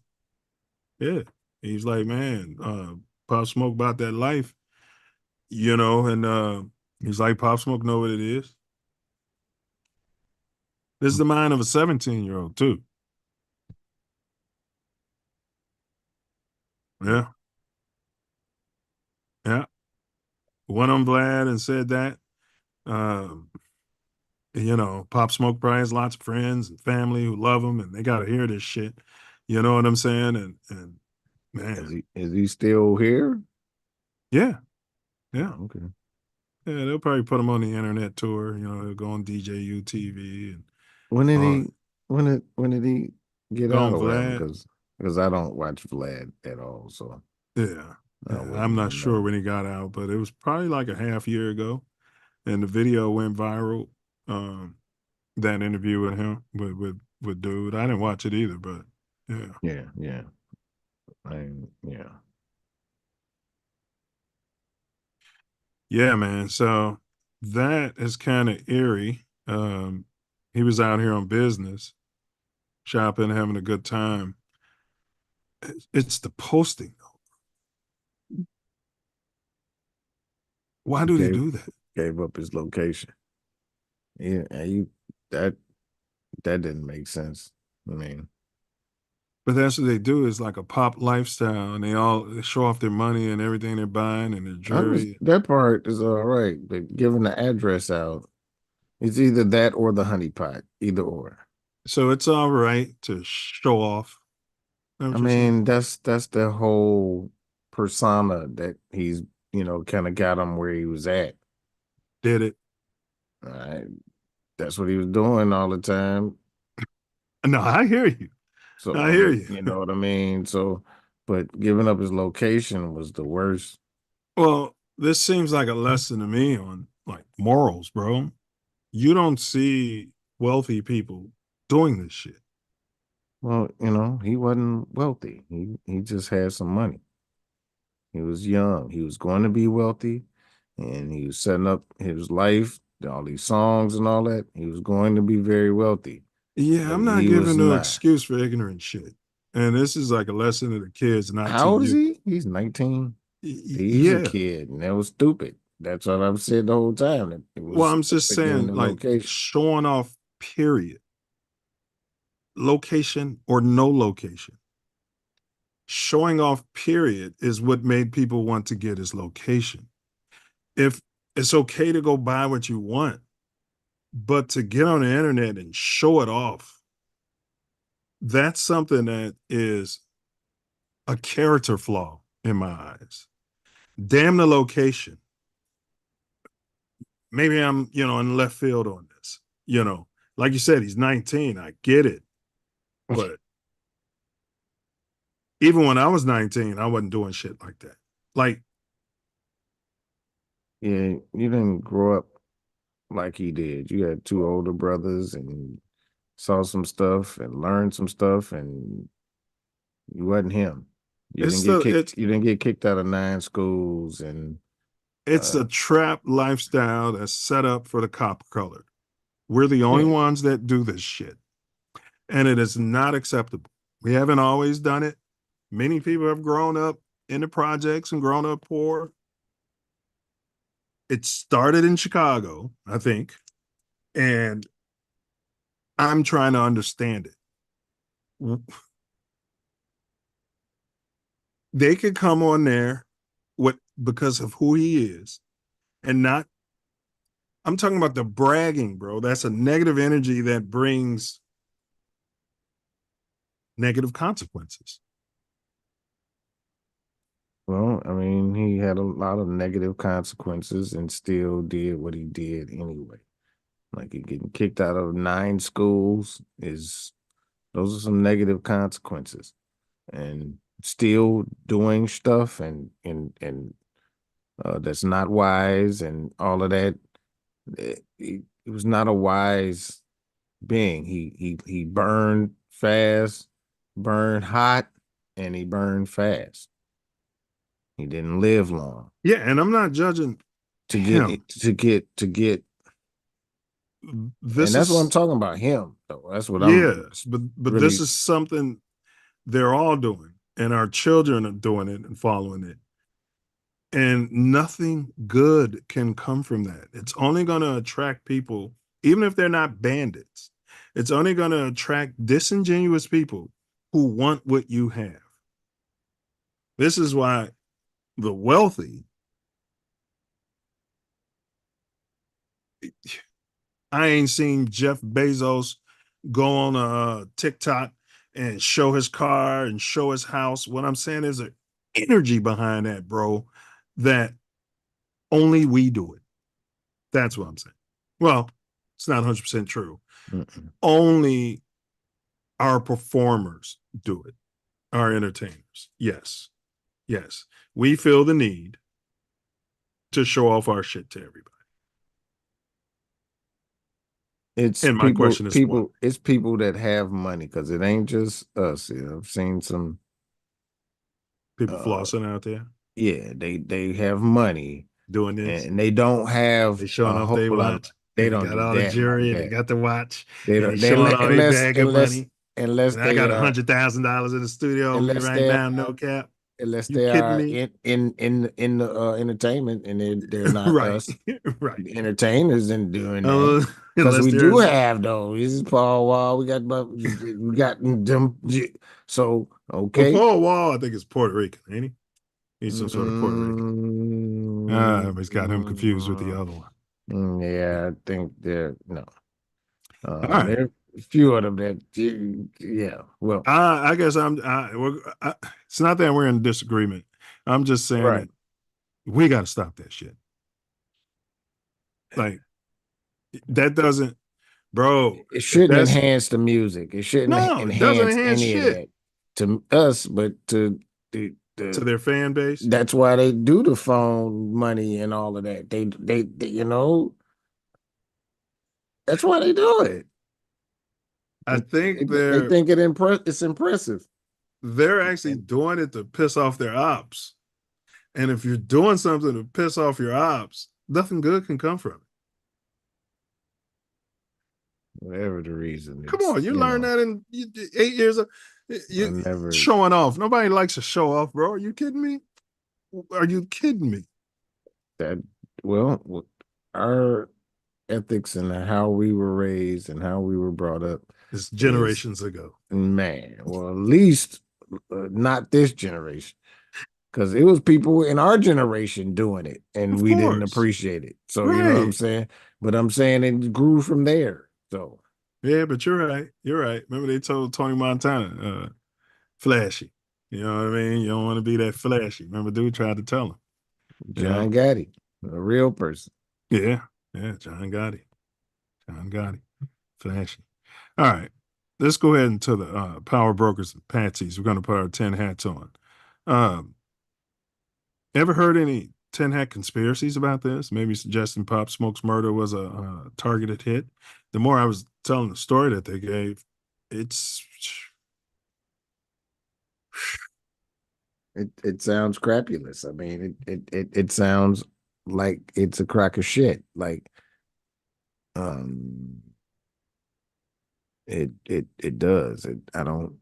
Speaker 1: Yeah. He's like, man, Pop Smoke about that life, you know, and he's like, Pop Smoke know what it is. This is the mind of a 17-year-old too. Yeah. Yeah. Went on Vlad and said that. You know, Pop Smoke probably has lots of friends and family who love him and they got to hear this shit. You know what I'm saying? And man.
Speaker 19: Is he still here?
Speaker 1: Yeah. Yeah.
Speaker 19: Oh, okay.
Speaker 1: Yeah, they'll probably put him on the internet tour. You know, he'll go on DJU TV and
Speaker 19: When did he get
Speaker 1: go
Speaker 19: out
Speaker 1: on
Speaker 19: or whatever?
Speaker 1: Vlad.
Speaker 19: Because I don't watch Vlad at all. So
Speaker 1: Yeah,
Speaker 19: I
Speaker 1: I'm
Speaker 19: wouldn't
Speaker 1: not
Speaker 19: even
Speaker 1: sure
Speaker 19: know.
Speaker 1: when he got out, but it was probably like a half year ago, and the video went viral. That interview with him with dude, I didn't watch it either, but yeah,
Speaker 19: Yeah.
Speaker 1: yeah, man. So that is kind of eerie. He was out here on business, shopping, having a good time. It's the posting though. Why do they do that?
Speaker 19: Gave up his location. Yeah, that didn't make sense. I mean,
Speaker 1: but that's what they do. Is like a pop lifestyle, and they show off their money and everything they're buying and their jewelry.
Speaker 19: that part is all right, but giving the address out, it's either that or the honeypot, either or.
Speaker 1: So it's all right to show off.
Speaker 19: I mean, that's the whole persona that he's, kind of got him where he was at.
Speaker 1: Did it?
Speaker 19: All right. That's what he was doing all the time.
Speaker 1: No, I hear you.
Speaker 19: So
Speaker 1: I hear you.
Speaker 19: You know what I mean? So, but giving up his location was the worst.
Speaker 1: Well, this seems like a lesson to me on like morals, bro. You don't see wealthy people doing this shit.
Speaker 19: Well, he wasn't wealthy. He just had some money. He was young. He was going to be wealthy, and he was setting up his life, all these songs and all that. He was going to be very wealthy.
Speaker 1: Yeah,
Speaker 19: but
Speaker 1: I'm not
Speaker 19: he
Speaker 1: giving
Speaker 19: was
Speaker 1: no
Speaker 19: not.
Speaker 1: excuse for ignorant shit. And this is like a lesson to the kids, not
Speaker 19: How
Speaker 1: to
Speaker 19: old is
Speaker 1: you.
Speaker 19: he? He's 19. He's
Speaker 1: Yeah.
Speaker 19: a kid, and that was stupid. That's what I've said the whole time. That it was
Speaker 1: Well, I'm just
Speaker 19: stupid giving
Speaker 1: saying,
Speaker 19: the
Speaker 1: like,
Speaker 19: location.
Speaker 1: showing off, period. Location or no location. Showing off, period, is what made people want to get his location. If it's okay to go buy what you want, but to get on the internet and show it off, that's something that is a character flaw in my eyes. Damn the location. Maybe I'm, in left field on this. like you said, he's 19. I get it. But even when I was 19, I wasn't doing shit like that. Like,
Speaker 19: Yeah, you didn't grow up like he did. You had two older brothers and saw some stuff and learned some stuff, and you wasn't him. You
Speaker 1: it's
Speaker 19: didn't get
Speaker 1: the
Speaker 19: kicked.
Speaker 1: it's
Speaker 19: You didn't get kicked out of 9 schools, and
Speaker 1: it's a trap lifestyle that's set up for the copper colored. We're the only ones that do this shit. And it is not acceptable. We haven't always done it. Many people have grown up in the projects and grown up poor. It started in Chicago, I think, and I'm trying to understand it. They could come on there because of who he is and not. I'm talking about the bragging, bro. That's a negative energy that brings negative consequences.
Speaker 19: well, I mean, he had a lot of negative consequences and still did what he did anyway. Like he getting kicked out of 9 schools those are some negative consequences, and still doing stuff and that's not wise and all of that. He was not a wise being. He burned fast, burned hot, and he burned fast. He didn't live long.
Speaker 1: Yeah, and I'm not judging
Speaker 19: to
Speaker 1: him.
Speaker 19: get
Speaker 1: This
Speaker 19: and that's what I'm
Speaker 1: is
Speaker 19: talking about, him though. That's what
Speaker 1: yes, but
Speaker 19: really,
Speaker 1: this is something they're all doing, and our children are doing it and following it. And nothing good can come from that. It's only going to attract people, even if they're not bandits. It's only going to attract disingenuous people who want what you have. This is why the wealthy, I ain't seen Jeff Bezos go on a TikTok and show his car and show his house. What I'm saying is an energy behind that, bro, that only we do it. That's what I'm saying. Well, it's not 100% true. Only our performers do it, our entertainers. Yes. Yes. We feel the need to show off our shit to everybody.
Speaker 19: it's
Speaker 1: And my question is what?
Speaker 19: it's people that have money, because it ain't just us. I've seen some
Speaker 1: people flossing out there.
Speaker 19: Yeah, they have money
Speaker 1: doing this,
Speaker 19: and they don't have
Speaker 1: they showing
Speaker 19: a
Speaker 1: off
Speaker 19: whole
Speaker 1: their
Speaker 19: lot.
Speaker 1: watch.
Speaker 19: They
Speaker 1: They
Speaker 19: don't
Speaker 1: got
Speaker 19: do
Speaker 1: all the
Speaker 19: that.
Speaker 1: jewelry and they got the watch.
Speaker 19: They
Speaker 1: And
Speaker 19: don't.
Speaker 1: they showing all their bag of money.
Speaker 19: Unless
Speaker 1: And I got $100,000 in the studio with me right now, no cap.
Speaker 19: Unless
Speaker 1: You
Speaker 19: they
Speaker 1: kidding
Speaker 19: are
Speaker 1: me?
Speaker 19: in the entertainment, and they're not
Speaker 1: right,
Speaker 19: us.
Speaker 1: right.
Speaker 19: The entertainers and doing that, because
Speaker 1: Unless
Speaker 19: we do
Speaker 1: there's
Speaker 19: have those. This is Paul Wall. We got them. So
Speaker 1: well,
Speaker 19: okay.
Speaker 1: Paul Wall, I think is Puerto Rican, ain't he? He's some sort of Puerto Rican. I always got him confused with the other one.
Speaker 19: Yeah, I think they're no.
Speaker 1: right.
Speaker 19: There are a few of them that, yeah. Well,
Speaker 1: I guess it's not that we're in disagreement. I'm just saying that we got to stop that shit. Like, that doesn't, bro.
Speaker 19: It shouldn't enhance the music. It shouldn't
Speaker 1: it doesn't
Speaker 19: enhance any
Speaker 1: shit.
Speaker 19: of that to us, but to
Speaker 1: their fan base.
Speaker 19: That's why they do the phone money and all of that. They that's why they do it.
Speaker 1: I think
Speaker 19: they think it's impressive.
Speaker 1: They're actually doing it to piss off their ops. And if you're doing something to piss off your ops, nothing good can come from it.
Speaker 19: Whatever the reason.
Speaker 1: Come on, you learned that in 8 years of you showing off. Nobody likes to show off, bro. Are you kidding me? Are you kidding me?
Speaker 19: That well, our ethics and how we were raised and how we were brought up
Speaker 1: is generations ago.
Speaker 19: Man, well, at least not this generation, because it was people in our generation doing it and we didn't appreciate it. So you know what I'm saying? But I'm saying it grew from there. So
Speaker 1: yeah, but you're right. You're right. Remember they told Tony Montana, flashy. You know what I mean? You don't want to be that flashy. Remember, dude tried to tell him.
Speaker 19: John Gotti, a real person.
Speaker 1: Yeah, John Gotti. John Gotti. Flashy. All right. Let's go ahead into the Power Brokers and Patsys. We're going to put our 10 hats on. Ever heard any 10 hat conspiracies about this? Maybe suggesting Pop Smoke's murder was a targeted hit. The more I was telling the story that they gave,
Speaker 19: It sounds crapulous. I mean, it sounds like it's a crock of shit. Like, it does. I don't.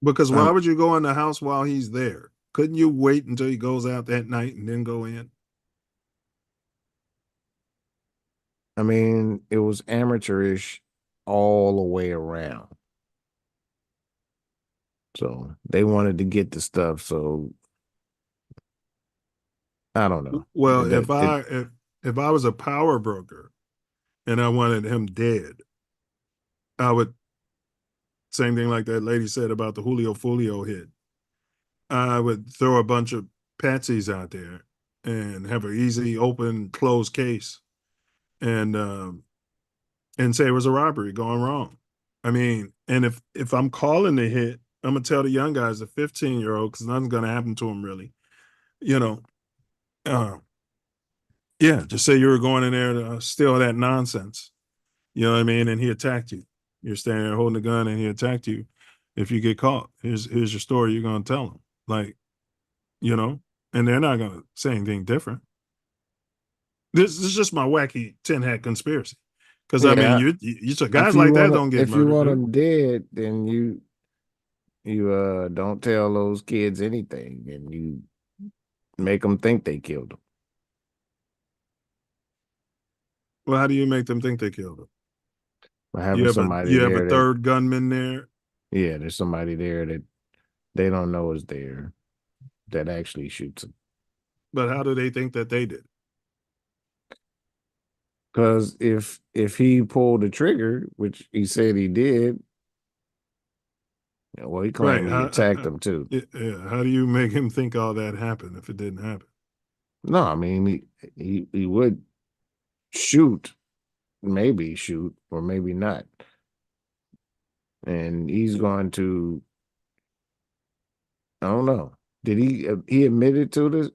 Speaker 1: Because why would you go in the house while he's there? Couldn't you wait until he goes out that night and then go in?
Speaker 19: I mean, it was amateurish all the way around. So they wanted to get the stuff. So I don't know.
Speaker 1: Well, if I was a power broker and I wanted him dead, I would, same thing like that lady said about the Julio Folio hit. I would throw a bunch of patsies out there and have an easy open closed case and say it was a robbery going wrong. I mean, and if I'm calling the hit, I'm gonna tell the young guys, the 15-year-old, because nothing's gonna happen to him really. You know, yeah, just say you were going in there to steal that nonsense. You know what I mean? And he attacked you. You're standing there holding a gun and he attacked you. If you get caught, here's your story. You're gonna tell him, like, you know, and they're not gonna say anything different. This is just my wacky 10 hat conspiracy. Because I mean, you guys like that don't get murdered.
Speaker 19: If you want them dead, then you don't tell those kids anything, and you make them think they killed them.
Speaker 1: Well, how do you make them think they killed him?
Speaker 19: By having somebody
Speaker 1: you have a third gunman there.
Speaker 19: Yeah, there's somebody there that they don't know is there that actually shoots them.
Speaker 1: But how do they think that they did?
Speaker 19: Because if he pulled the trigger, which he said he did, well, he claimed he attacked them too.
Speaker 1: Yeah. How do you make him think all that happened if it didn't happen?
Speaker 19: No, I mean he would shoot, maybe shoot, or maybe not. And he's going to, I don't know. Did he admitted to this?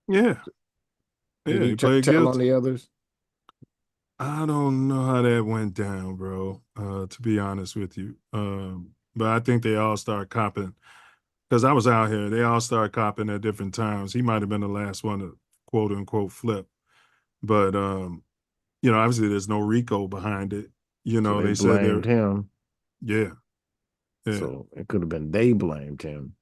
Speaker 1: Yeah.
Speaker 19: Did
Speaker 1: he played
Speaker 19: tell
Speaker 1: guilty
Speaker 19: on the others?
Speaker 1: I don't know how that went down, bro, to be honest with you. But I think they all start copping, because I was out here. They all start copping at different times. He might have been the last one to quote unquote flip. But, you know, obviously there's no RICO behind it. You know,
Speaker 19: So
Speaker 1: they said
Speaker 19: blamed him.
Speaker 1: Yeah.
Speaker 19: So it could have been they blamed him.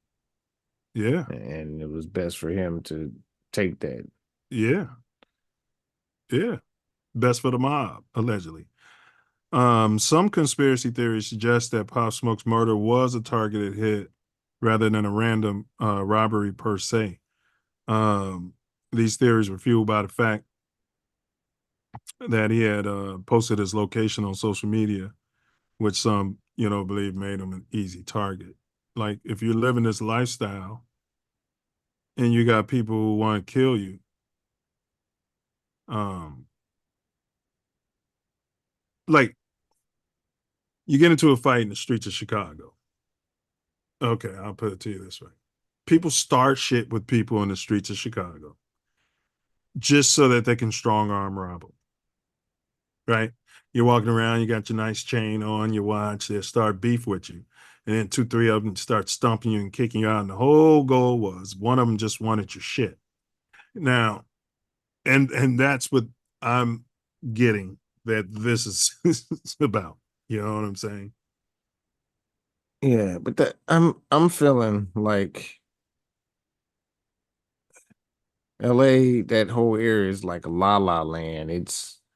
Speaker 1: Yeah.
Speaker 19: And it was best for him to take that.
Speaker 1: Yeah. Yeah. Best for the mob, allegedly. Some conspiracy theories suggest that Pop Smoke's murder was a targeted hit rather than a random robbery per se. These theories were fueled by the fact that he had posted his location on social media, which some, you know, believe made him an easy target. Like, if you're living this lifestyle and you got people who want to kill you, like, you get into a fight in the streets of Chicago. Okay, I'll put it to you this way. People start shit with people in the streets of Chicago just so that they can strong arm rob them. Right? You're walking around, you got your nice chain on, your watch, they start beef with you. And then 2, 3 of them start stomping you and kicking you out. And the whole goal was one of them just wanted your shit. Now, and that's what I'm getting that this is about. You know what I'm saying?
Speaker 19: Yeah, but I'm feeling like LA, that whole area is like a la la land.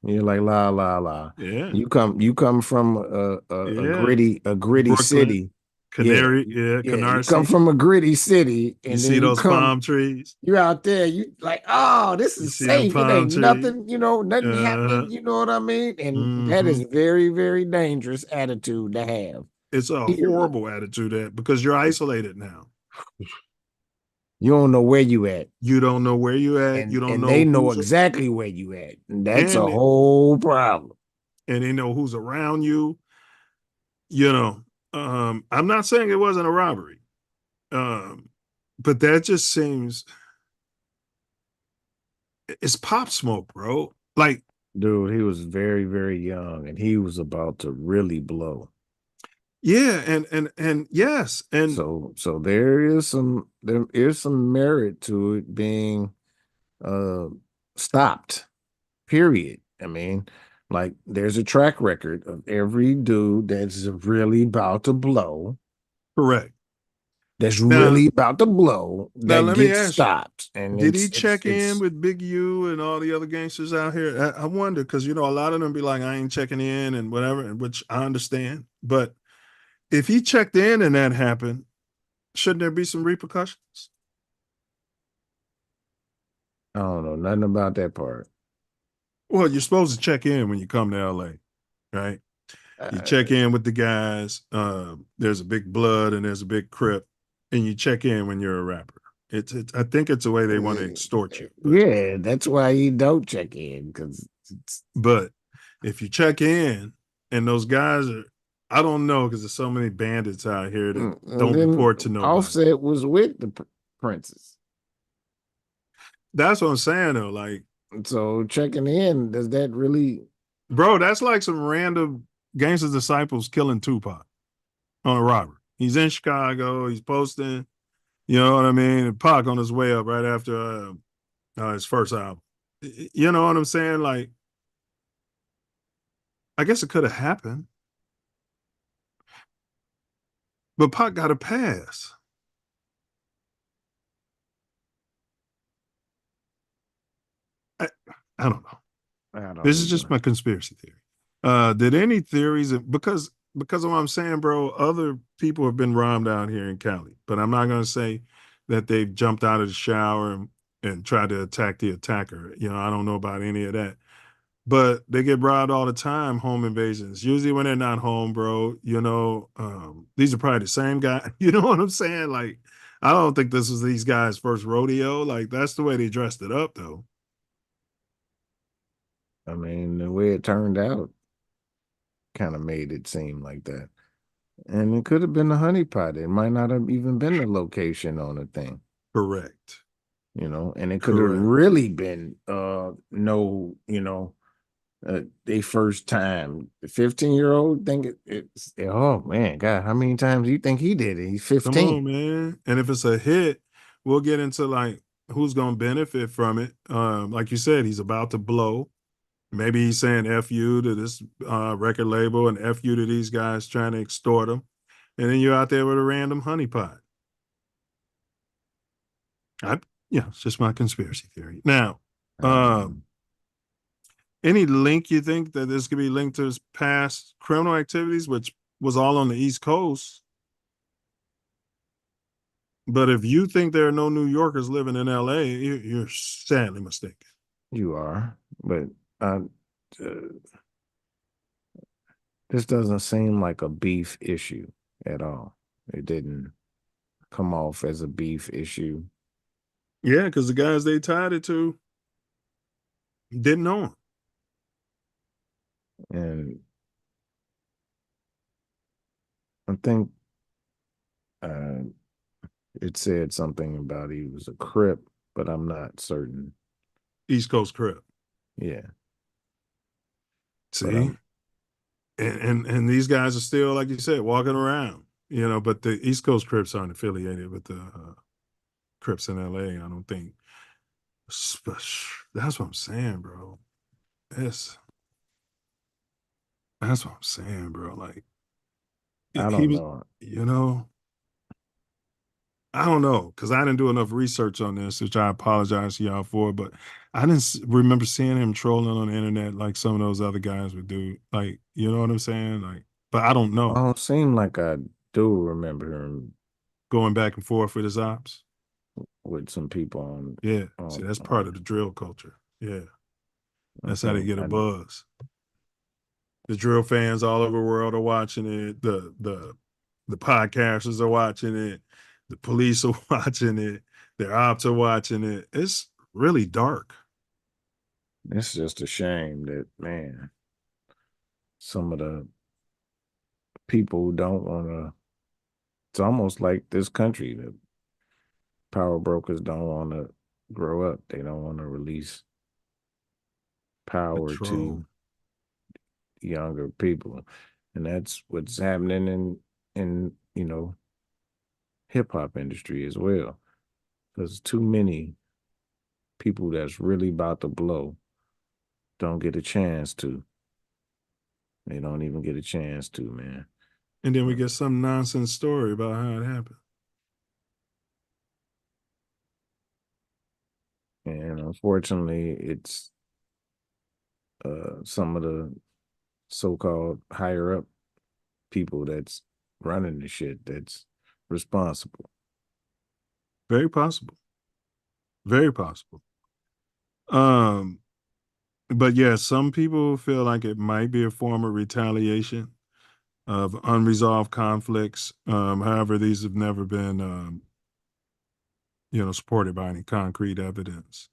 Speaker 19: You're like la la la.
Speaker 1: Yeah.
Speaker 19: You come from a gritty
Speaker 1: Brooklyn,
Speaker 19: city.
Speaker 1: Canary,
Speaker 19: You
Speaker 1: Canarsie.
Speaker 19: come from a gritty city, and
Speaker 1: You
Speaker 19: then
Speaker 1: see those palm trees.
Speaker 19: You're out there. You like, oh, this is safe. It ain't nothing. Nothing happening. You know what I mean? And that is very, very dangerous attitude to have.
Speaker 1: It's a horrible attitude because you're isolated now.
Speaker 19: You don't know where you at.
Speaker 1: You don't know where you at. You don't know.
Speaker 19: They know exactly where you at. And that's a whole problem.
Speaker 1: and they know who's around you, you know, I'm not saying it wasn't a robbery, but that just seems it's Pop Smoke, bro. Like,
Speaker 19: dude, he was very, very young, and he was about to really blow.
Speaker 1: yeah, and yes, and
Speaker 19: so there is some merit to it being stopped. Period. I mean, like there's a track record of every dude that's really about to blow.
Speaker 1: Correct.
Speaker 19: That's really about to blow.
Speaker 1: Now
Speaker 19: That
Speaker 1: let me
Speaker 19: gets
Speaker 1: ask
Speaker 19: stopped.
Speaker 1: you,
Speaker 19: And
Speaker 1: did he
Speaker 19: it's
Speaker 1: check in with Big U and all the other gangsters out here? I wonder, because you know a lot of them be like, I ain't checking in and whatever, which I understand. But if he checked in and that happened, shouldn't there be some repercussions?
Speaker 19: I don't know nothing about that part.
Speaker 1: Well, you're supposed to check in when you come to LA, right? You check in with the guys. There's a big blood and there's a big Crip, and you check in when you're a rapper. It's I think it's a way they want to extort you.
Speaker 19: Yeah, that's why you don't check in, because
Speaker 1: But if you check in and those guys are, I don't know, because there's so many bandits out here that don't report to nobody.
Speaker 19: Offset was with the Princess.
Speaker 1: That's what I'm saying though. Like,
Speaker 19: so checking in, does that really,
Speaker 1: bro? That's like some random gangster disciples killing Tupac on a robbery. He's in Chicago. He's posting. You know what I mean? And Pac on his way up right after his first album. You know what I'm saying? Like, I guess it could have happened, but Pac got a pass. I don't know. This is just my conspiracy theory. Did any theories because of what I'm saying, bro? Other people have been robbed out here in Cali, but I'm not going to say that they've jumped out of the shower and tried to attack the attacker. You know, I don't know about any of that. But they get robbed all the time, home invasions. Usually when they're not home, bro, you know, these are probably the same guy. You know what I'm saying? Like, I don't think this was these guys' first rodeo. Like, that's the way they dressed it up, though.
Speaker 19: I mean, the way it turned out kind of made it seem like that. And it could have been the honeypot. It might not have even been the location on the thing.
Speaker 1: Correct.
Speaker 19: You know, and it could have really been no, you know, they first time. The 15-year-old think it's oh man, God, how many times do you think he did it? He's 15.
Speaker 1: Come on, man. And if it's a hit, we'll get into like who's gonna benefit from it. Like you said, he's about to blow. Maybe he's saying F you to this record label and F you to these guys trying to extort him. And then you're out there with a random honeypot. It's just my conspiracy theory. Now, any link you think that this could be linked to his past criminal activities, which was all on the East Coast? But if you think there are no New Yorkers living in LA, you're sadly mistaken.
Speaker 19: You are, but this doesn't seem like a beef issue at all. It didn't come off as a beef issue.
Speaker 1: Yeah, because the guys they tied it to didn't know him.
Speaker 19: And I think it said something about he was a Crip, but I'm not certain.
Speaker 1: East Coast Crip.
Speaker 19: Yeah.
Speaker 1: See? And these guys are still, like you said, walking around, you know, but the East Coast Crips aren't affiliated with the Crips in LA, I don't think. That's what I'm saying, bro. That's what I'm saying, bro. Like,
Speaker 19: I don't know.
Speaker 1: You know, I don't know, because I didn't do enough research on this, which I apologize to y'all for, but I didn't remember seeing him trolling on the internet like some of those other guys would do. Like, you know what I'm saying? Like, but I don't know.
Speaker 19: I don't seem like I do remember him
Speaker 1: going back and forth with his ops
Speaker 19: with some people on.
Speaker 1: Yeah, see, that's part of the drill culture. Yeah, that's how they get a buzz. The drill fans all over the world are watching it. The podcasters are watching it. The police are watching it. Their ops are watching it. It's really dark.
Speaker 19: It's just a shame that, man, some of the people who don't want to. It's almost like this country. The power brokers don't want to grow up. They don't want to release power
Speaker 1: Control.
Speaker 19: to younger people, and that's what's happening in hip hop industry as well. Because too many people that's really about to blow don't get a chance to. They don't even get a chance to, man.
Speaker 1: And then we get some nonsense story about how it happened.
Speaker 19: And unfortunately, it's some of the so-called higher up people that's running the shit that's responsible.
Speaker 1: Very possible. Very possible. But yeah, some people feel like it might be a form of retaliation of unresolved conflicts. However, these have never been, supported by any concrete evidence.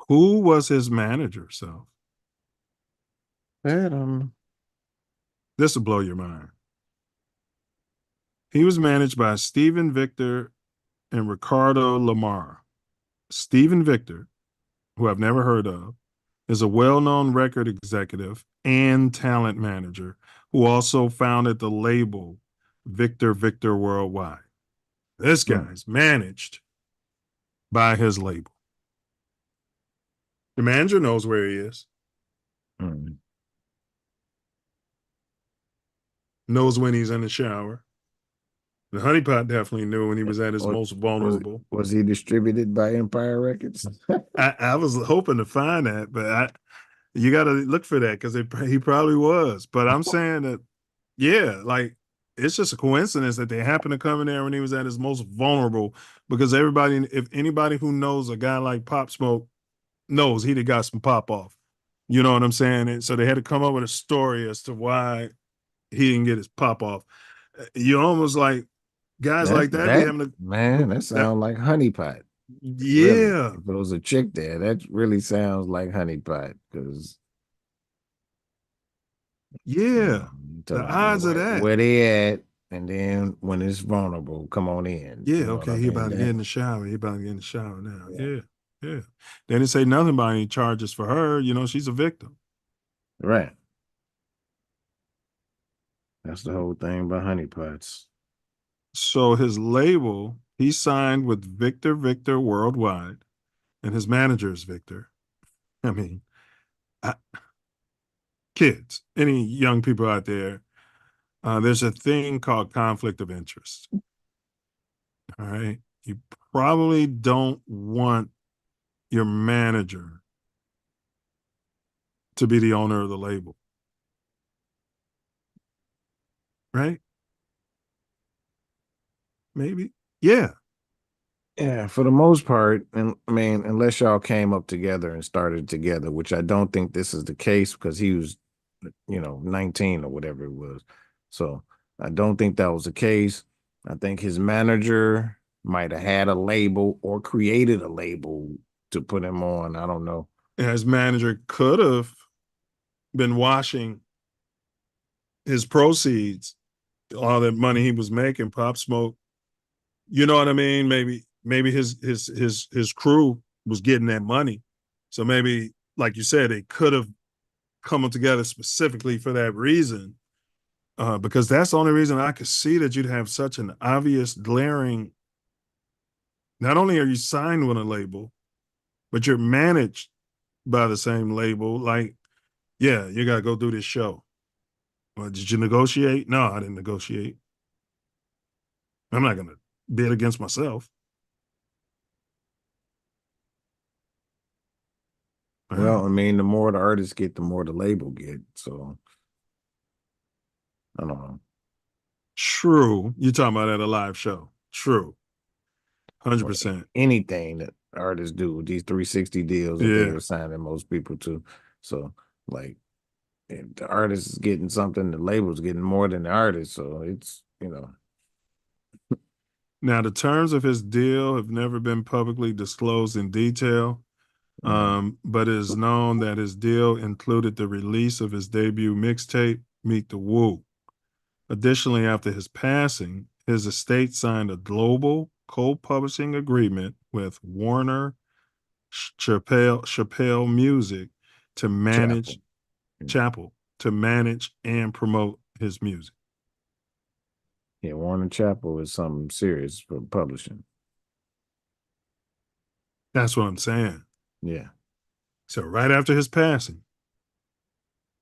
Speaker 1: Who was his manager, Self? This will blow your mind. He was managed by Stephen Victor and Ricardo Lamar. Stephen Victor, who I've never heard of, is a well-known record executive and talent manager who also founded the label Victor Victor Worldwide. This guy's managed by his label. The manager knows where he is. Knows when he's in the shower. The honeypot definitely knew when he was at his most vulnerable.
Speaker 19: Was he distributed by Empire Records?
Speaker 1: I was hoping to find that, but you got to look for that because he probably was. But I'm saying that, yeah, like it's just a coincidence that they happened to come in there when he was at his most vulnerable. Because if anybody who knows a guy like Pop Smoke knows he'd have got some pop off. You know what I'm saying? And so they had to come up with a story as to why he didn't get his pop off. You almost like guys like that be having a
Speaker 19: man. That sounds like honeypot.
Speaker 1: Yeah.
Speaker 19: Really. If it was a chick there, that really sounds like honeypot. Because
Speaker 1: the odds of that.
Speaker 19: Where they at, and then when it's vulnerable, come on in.
Speaker 1: Yeah,
Speaker 19: You know
Speaker 1: okay.
Speaker 19: what I
Speaker 1: He
Speaker 19: mean?
Speaker 1: about to get in the shower. He about to get in the shower now. Yeah. They didn't say nothing about any charges for her. She's a victim.
Speaker 19: Right. That's the whole thing about honeypots.
Speaker 1: So his label, he signed with Victor Victor Worldwide, and his manager is Victor. I mean, kids, any young people out there, there's a thing called conflict of interest. All right. You probably don't want your manager to be the owner of the label. Right? Maybe. Yeah.
Speaker 19: Yeah, for the most part, and I mean, unless y'all came up together and started together, which I don't think this is the case because he was, 19 or whatever it was. So I don't think that was the case. I think his manager might have had a label or created a label to put him on. I don't know.
Speaker 1: His manager could have been washing his proceeds, all that money he was making, Pop Smoke. You know what I mean? Maybe his crew was getting that money. So maybe, like you said, they could have come together specifically for that reason. Because that's the only reason I could see that you'd have such an obvious glaring. Not only are you signed with a label, but you're managed by the same label. Like, yeah, you got to go do this show. Well, did you negotiate? No, I didn't negotiate. I'm not going to bid against myself.
Speaker 19: Well, I mean, the more the artists get, the more the label get. So I don't know.
Speaker 1: True. You're talking about at a live show. True. 100%.
Speaker 19: Anything that artists do with these 360 deals that they're signing most people to. So, like, if the artist is getting something, the label's getting more than the artist. So it's,
Speaker 1: Now, the terms of his deal have never been publicly disclosed in detail. But it is known that his deal included the release of his debut mixtape, Meet the Woo. Additionally, after his passing, his estate signed a global co-publishing agreement with Warner Chappell Music to manage Chapel to manage and promote his music.
Speaker 19: Yeah, Warner Chappell is something serious for publishing.
Speaker 1: That's what I'm saying.
Speaker 19: Yeah.
Speaker 1: So right after his passing,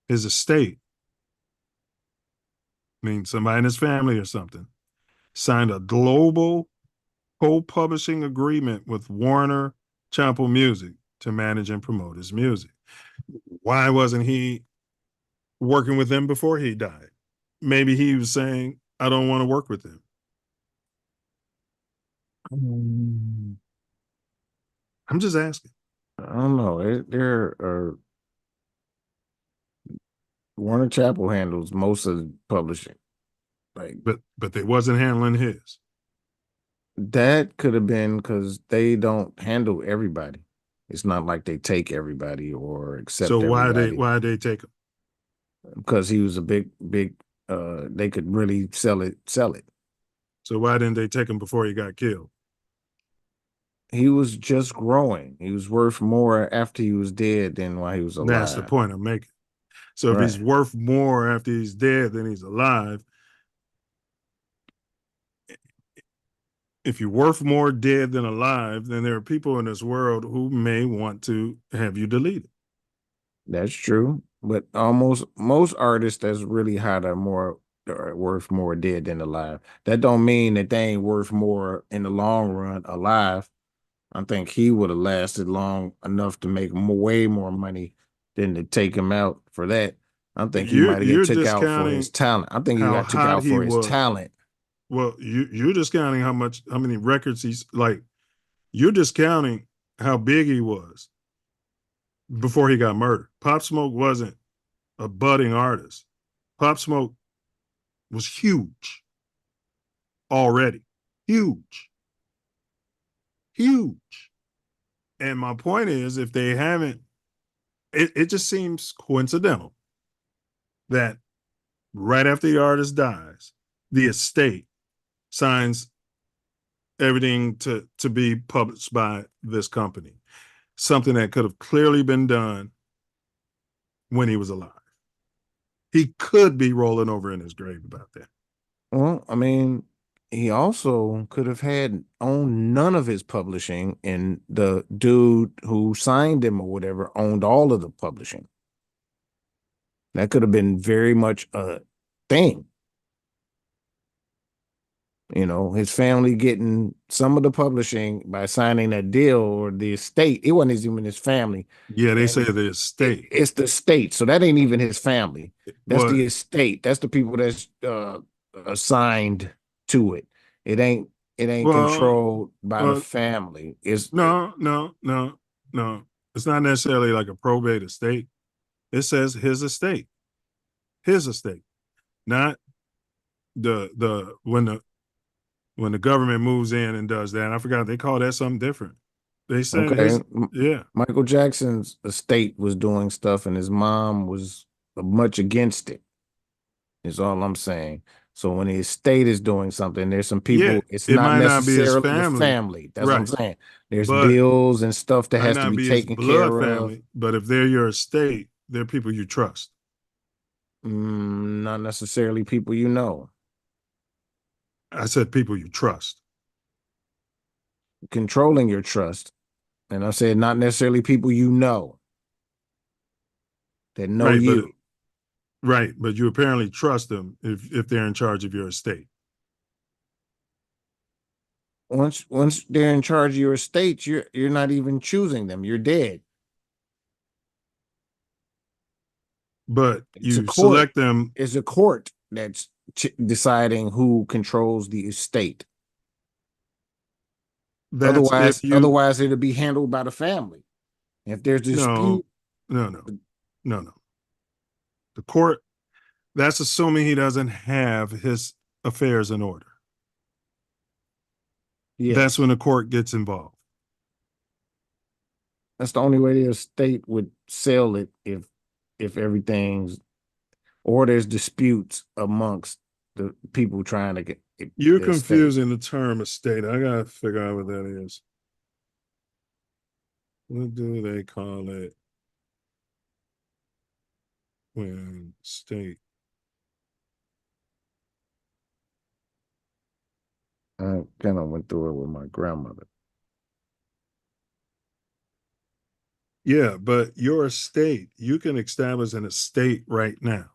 Speaker 1: his estate, I mean somebody in his family or something, signed a global co-publishing agreement with Warner Chappell Music to manage and promote his music. Why wasn't he working with them before he died? Maybe he was saying, I don't want to work with them. I'm just asking.
Speaker 19: I don't know. There are Warner Chappell handles most of the publishing.
Speaker 1: But they wasn't handling his.
Speaker 19: That could have been because they don't handle everybody. It's not like they take everybody or accept everybody.
Speaker 1: Why they take him?
Speaker 19: Because he was a big they could really sell it.
Speaker 1: So why didn't they take him before he got killed?
Speaker 19: He was just growing. He was worth more after he was dead than while he was alive.
Speaker 1: That's the point I'm making. So if he's worth more after he's dead than he's alive, if you're worth more dead than alive, then there are people in this world who may want to have you deleted.
Speaker 19: That's true. But almost most artists that's really hot are worth more dead than alive. That don't mean that they ain't worth more in the long run alive. I think he would have lasted long enough to make way more money than to take him out for that. I think he might have got took out for his talent. I think he got took out for his talent.
Speaker 1: Well, you're discounting how many records he's like. You're discounting how big he was before he got murdered. Pop Smoke wasn't a budding artist. Pop Smoke was huge already. Huge. And my point is, if they haven't, it just seems coincidental that right after the artist dies, the estate signs everything to be published by this company. Something that could have clearly been done when he was alive. He could be rolling over in his grave about that.
Speaker 19: Well, I mean, he also could have owned none of his publishing, and the dude who signed him or whatever owned all of the publishing. That could have been very much a thing. You know, his family getting some of the publishing by signing that deal, or the estate. It wasn't even his family.
Speaker 1: Yeah, they say the estate.
Speaker 19: It's the state. So that ain't even his family. That's the estate. That's the people that's assigned to it. It ain't controlled by the family. It's
Speaker 1: no. It's not necessarily like a probate estate. It says his estate. His estate. Not when the government moves in and does that. I forgot they call that something different. They said yeah.
Speaker 19: Michael Jackson's estate was doing stuff and his mom was much against it. Is all I'm saying. So when the estate is doing something, there's some people, it's not necessarily the family. That's what I'm saying. There's bills and stuff that has to be taken care of.
Speaker 1: But if they're your estate, they're people you trust.
Speaker 19: Not necessarily people you know.
Speaker 1: I said people you trust.
Speaker 19: Controlling your trust. And I said not necessarily people you know. That know you.
Speaker 1: But you apparently trust them if they're in charge of your estate.
Speaker 19: Once they're in charge of your estate, you're not even choosing them. You're dead.
Speaker 1: But you select them.
Speaker 19: It's a court that's deciding who controls the estate. Otherwise, it'll be handled by the family. If there's dispute,
Speaker 1: no. The court, that's assuming he doesn't have his affairs in order. Yes. That's when the court gets involved.
Speaker 19: That's the only way the estate would sell it if everything's or there's disputes amongst the people trying to get
Speaker 1: You're
Speaker 19: the estate.
Speaker 1: confusing the term estate. I gotta figure out what that is. What do they call it when state?
Speaker 19: I kind of went through it with my grandmother.
Speaker 1: Yeah, but your estate, you can establish an estate right now,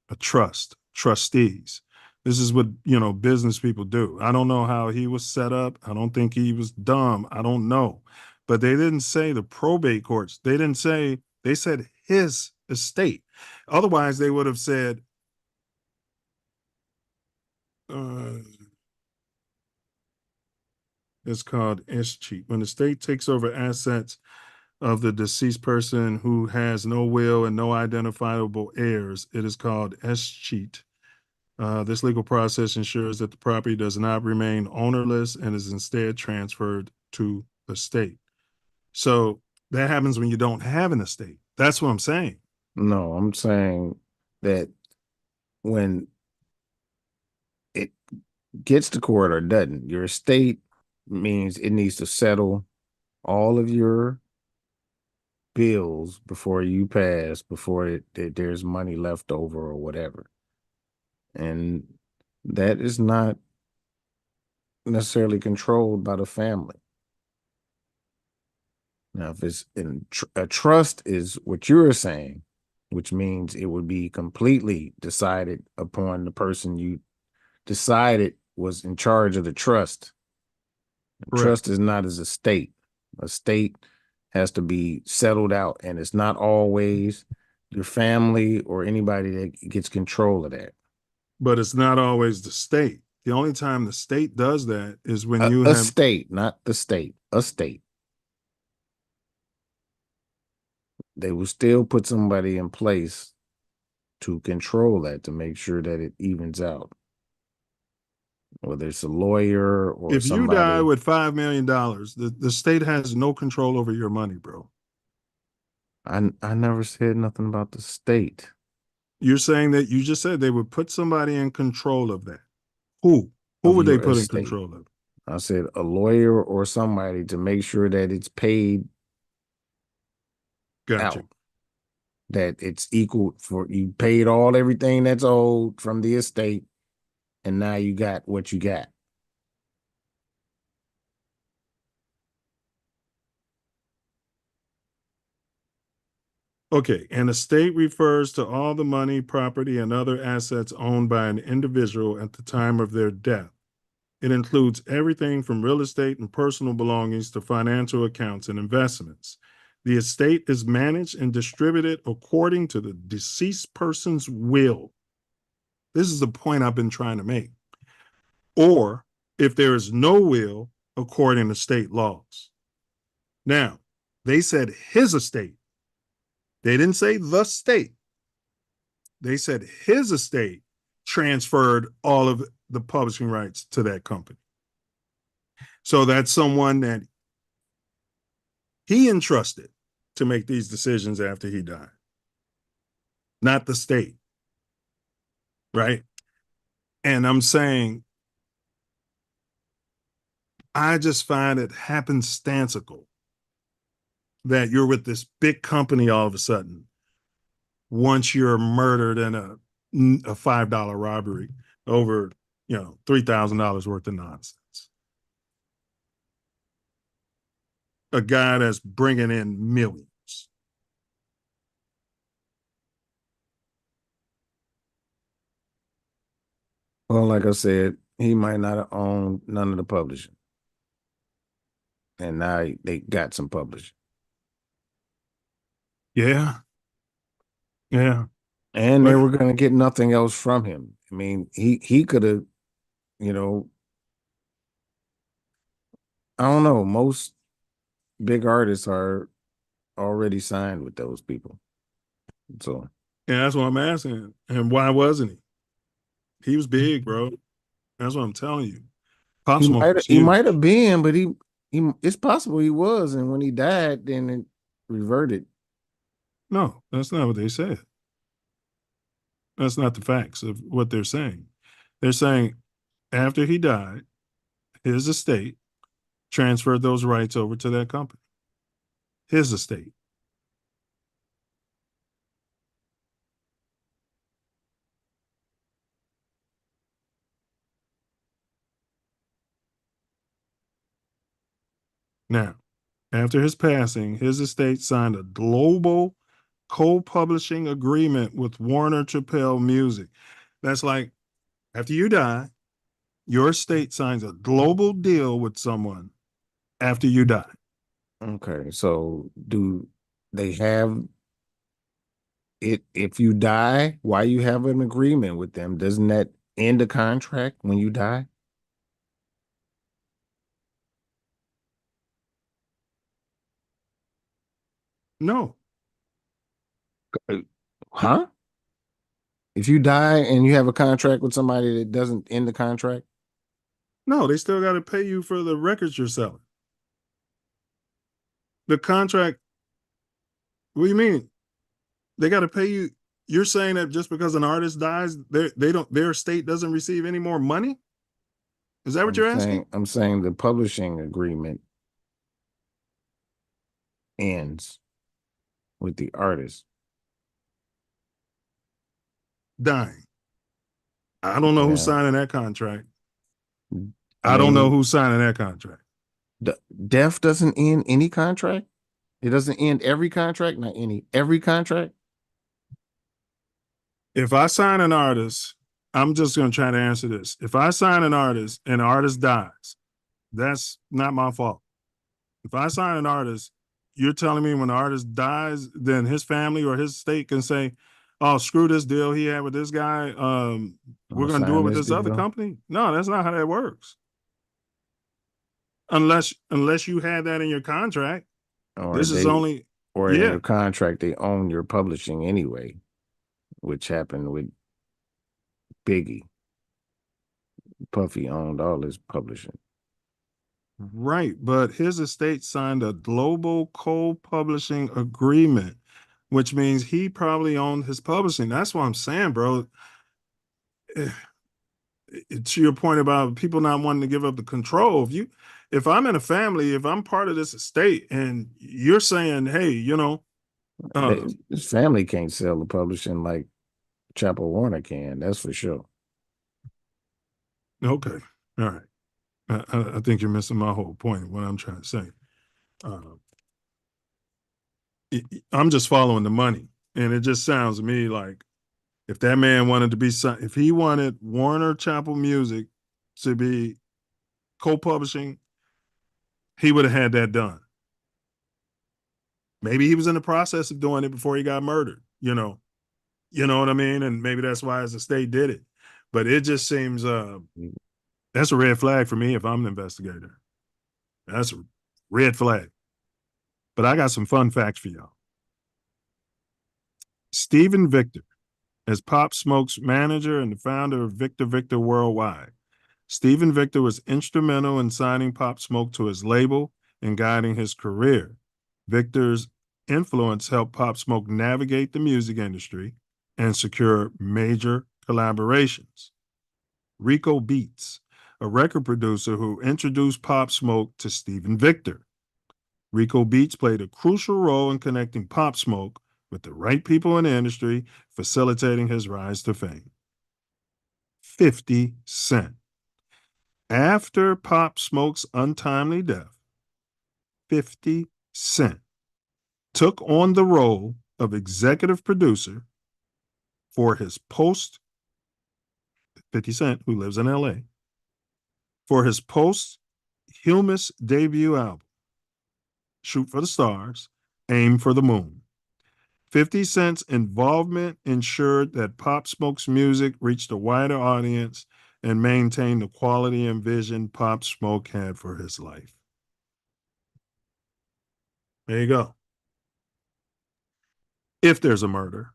Speaker 1: a trust, trustees. This is what, business people do. I don't know how he was set up. I don't think he was dumb. I don't know. But they didn't say the probate courts. They didn't say, they said his estate. Otherwise, they would have said, it's called escheat. When the state takes over assets of the deceased person who has no will and no identifiable heirs, it is called escheat. This legal process ensures that the property does not remain ownerless and is instead transferred to the state. So that happens when you don't have an estate. That's what I'm saying.
Speaker 19: No, I'm saying that when it gets to court or doesn't, your estate means it needs to settle all of your bills before you pass, before there's money left over or whatever. And that is not necessarily controlled by the family. Now, if it's in a trust is what you're saying, which means it would be completely decided upon the person you decided was in charge of the trust. Trust is not as a state. A state has to be settled out, and it's not always your family or anybody that gets control of that.
Speaker 1: But it's not always the state. The only time the state does that is when you
Speaker 19: a
Speaker 1: have
Speaker 19: state, not the state, a state. They will still put somebody in place to control that, to make sure that it evens out. Whether it's a lawyer or
Speaker 1: if
Speaker 19: somebody.
Speaker 1: you die with $5 million, the state has no control over your money, bro.
Speaker 19: I never said nothing about the state.
Speaker 1: You're saying that you just said they would put somebody in control of that. Who would they put in control of?
Speaker 19: I said a lawyer or somebody to make sure that it's paid out. That it's equal for you paid everything that's owed from the estate, and now you got what you got.
Speaker 1: Okay, an estate refers to all the money, property, and other assets owned by an individual at the time of their death. It includes everything from real estate and personal belongings to financial accounts and investments. The estate is managed and distributed according to the deceased person's will. This is the point I've been trying to make. Or if there is no will, according to state laws. Now, they said his estate. They didn't say the state. They said his estate transferred all of the publishing rights to that company. So that's someone that he entrusted to make these decisions after he died, not the state. Right? And I'm saying, I just find it happenstantical that you're with this big company all of a sudden once you're murdered in a $5 robbery over, $3,000 worth of nonsense. A guy that's bringing in millions.
Speaker 19: Well, like I said, he might not have owned none of the publishing. And now they got some publishing.
Speaker 1: Yeah. Yeah.
Speaker 19: And they were going to get nothing else from him. I mean, he could have, I don't know. Most big artists are already signed with those people. So.
Speaker 1: Yeah, that's what I'm asking. And why wasn't he? He was big, bro. That's what I'm telling you. Pop Smoke was
Speaker 19: He
Speaker 1: huge.
Speaker 19: might have been, but he it's possible he was. And when he died, then reverted.
Speaker 1: No, that's not what they said. That's not the facts of what they're saying. They're saying after he died, his estate transferred those rights over to that company. His estate. Now, after his passing, his estate signed a global co-publishing agreement with Warner Chappell Music. That's like after you die, your estate signs a global deal with someone after you die.
Speaker 19: Okay, so do they have it? If you die, why you have an agreement with them? Doesn't that end the contract when you die?
Speaker 1: No.
Speaker 19: Huh? If you die and you have a contract with somebody that doesn't end the contract?
Speaker 1: No, they still got to pay you for the records you're selling. The contract, what do you mean? They got to pay you. You're saying that just because an artist dies, their estate doesn't receive any more money? Is that what you're asking?
Speaker 19: I'm saying the publishing agreement ends with the artist
Speaker 1: dying. I don't know who's
Speaker 19: Yeah.
Speaker 1: signing that contract.
Speaker 19: I
Speaker 1: I don't
Speaker 19: mean,
Speaker 1: know who's signing that contract.
Speaker 19: Death doesn't end any contract. It doesn't end every contract, not any, every contract.
Speaker 1: If I sign an artist, I'm just going to try to answer this. If I sign an artist and the artist dies, that's not my fault. If I sign an artist, you're telling me when the artist dies, then his family or his state can say, "Oh, screw this deal he had with this guy. We're going to do it with this other company." No, that's not how that works. Unless you had that in your contract.
Speaker 19: Or
Speaker 1: This is only
Speaker 19: in your contract, they own your publishing anyway, which happened with Biggie. Puffy owned all his publishing.
Speaker 1: Right, but his estate signed a global co-publishing agreement, which means he probably owned his publishing. That's what I'm saying, bro. To your point about people not wanting to give up the control. If I'm in a family, if I'm part of this estate, and you're saying, "Hey,
Speaker 19: His family can't sell the publishing like Chapel Warner can. That's for sure.
Speaker 1: okay, all right." I think you're missing my whole point of what I'm trying to say. I'm just following the money, and it just sounds to me like if that man wanted to be, if he wanted Warner Chapel Music to be co-publishing, he would have had that done. Maybe he was in the process of doing it before he got murdered. You know what I mean? And maybe that's why his estate did it. But it just seems that's a red flag for me if I'm an investigator. That's a red flag. But I got some fun facts for y'all. Stephen Victor, as Pop Smoke's manager and the founder of Victor Victor Worldwide. Stephen Victor was instrumental in signing Pop Smoke to his label and guiding his career. Victor's influence helped Pop Smoke navigate the music industry and secure major collaborations. Rico Beats, a record producer who introduced Pop Smoke to Stephen Victor. Rico Beats played a crucial role in connecting Pop Smoke with the right people in the industry, facilitating his rise to fame. 50 Cent. After Pop Smoke's untimely death, 50 Cent took on the role of executive producer for his 50 Cent, who lives in LA, for his posthumous debut album, Shoot for the Stars, Aim for the Moon. 50 Cent's involvement ensured that Pop Smoke's music reached a wider audience and maintained the quality and vision Pop Smoke had for his life. There you go. If there's a murder,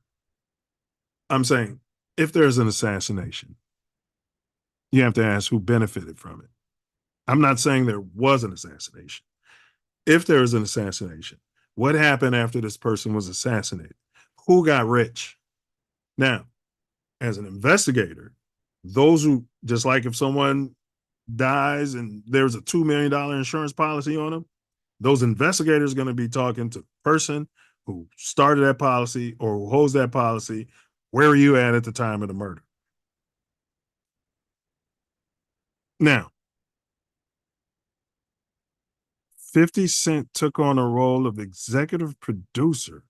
Speaker 1: I'm saying if there's an assassination, you have to ask who benefited from it. I'm not saying there was an assassination. If there is an assassination, What happened after this person was assassinated? Who got rich? Now, as an investigator, those who, just like if someone dies and there's a $2 million insurance policy on them, those investigators are going to be talking to the person who started that policy or who holds that policy. Where were you at the time of the murder? Now, 50 Cent took on a role of executive producer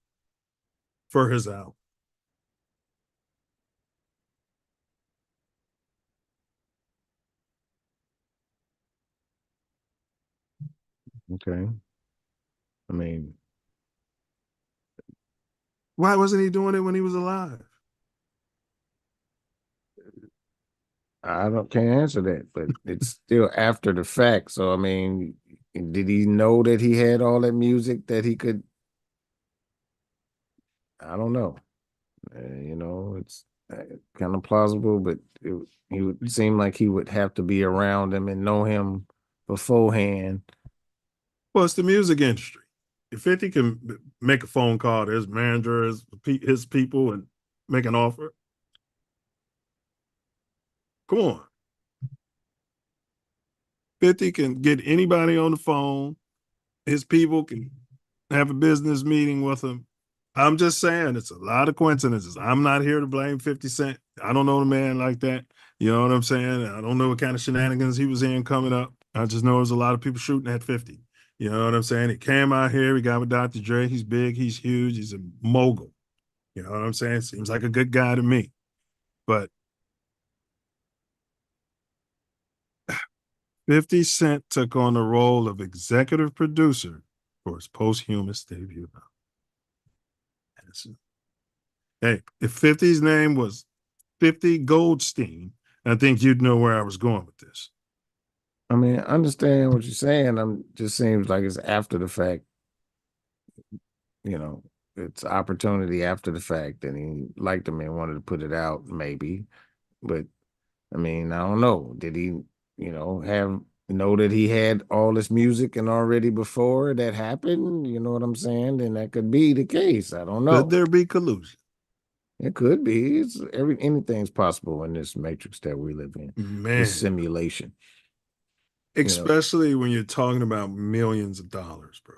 Speaker 1: for his album.
Speaker 19: Okay. I mean,
Speaker 1: why wasn't he doing it when he was alive?
Speaker 19: can't answer that, but it's still after the fact. So I mean, did he know that he had all that music that he could? I don't know. It's kind of plausible, but he would seem like he would have to be around him and know him beforehand.
Speaker 1: Well, it's the music industry. If 50 can make a phone call to his manager, his people, and make an offer, come on. 50 can get anybody on the phone. His people can have a business meeting with him. I'm just saying, it's a lot of coincidences. I'm not here to blame 50 Cent. I don't know the man like that. You know what I'm saying? I don't know what kind of shenanigans he was in coming up. I just know there's a lot of people shooting at 50. You know what I'm saying? He came out here. He got with Dr. Dre. He's big. He's huge. He's a mogul. You know what I'm saying? Seems like a good guy to me. But 50 Cent took on the role of executive producer for his posthumous debut. Hey, if 50's name was 50 Goldstein, I think you'd know where I was going with this.
Speaker 19: I mean, I understand what you're saying. Just seems like it's after the fact. It's opportunity after the fact, and he liked him and wanted to put it out, maybe. But I mean, I don't know. Did he, know that he had all this music and already before that happened? You know what I'm saying? Then that could be the case. I don't know.
Speaker 1: Could there be collusion?
Speaker 19: It could be. Anything's possible in this matrix that we live in.
Speaker 1: Man.
Speaker 19: This simulation.
Speaker 1: Especially when you're talking about millions of dollars, bro.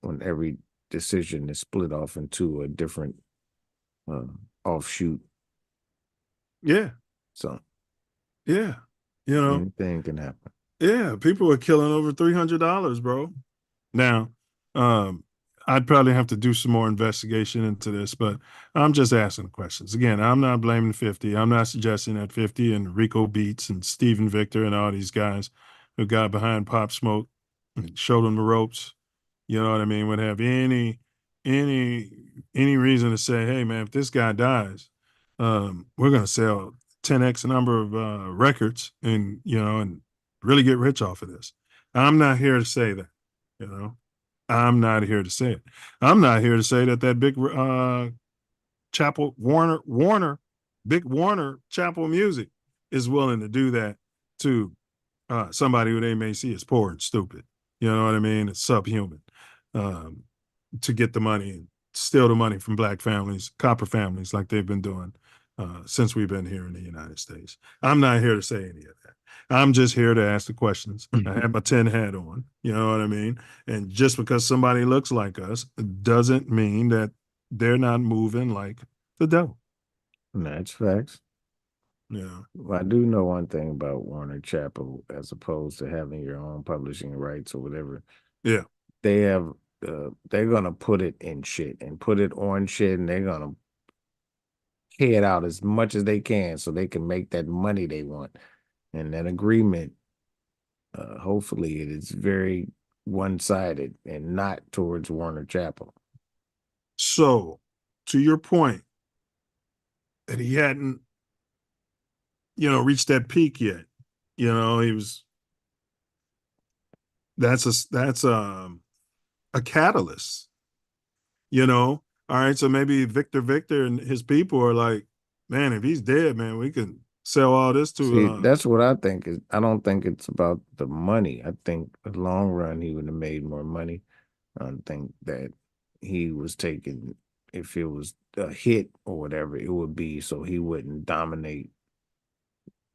Speaker 19: When every decision is split off into a different offshoot.
Speaker 1: Yeah.
Speaker 19: So.
Speaker 1: Yeah.
Speaker 19: Anything can happen.
Speaker 1: Yeah. People are killing over $300, bro. Now, I'd probably have to do some more investigation into this, but I'm just asking questions. Again, I'm not blaming 50. I'm not suggesting that 50 and Rico Beats and Steven Victor and all these guys who got behind Pop Smoke and showed them the ropes, you know what I mean, would have any reason to say, hey, man, if this guy dies, we're going to sell 10x number of records and really get rich off of this. I'm not here to say that, I'm not here to say it. I'm not here to say that big Chapel Big Warner Chapel Music is willing to do that to somebody who they may see as poor and stupid. You know what I mean? It's subhuman to get the money and steal the money from black families, copper families, like they've been doing since we've been here in the United States. I'm not here to say any of that. I'm just here to ask the questions. I have my tin hat on, you know what I mean? And just because somebody looks like us doesn't mean that they're not moving like the devil.
Speaker 19: That's facts.
Speaker 1: Yeah.
Speaker 19: Well, I do know one thing about Warner Chappell, as opposed to having your own publishing rights or whatever.
Speaker 1: Yeah.
Speaker 19: They have, they're going to put it in shit and put it on shit, and they're going to pay it out as much as they can so they can make that money they want. And that agreement, hopefully it is very one-sided and not towards Warner Chappell.
Speaker 1: So, to your point, that he hadn't, reached that peak yet. That's a catalyst, All right. So maybe Victor and his people are like, man, if he's dead, man, we can sell all this to.
Speaker 19: See, that's what I think. I don't think it's about the money. I think in the long run he would have made more money. I think that he was taking, if it was a hit or whatever, it would be so he wouldn't dominate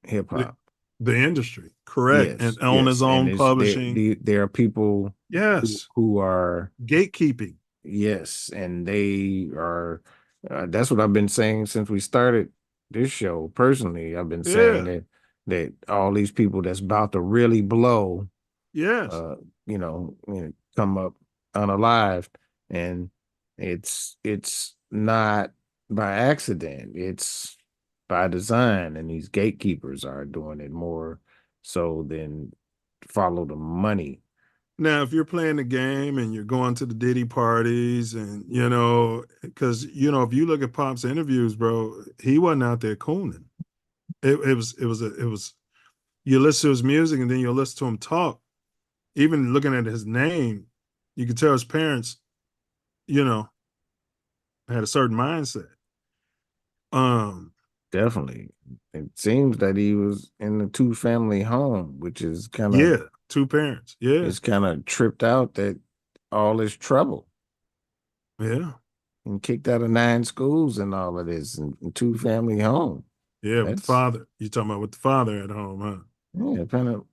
Speaker 19: hip hop.
Speaker 1: The industry, correct.
Speaker 19: Yes,
Speaker 1: And own his own publishing.
Speaker 19: There are people
Speaker 1: Yes.
Speaker 19: who are
Speaker 1: gatekeeping.
Speaker 19: Yes, and they are. That's what I've been saying since we started this show. Personally, I've been saying that all these people that's about to really blow,
Speaker 1: Yes.
Speaker 19: Come up unalived, and it's not by accident. It's by design, and these gatekeepers are doing it more so than follow the money.
Speaker 1: Now, if you're playing the game and you're going to the Diddy parties and, because, if you look at Pop's interviews, bro, he wasn't out there cooning. It was, you listen to his music and then you listen to him talk. Even looking at his name, you could tell his parents, had a certain mindset.
Speaker 19: Definitely. It seems that he was in a 2-family home, which is kind of
Speaker 1: 2 parents. Yeah.
Speaker 19: It's kind of tripped out that all this trouble.
Speaker 1: Yeah.
Speaker 19: And kicked out of 9 schools and all of this and 2-family home.
Speaker 1: Yeah, with the father. You're talking about with the father at home, huh?
Speaker 19: Yeah,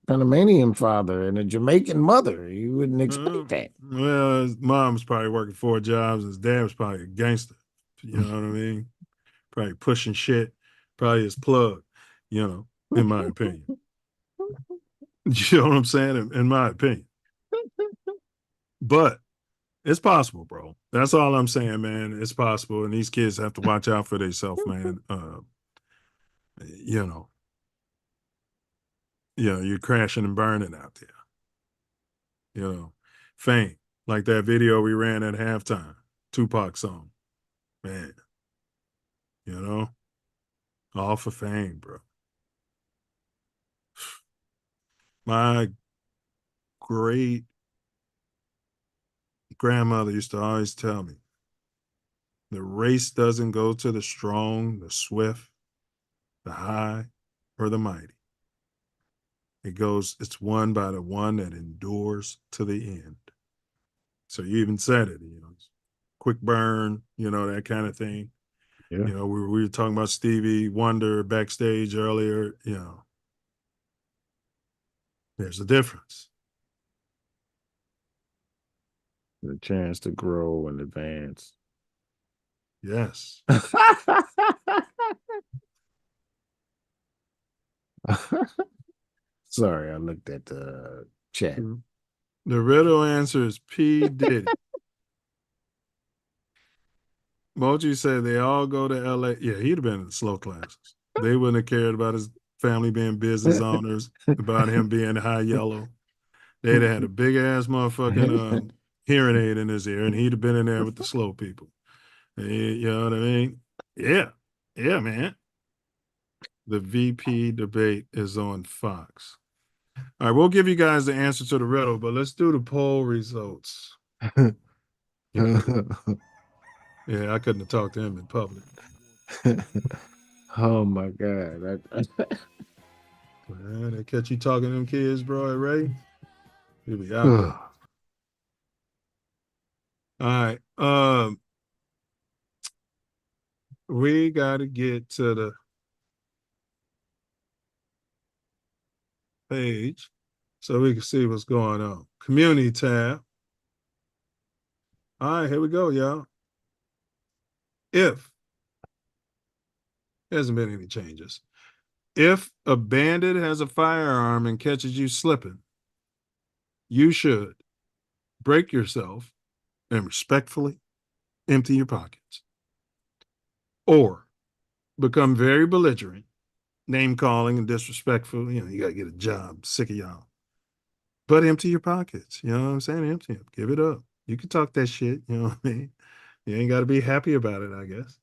Speaker 19: Panamanian father and a Jamaican mother. You wouldn't expect that.
Speaker 1: Well, his mom was probably working 4 jobs. His dad was probably a gangster. You know what I mean? Probably pushing shit. Probably his plug, in my opinion. You know what I'm saying? In my opinion. But it's possible, bro. That's all I'm saying, man. It's possible. And these kids have to watch out for themselves, man. You're crashing and burning out there. Fame. Like that video we ran at halftime. Tupac song. Man. All for fame, bro. My great grandmother used to always tell me, the race doesn't go to the strong, the swift, the high, or the mighty. It's won by the one that endures to the end. So you even said it, quick burn, that kind of thing.
Speaker 19: Yeah.
Speaker 1: We were talking about Stevie Wonder backstage earlier, There's a difference.
Speaker 19: The chance to grow and advance.
Speaker 1: Yes.
Speaker 19: Sorry, I looked at the chat.
Speaker 1: The riddle answer is P. Diddy. Moji said they all go to LA. Yeah, he'd have been in the slow classes. They wouldn't have cared about his family being business owners, about him being high yellow. They'd have had a big ass motherfucking hearing aid in his ear, and he'd have been in there with the slow people. You know what I mean? Yeah. Yeah, man. The VP debate is on Fox. All right, we'll give you guys the answer to the riddle, but let's do the poll results. Yeah, I couldn't have talked to him in public.
Speaker 19: Oh my God.
Speaker 1: Man, they catch you talking to them kids, bro, at Ray. You'll be out there. All right. We gotta get to the page so we can see what's going on. Community tab. All right, here we go, y'all. If there hasn't been any changes. If a bandit has a firearm and catches you slipping, you should break yourself and respectfully empty your pockets. Or become very belligerent, name calling and disrespectful. You got to get a job. Sick of y'all. But empty your pockets. You know what I'm saying? Empty them. Give it up. You can talk that shit. You know what I mean? You ain't got to be happy about it, I guess.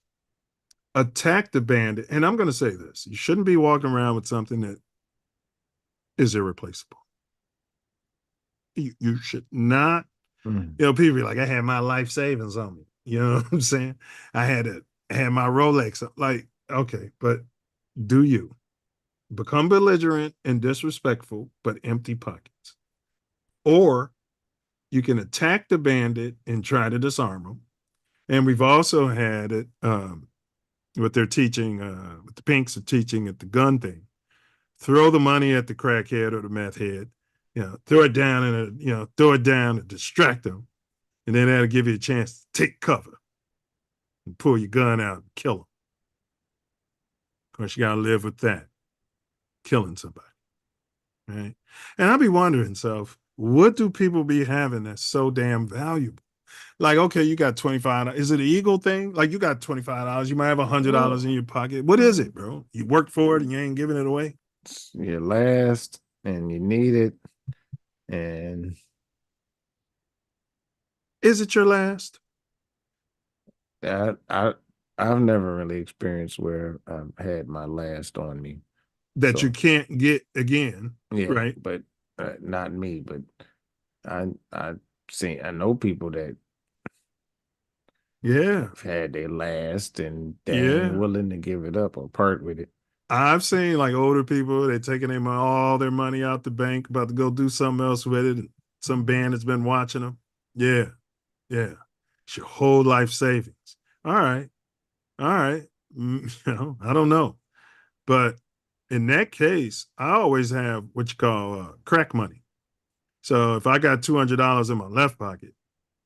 Speaker 1: Attack the bandit. And I'm going to say this. You shouldn't be walking around with something that is irreplaceable. You should not. People be like, I had my life savings on me. You know what I'm saying? I had my Rolex. Like, okay, but do you become belligerent and disrespectful, but empty pockets? Or You can attack the bandit and try to disarm him. And we've also had it, what they're teaching, what the pinks are teaching at the gun thing. Throw the money at the crackhead or the meth head, throw it down and distract them. And then that'll give you a chance to take cover and pull your gun out and kill them. Of course, you got to live with that, killing somebody, right? And I'll be wondering, what do people be having that's so damn valuable? Like, okay, you got $25. Is it an ego thing? Like, you got $25. You might have $100 in your pocket. What is it, bro? You worked for it and you ain't giving it away?
Speaker 19: Your last, and you need it. And
Speaker 1: is it your last?
Speaker 19: I've never really experienced where I've had my last on me
Speaker 1: that you can't get again.
Speaker 19: Yeah,
Speaker 1: right?
Speaker 19: But not me. But I know people that have had their last and they ain't willing to give it up or part with it.
Speaker 1: I've seen like older people, they're taking all their money out the bank, about to go do something else with it. And some band has been watching them. Yeah. It's your whole life savings. All right. I don't know. But in that case, I always have what you call crack money. So if I got $200 in my left pocket,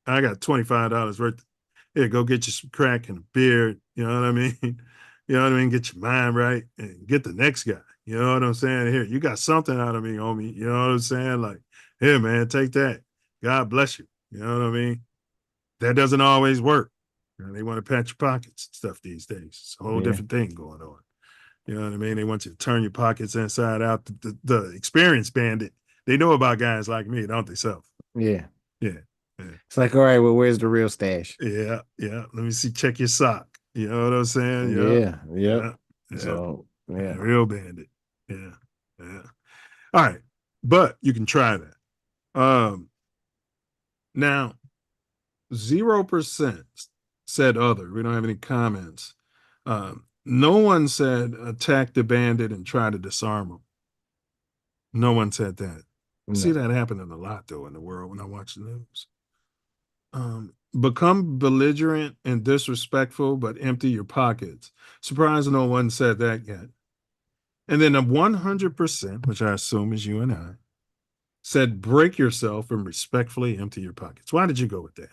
Speaker 1: I got $25 worth. Here, go get you some crack and a beer. You know what I mean? You know what I mean? Get your mind right and get the next guy. You know what I'm saying? Here, you got something out of me, homie. You know what I'm saying? Like, here, man, take that. God bless you. You know what I mean? That doesn't always work. They want to pat your pockets and stuff these days. It's a whole different thing going on. You know what I mean? They want you to turn your pockets inside out. The experienced bandit, they know about guys like me, don't they, Self?
Speaker 19: Yeah.
Speaker 1: Yeah.
Speaker 19: It's like, all right, well, where's the real stash?
Speaker 1: Yeah. Let me see. Check your sock. You know what I'm saying?
Speaker 19: Yeah. So, yeah.
Speaker 1: Real bandit. Yeah. All right. But you can try that. Now, 0% said other. We don't have any comments. No one said attack the bandit and try to disarm him. No one said that.
Speaker 19: No.
Speaker 1: See that happening a lot, though, in the world when I watch the news. Become belligerent and disrespectful, but empty your pockets. Surprised no one said that yet. And then 100%, which I assume is you and I, said break yourself and respectfully empty your pockets. Why did you go with that?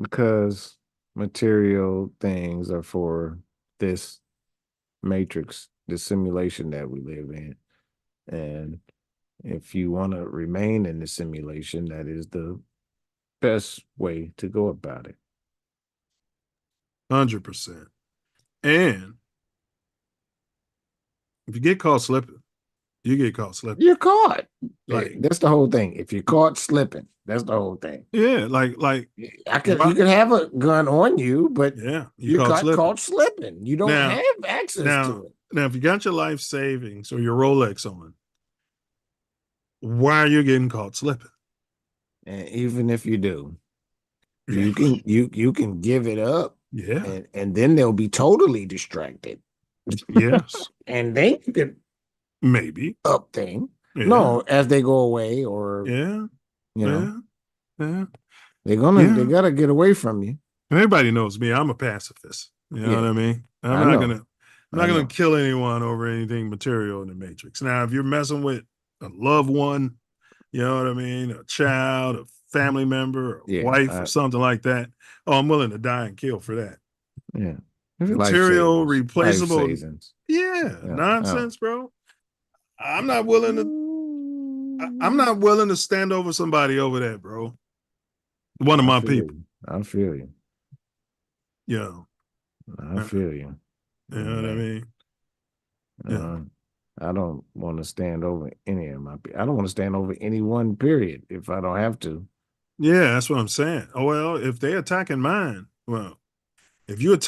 Speaker 19: Because material things are for this matrix, this simulation that we live in. And if you want to remain in the simulation, that is the best way to go about it.
Speaker 1: 100%. And if you get caught slipping, you get caught slipping.
Speaker 19: You're caught.
Speaker 1: Like,
Speaker 19: that's the whole thing. If you're caught slipping, that's the whole thing.
Speaker 1: Yeah, like
Speaker 19: you can have a gun on you, but you're caught slipping. You don't have access to it.
Speaker 1: Now, if you got your life savings or your Rolex on, why are you getting caught slipping?
Speaker 19: And even if you do, you can give it up.
Speaker 1: Yeah.
Speaker 19: And then they'll be totally distracted.
Speaker 1: Yes.
Speaker 19: And they can
Speaker 1: maybe
Speaker 19: up thing.
Speaker 1: Yeah.
Speaker 19: No, as they go away or
Speaker 1: yeah.
Speaker 19: They gotta get away from you.
Speaker 1: Everybody knows me. I'm a pacifist. You know what I mean? I'm not gonna kill anyone over anything material in the Matrix. Now, if you're messing with a loved one, you know what I mean, a child, a family member, a wife, or something like that, I'm willing to die and kill for that.
Speaker 19: Yeah.
Speaker 1: Material, replaceable. Nonsense, bro. I'm not willing to stand over somebody over that, bro. One of my people.
Speaker 19: I feel you.
Speaker 1: Yeah.
Speaker 19: I feel you.
Speaker 1: You know what I mean? Yeah.
Speaker 19: I don't want to stand over any of my people. I don't want to stand over any one period if I don't have to.
Speaker 1: Yeah, that's what I'm saying. Oh, well, if they're attacking mine, well, if you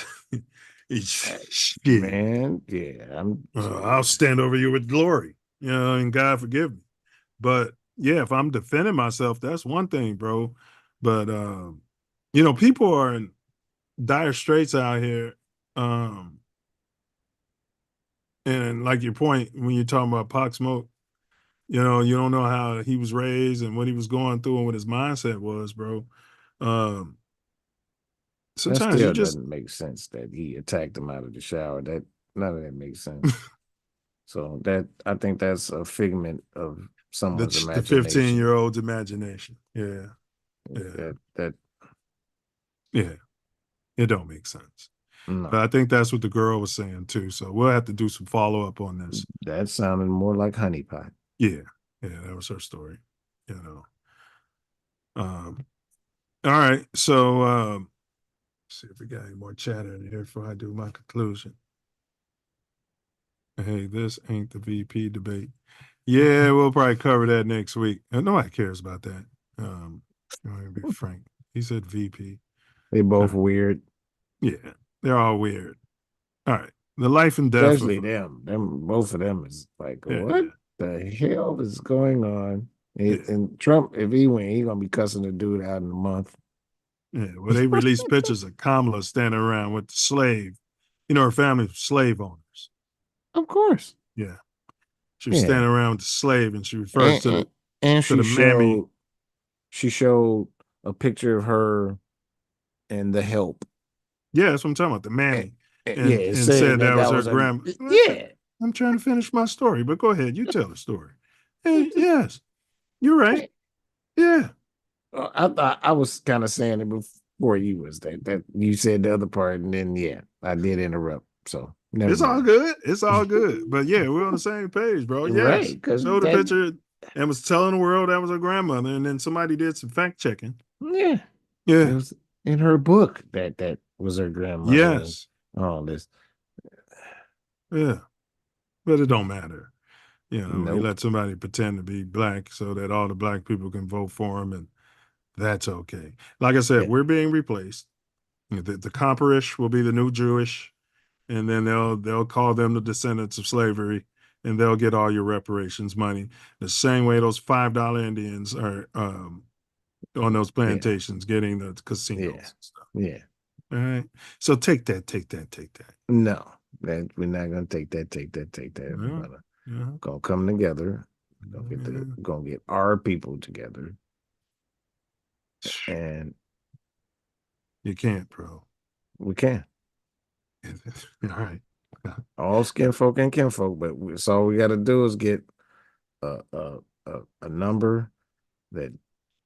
Speaker 19: man,
Speaker 1: I'll stand over you with glory, you know, and God forgive me. But yeah, if I'm defending myself, that's one thing, bro. But people are in dire straits out here. And like your point when you're talking about Pop Smoke, You know, you don't know how he was raised and what he was going through and what his mindset was, bro. Um,
Speaker 19: That
Speaker 1: sometimes you
Speaker 19: still
Speaker 1: just
Speaker 19: doesn't make sense that he attacked him out of the shower. That none of that makes sense. So that I think that's a figment of someone's
Speaker 1: the
Speaker 19: imagination.
Speaker 1: 15-year-old's imagination. Yeah.
Speaker 19: That
Speaker 1: Yeah. It don't make sense.
Speaker 19: no.
Speaker 1: But I think that's what the girl was saying too. So we'll have to do some follow-up on this.
Speaker 19: That sounded more like honeypot.
Speaker 1: Yeah. Yeah, that was her story. You know. All right. So see if we got any more chatter in here before I do my conclusion. Hey, this ain't the VP debate. Yeah, we'll probably cover that next week. Nobody cares about that. I'm gonna be frank. He said VP.
Speaker 19: They both weird.
Speaker 1: Yeah, they're all weird. All right. The life and death
Speaker 19: Especially
Speaker 1: of
Speaker 19: them. Both of them is like,
Speaker 1: Yeah.
Speaker 19: what the hell is going on? And Trump, if he win, he gonna be cussing the dude out in a month.
Speaker 1: Yeah, well, they released pictures of Kamala standing around with the slave. You know, her family was slave owners.
Speaker 19: Of course.
Speaker 1: Yeah. She was
Speaker 19: Yeah.
Speaker 1: standing around with the slave and she refers to
Speaker 19: And
Speaker 1: the mammy.
Speaker 19: she showed a picture of her and the help.
Speaker 1: Yeah, that's what I'm talking about, the mammy. And
Speaker 19: saying
Speaker 1: said that was her
Speaker 19: a-
Speaker 1: grandma.
Speaker 19: Yeah.
Speaker 1: I'm trying to finish my story, but go ahead. You tell the story. Hey, yes, you're right. Yeah.
Speaker 19: I thought I was kind of saying it before you was that you said the other part, and then I did interrupt. So never
Speaker 1: It's
Speaker 19: mind.
Speaker 1: all good. It's all good. But yeah, we're on the same page, bro. Yes.
Speaker 19: Right, 'cause
Speaker 1: Showed the
Speaker 19: that-
Speaker 1: picture and was telling the world that was her grandmother. And then somebody did some fact checking.
Speaker 19: Yeah.
Speaker 1: Yeah.
Speaker 19: It was in her book that was her grandmother.
Speaker 1: Yes.
Speaker 19: And all this.
Speaker 1: Yeah. But it don't matter. You know, you
Speaker 19: Nope.
Speaker 1: let somebody pretend to be black so that all the black people can vote for him, and that's okay. Like I said, we're being replaced. The Comperish will be the new Jewish, and then they'll call them the descendants of slavery, and they'll get all your reparations money. The same way those $5 Indians are on those plantations getting the casinos and stuff.
Speaker 19: Yeah.
Speaker 1: All right. So take that.
Speaker 19: No, we're not gonna take that. We're gonna come together. We're gonna get our people together. And
Speaker 1: you can't, bro.
Speaker 19: We can.
Speaker 1: All right.
Speaker 19: All skin folk and kinfolk, but so all we got to do is get a number that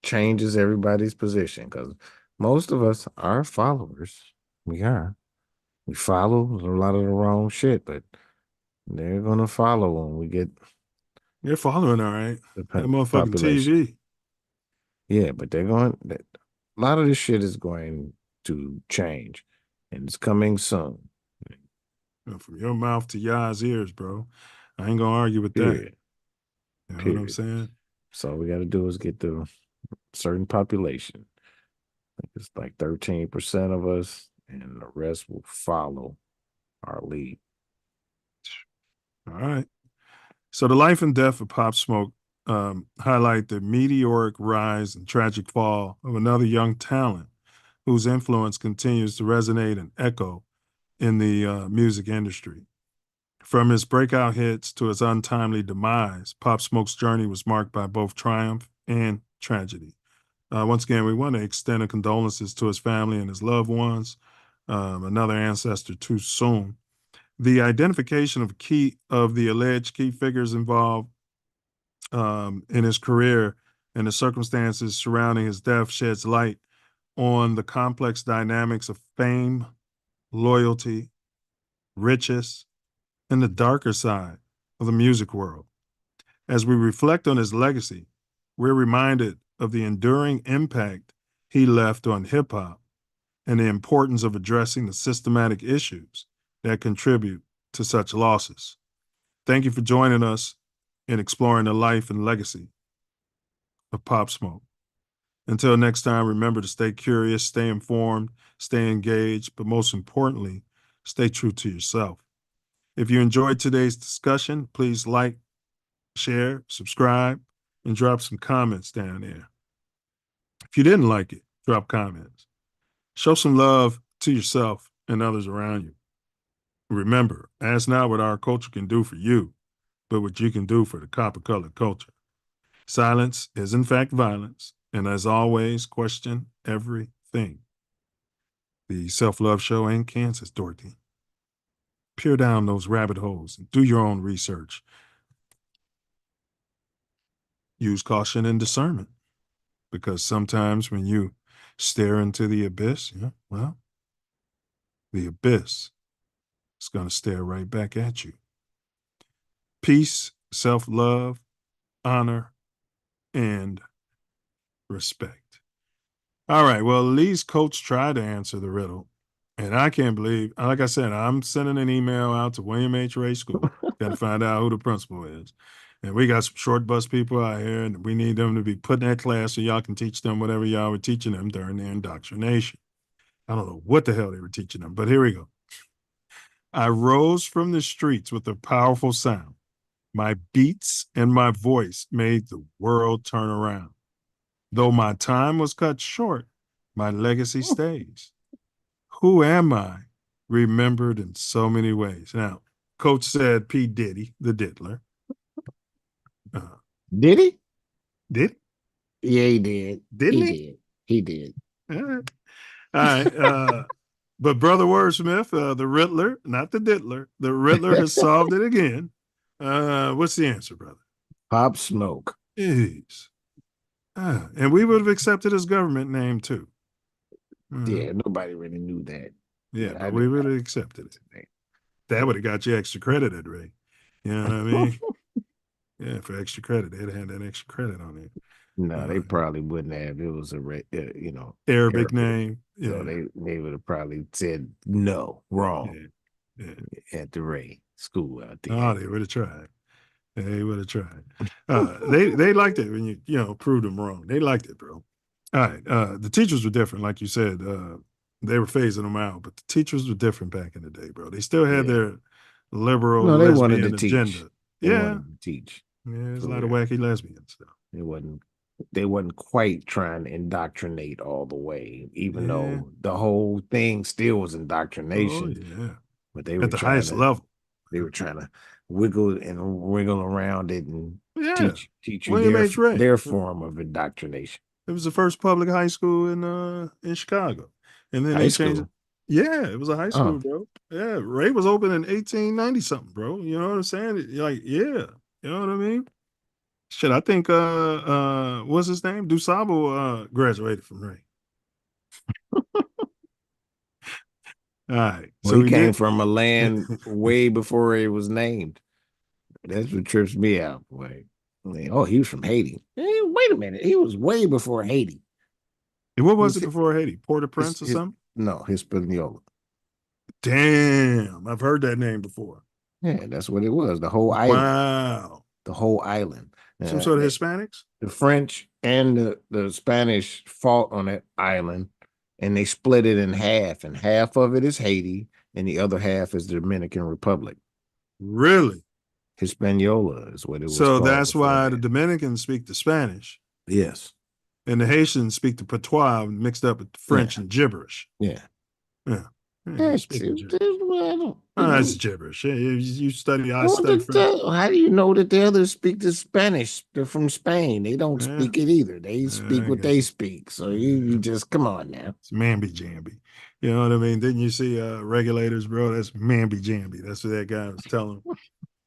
Speaker 19: changes everybody's position, because most of us are followers. We follow a lot of the wrong shit, but they're gonna follow when we get.
Speaker 1: They're following, all right. That motherfucking
Speaker 19: population.
Speaker 1: TV.
Speaker 19: Yeah, but they're going. A lot of this shit is going to change, and it's coming soon.
Speaker 1: From your mouth to Yah's ears, bro. I ain't gonna argue with
Speaker 19: Period.
Speaker 1: that. You know
Speaker 19: Period.
Speaker 1: what I'm saying?
Speaker 19: So all we got to do is get the certain population. I think it's like 13% of us, and the rest will follow our lead.
Speaker 1: All right. So the life and death of Pop Smoke highlight the meteoric rise and tragic fall of another young talent whose influence continues to resonate and echo in the music industry. From his breakout hits to his untimely demise, Pop Smoke's journey was marked by both triumph and tragedy. Once again, we want to extend our condolences to his family and his loved ones, another ancestor too soon. The identification of the alleged key figures involved in his career and the circumstances surrounding his death sheds light on the complex dynamics of fame, loyalty, riches, and the darker side of the music world. As we reflect on his legacy, we're reminded of the enduring impact he left on hip hop and the importance of addressing the systematic issues that contribute to such losses. Thank you for joining us in exploring the life and legacy of Pop Smoke. Until next time, remember to stay curious, stay informed, stay engaged, but most importantly, stay true to yourself. If you enjoyed today's discussion, please like, share, subscribe, and drop some comments down there. If you didn't like it, drop comments. Show some love to yourself and others around you. Remember, ask not what our culture can do for you, but what you can do for the copper-colored culture. Silence is in fact violence. And as always, question everything. The Self Love Show and Kansas, Dorothy. Peer down those rabbit holes and do your own research. Use caution and discernment, because sometimes when you stare into the abyss, well, the abyss is going to stare right back at you. Peace, self-love, honor, and respect. All right, well, Lee's coach tried to answer the riddle, and I can't believe, like I said, I'm sending an email out to William H. Ray School, got to find out who the principal is. And we got some short bus people out here, and we need them to be put in that class so y'all can teach them whatever y'all were teaching them during their indoctrination. I don't know what the hell they were teaching them, but here we go. I rose from the streets with a powerful sound. My beats and my voice made the world turn around. Though my time was cut short, my legacy stays. Who am I? Remembered in so many ways. Now, Coach said P. Diddy, the diddler.
Speaker 19: Did he?
Speaker 1: Did
Speaker 19: he? Yeah, he did.
Speaker 1: Didn't he?
Speaker 19: Did. He did.
Speaker 1: All right. All right. But Brother Wordsmith, the Riddler, not the diddler, the Riddler has solved it again. What's the answer, brother?
Speaker 19: Pop Smoke.
Speaker 1: Jeez. And we would have accepted his government name too.
Speaker 19: Yeah, nobody really knew that.
Speaker 1: Yeah, but we would have accepted it. That would have got you extra credit, Ray. You know what I mean? Yeah, for extra credit. They'd have had that extra credit on it.
Speaker 19: No, they probably wouldn't have. It was a
Speaker 1: Arabic name. Yeah.
Speaker 19: So they would have probably said no, wrong. Yeah. At the Ray School out there.
Speaker 1: Oh, they would have tried. They would have tried. They liked it when you proved them wrong. They liked it, bro. All right. The teachers were different, like you said. They were phasing them out, but the teachers were different back in the day, bro. They still had their liberal
Speaker 19: they wanted
Speaker 1: lesbian
Speaker 19: to
Speaker 1: agenda.
Speaker 19: teach.
Speaker 1: They
Speaker 19: wanted
Speaker 1: wanted
Speaker 19: to teach.
Speaker 1: Yeah, there's a lot of wacky lesbians stuff.
Speaker 19: They wasn't quite trying to indoctrinate all the way, even though the whole thing still was indoctrination.
Speaker 1: Oh, yeah.
Speaker 19: But they were
Speaker 1: at the highest level.
Speaker 19: They were trying to wiggle around it and teach
Speaker 1: William
Speaker 19: you
Speaker 1: H. Ray.
Speaker 19: their form of indoctrination.
Speaker 1: It was the first public high school in Chicago. And then they changed it. Yeah, it was a high school, bro. Yeah, Ray was open in 1890 something, bro. You know what I'm saying? Like, yeah, you know what I mean? Shit, I think what's his name? DuSable graduated from Ray. All right.
Speaker 19: Well, so he came from a land way before it was named. That's what trips me out. Like, oh, he was from Haiti. Hey, wait a minute. He was way before Haiti.
Speaker 1: And what was it before Haiti? Port-au-Prince or something?
Speaker 19: No, Hispaniola.
Speaker 1: Damn. I've heard that name before.
Speaker 19: Yeah, that's what it was. The whole island.
Speaker 1: Wow.
Speaker 19: The whole island.
Speaker 1: Some sort of Hispanics?
Speaker 19: The French and the Spanish fought on that island, and they split it in half. And half of it is Haiti, and the other half is the Dominican Republic.
Speaker 1: Really?
Speaker 19: Hispaniola is what it was.
Speaker 1: So that's why the Dominicans speak the Spanish.
Speaker 19: Yes.
Speaker 1: And the Haitians speak the patois mixed up with French and gibberish.
Speaker 19: Yeah.
Speaker 1: Yeah.
Speaker 19: That's
Speaker 1: gibberish. You study, I study French.
Speaker 19: How do you know that the others speak the Spanish? They're from Spain. They don't speak it either. They speak what they speak. So you just, come on now.
Speaker 1: It's mamby-jamby. You know what I mean? Didn't you see Regulators, bro? That's mamby-jamby. That's what that guy was telling him.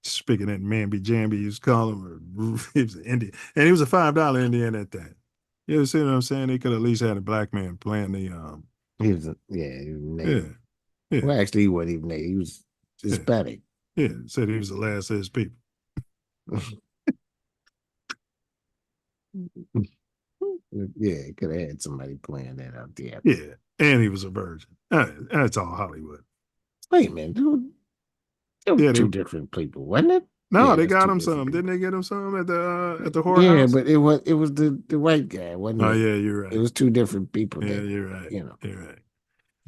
Speaker 1: Speaking that mamby-jamby, he was calling him, he was an Indian. And he was a $5 Indian at that. You see what I'm saying? They could at least had a black man playing the
Speaker 19: He was native. Yeah. Well, actually, he wasn't even native. He was Hispanic.
Speaker 1: Yeah, said he was the last of his people.
Speaker 19: Yeah, he could have had somebody playing that out there.
Speaker 1: Yeah, and he was a virgin. That's all Hollywood.
Speaker 19: Wait a minute, dude. There were two different people, wasn't it?
Speaker 1: No, they got him some. Didn't they get him some at the whorehouse?
Speaker 19: Yeah, but it was the white guy, wasn't it?
Speaker 1: Oh yeah, you're right.
Speaker 19: It was two different people.
Speaker 1: Yeah, you're right. You're right.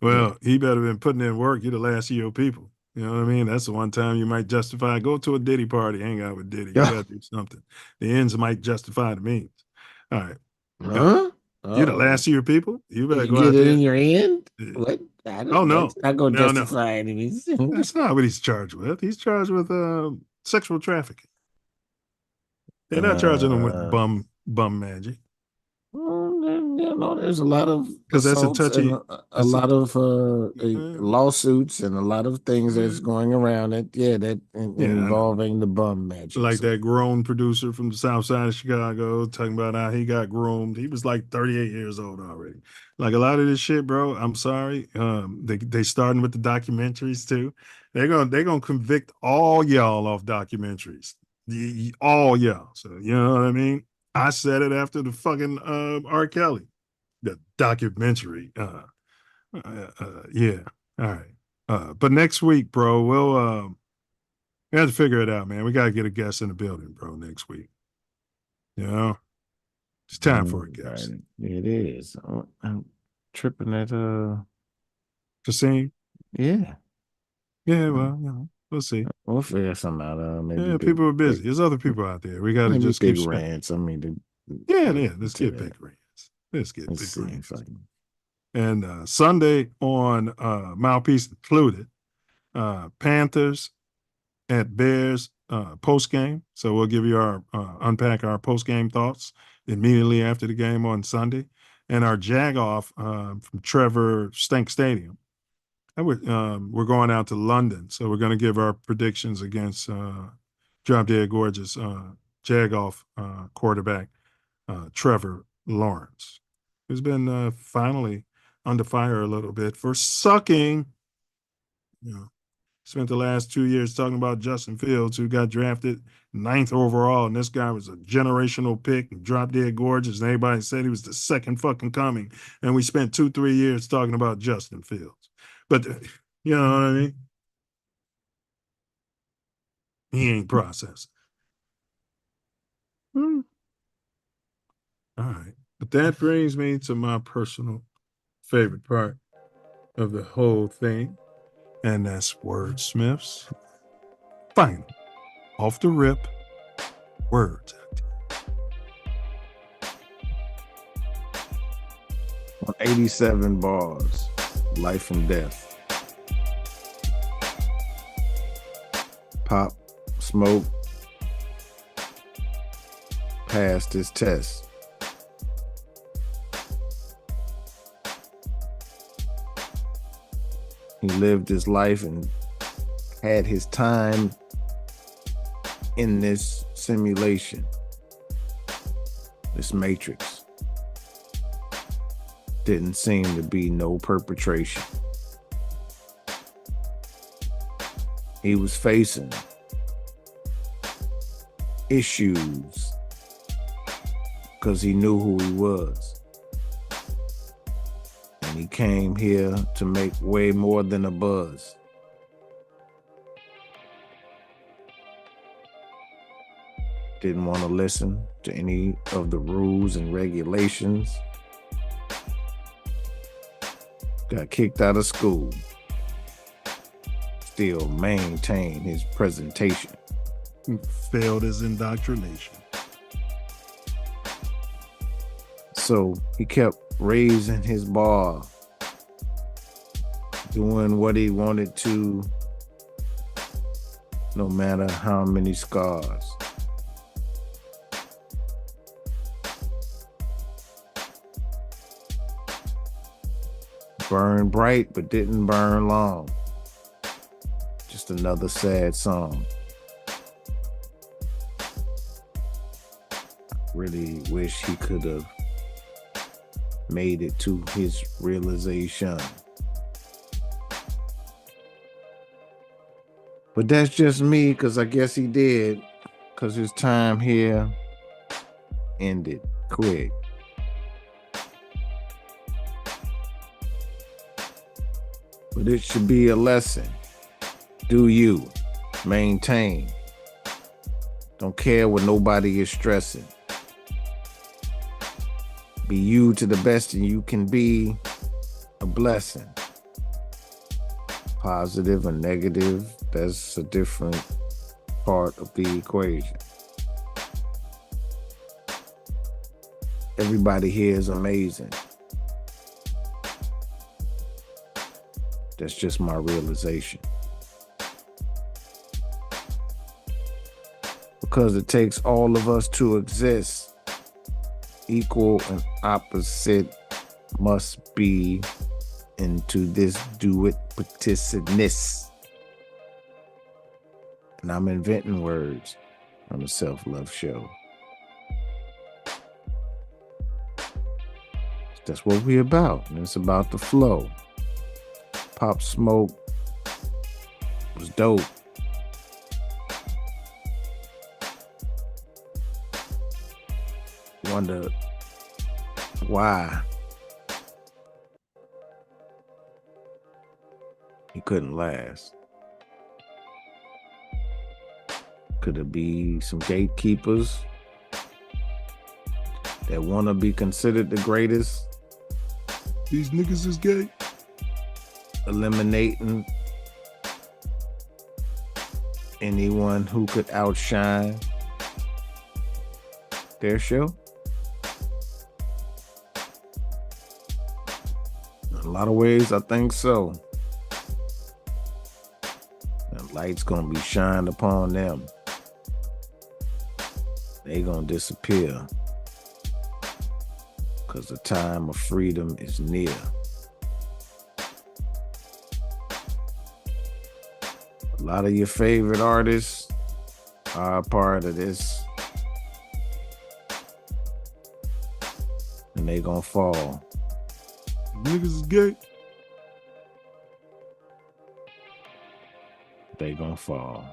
Speaker 1: Well, he better been putting in work. You're the last of your people. You know what I mean? That's the one time you might justify. Go to a Diddy party, hang out with Diddy. You got to do something. The ends might justify the means. All right.
Speaker 19: Huh?
Speaker 1: You're the last of your people. You better go
Speaker 19: get
Speaker 1: out
Speaker 19: it
Speaker 1: there.
Speaker 19: in your end.
Speaker 1: Yeah.
Speaker 19: What?
Speaker 1: Oh no!
Speaker 19: Not going to justify anything.
Speaker 1: That's not what he's charged with. He's charged with sexual trafficking. They're not charging them with bum magic.
Speaker 19: There's a lot of
Speaker 1: because that's a
Speaker 19: assaults
Speaker 1: touchy.
Speaker 19: and a lot of lawsuits and a lot of things that's going around it. Yeah, that involving the bum magic.
Speaker 1: Like that grown producer from the South Side of Chicago talking about how he got groomed. He was like 38 years old already. Like a lot of this shit, bro. I'm sorry. They starting with the documentaries too. They're gonna convict all y'all off documentaries. All y'all. So you know what I mean. I said it after the fucking R. Kelly, the documentary. Yeah. All right. But next week, bro, we have to figure it out, man. We got to get a guest in the building, bro, next week. You know? It's time for a guest.
Speaker 19: Right. It is. I'm tripping at
Speaker 1: Cassine?
Speaker 19: Yeah.
Speaker 1: Yeah, well, we'll see.
Speaker 19: We'll figure something out. Maybe
Speaker 1: yeah, people are busy. There's other people out there. We got to just
Speaker 19: big
Speaker 1: keep
Speaker 19: rants. I mean,
Speaker 1: let's get big rants. Let's get big rants. And Sunday on Mouthpiece Included, Panthers at Bears post game. So we'll give you our unpack our post game thoughts immediately after the game on Sunday, and our jag off from Trevor Stank Stadium. We're going out to London, so we're going to give our predictions against Drop Dead Gorgeous jag off quarterback Trevor Lawrence, who's been finally under fire a little bit for sucking. You know, spent the last 2 years talking about Justin Fields, who got drafted 9th overall, and this guy was a generational pick and Drop Dead Gorgeous, and everybody said he was the second fucking coming. And we spent 2-3 years talking about Justin Fields. But you know what I mean? He ain't processing. All right. But that brings me to my personal favorite part of the whole thing, and that's Wordsmiths. Final, off the rip, words.
Speaker 19: 87 bars, life and death. Pop Smoke passed his test. He lived his life and had his time in this simulation, this matrix. Didn't seem to be no perpetration. He was facing issues because he knew who he was. And he came here to make way more than a buzz. Didn't want to listen to any of the rules and regulations. Got kicked out of school. Still maintain his presentation.
Speaker 1: Failed his indoctrination.
Speaker 19: So he kept raising his bar, doing what he wanted to, no matter how many scars. Burned bright, but didn't burn long. Just another sad song. Really wish he could have made it to his realization. But that's just me, because I guess he did, because his time here ended quick. But it should be a lesson. Do you maintain? Don't care what nobody is stressing. Be you to the best and you can be a blessing. Positive or negative, that's a different part of the equation. Everybody here is amazing. That's just my realization. because it takes all of us to exist. Equal and opposite must be into this do-it-participness. And I'm inventing words on the Self Love Show. That's what we about. And it's about the flow. Pop Smoke was dope. Wonder why he couldn't last. Could it be some gatekeepers that want to be considered the greatest?
Speaker 1: These niggas is gay.
Speaker 19: Eliminating anyone who could outshine their show? In a lot of ways, I think so. The light's gonna be shined upon them. They gonna disappear because the time of freedom is near. A lot of your favorite artists are a part of this. And they gonna fall.
Speaker 1: Niggas is gay.
Speaker 19: They gonna fall.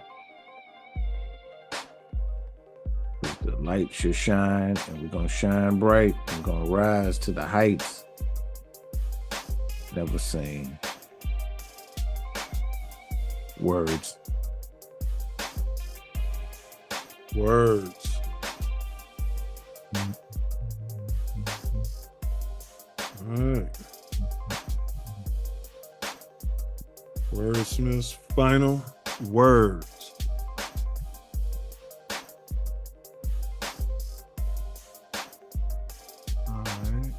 Speaker 19: The light should shine, and we're gonna shine bright. We're gonna rise to the heights never seen. Words.
Speaker 1: Words. All right. Wordsmith's final words. All right.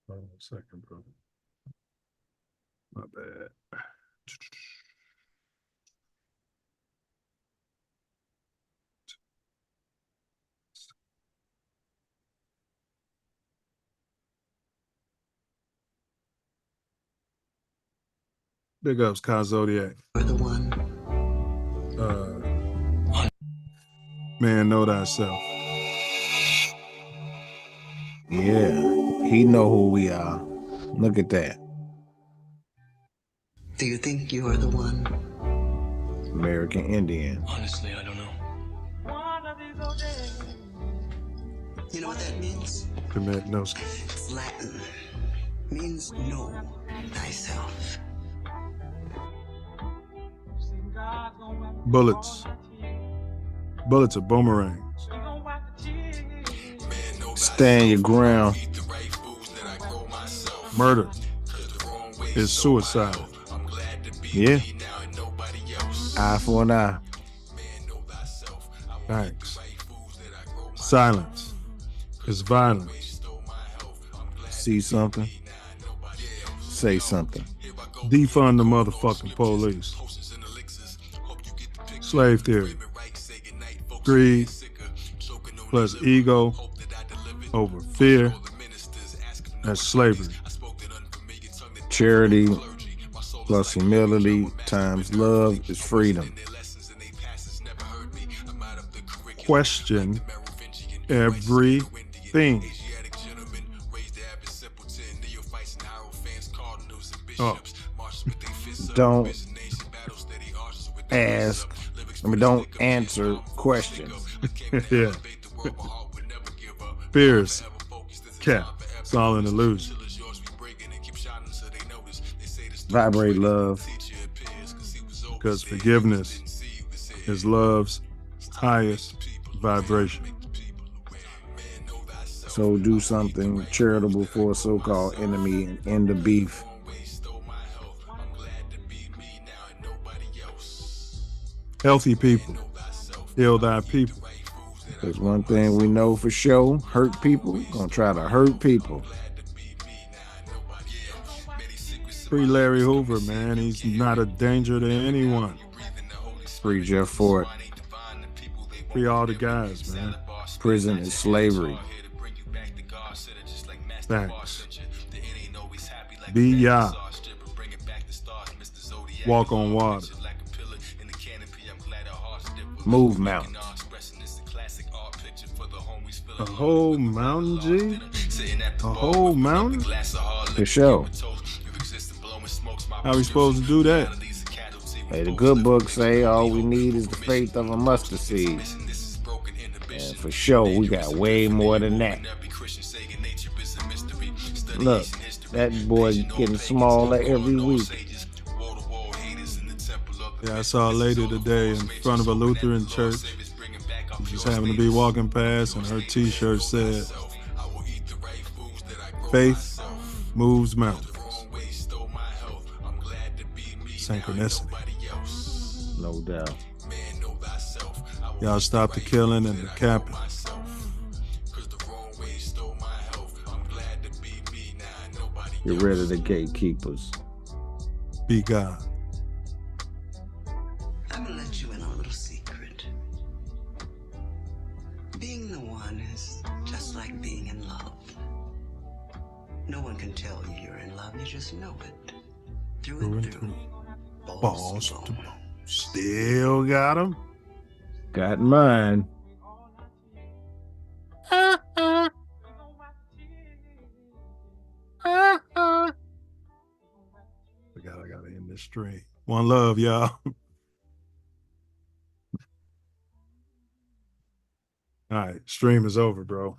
Speaker 1: Hold on a second, brother. My bad. Big ups, Kai Zodiac. Man, know thyself.
Speaker 19: Yeah, he know who we are. Look at that.
Speaker 3: Do you think you are the one?
Speaker 19: American Indian.
Speaker 3: Honestly, I don't know. You know what that means?
Speaker 1: Commit no.
Speaker 3: It's Latin. Means know thyself.
Speaker 1: Bullets. Bullets are boomerangs.
Speaker 19: Stand your ground.
Speaker 1: Murder is suicide.
Speaker 19: Yeah. Eye for an eye.
Speaker 1: Thanks. Silence is violence.
Speaker 19: See something? Say something.
Speaker 1: Defund the motherfucking police. Slave theory. Greed plus ego over fear. That's slavery.
Speaker 19: Charity plus humility times love is freedom.
Speaker 1: Question everything. Oh.
Speaker 19: Don't ask. Don't answer questions.
Speaker 1: Yeah. Fears. Cap. It's all an illusion.
Speaker 19: Vibrate love.
Speaker 1: Because forgiveness is love's highest vibration.
Speaker 19: So do something charitable for a so-called enemy and end the beef.
Speaker 1: Healthy people heal thy people.
Speaker 19: There's one thing we know for sure: hurt people gonna try to hurt people.
Speaker 1: Free Larry Hoover, man. He's not a danger to anyone.
Speaker 19: Free Jeff Fort.
Speaker 1: Free all the guys, man.
Speaker 19: Prison is slavery.
Speaker 1: Thanks. Be ya. Walk on water.
Speaker 19: Move mountains.
Speaker 1: A whole mountain, G? A whole mountain?
Speaker 19: For sure.
Speaker 1: How we supposed to do that?
Speaker 19: Hey, the good book say all we need is the faith of a mustard seed. And for sure, we got way more than that. Look, that boy getting smaller every week.
Speaker 1: Yeah, I saw a lady today in front of a Lutheran church. She just happened to be walking past, and her t-shirt said, "Faith moves mountains." Synchronicity.
Speaker 19: No doubt.
Speaker 1: Y'all stop the killing and the capping.
Speaker 19: Get rid of the gatekeepers.
Speaker 1: Be God.
Speaker 3: I'm gonna let you in on a little secret. Being the one is just like being in love. No one can tell you you're in love, you just know it. Through and through.
Speaker 1: Balls to bone. Still got him?
Speaker 19: Got mine.
Speaker 1: I gotta end this stream. One love, y'all. All right, stream is over, bro.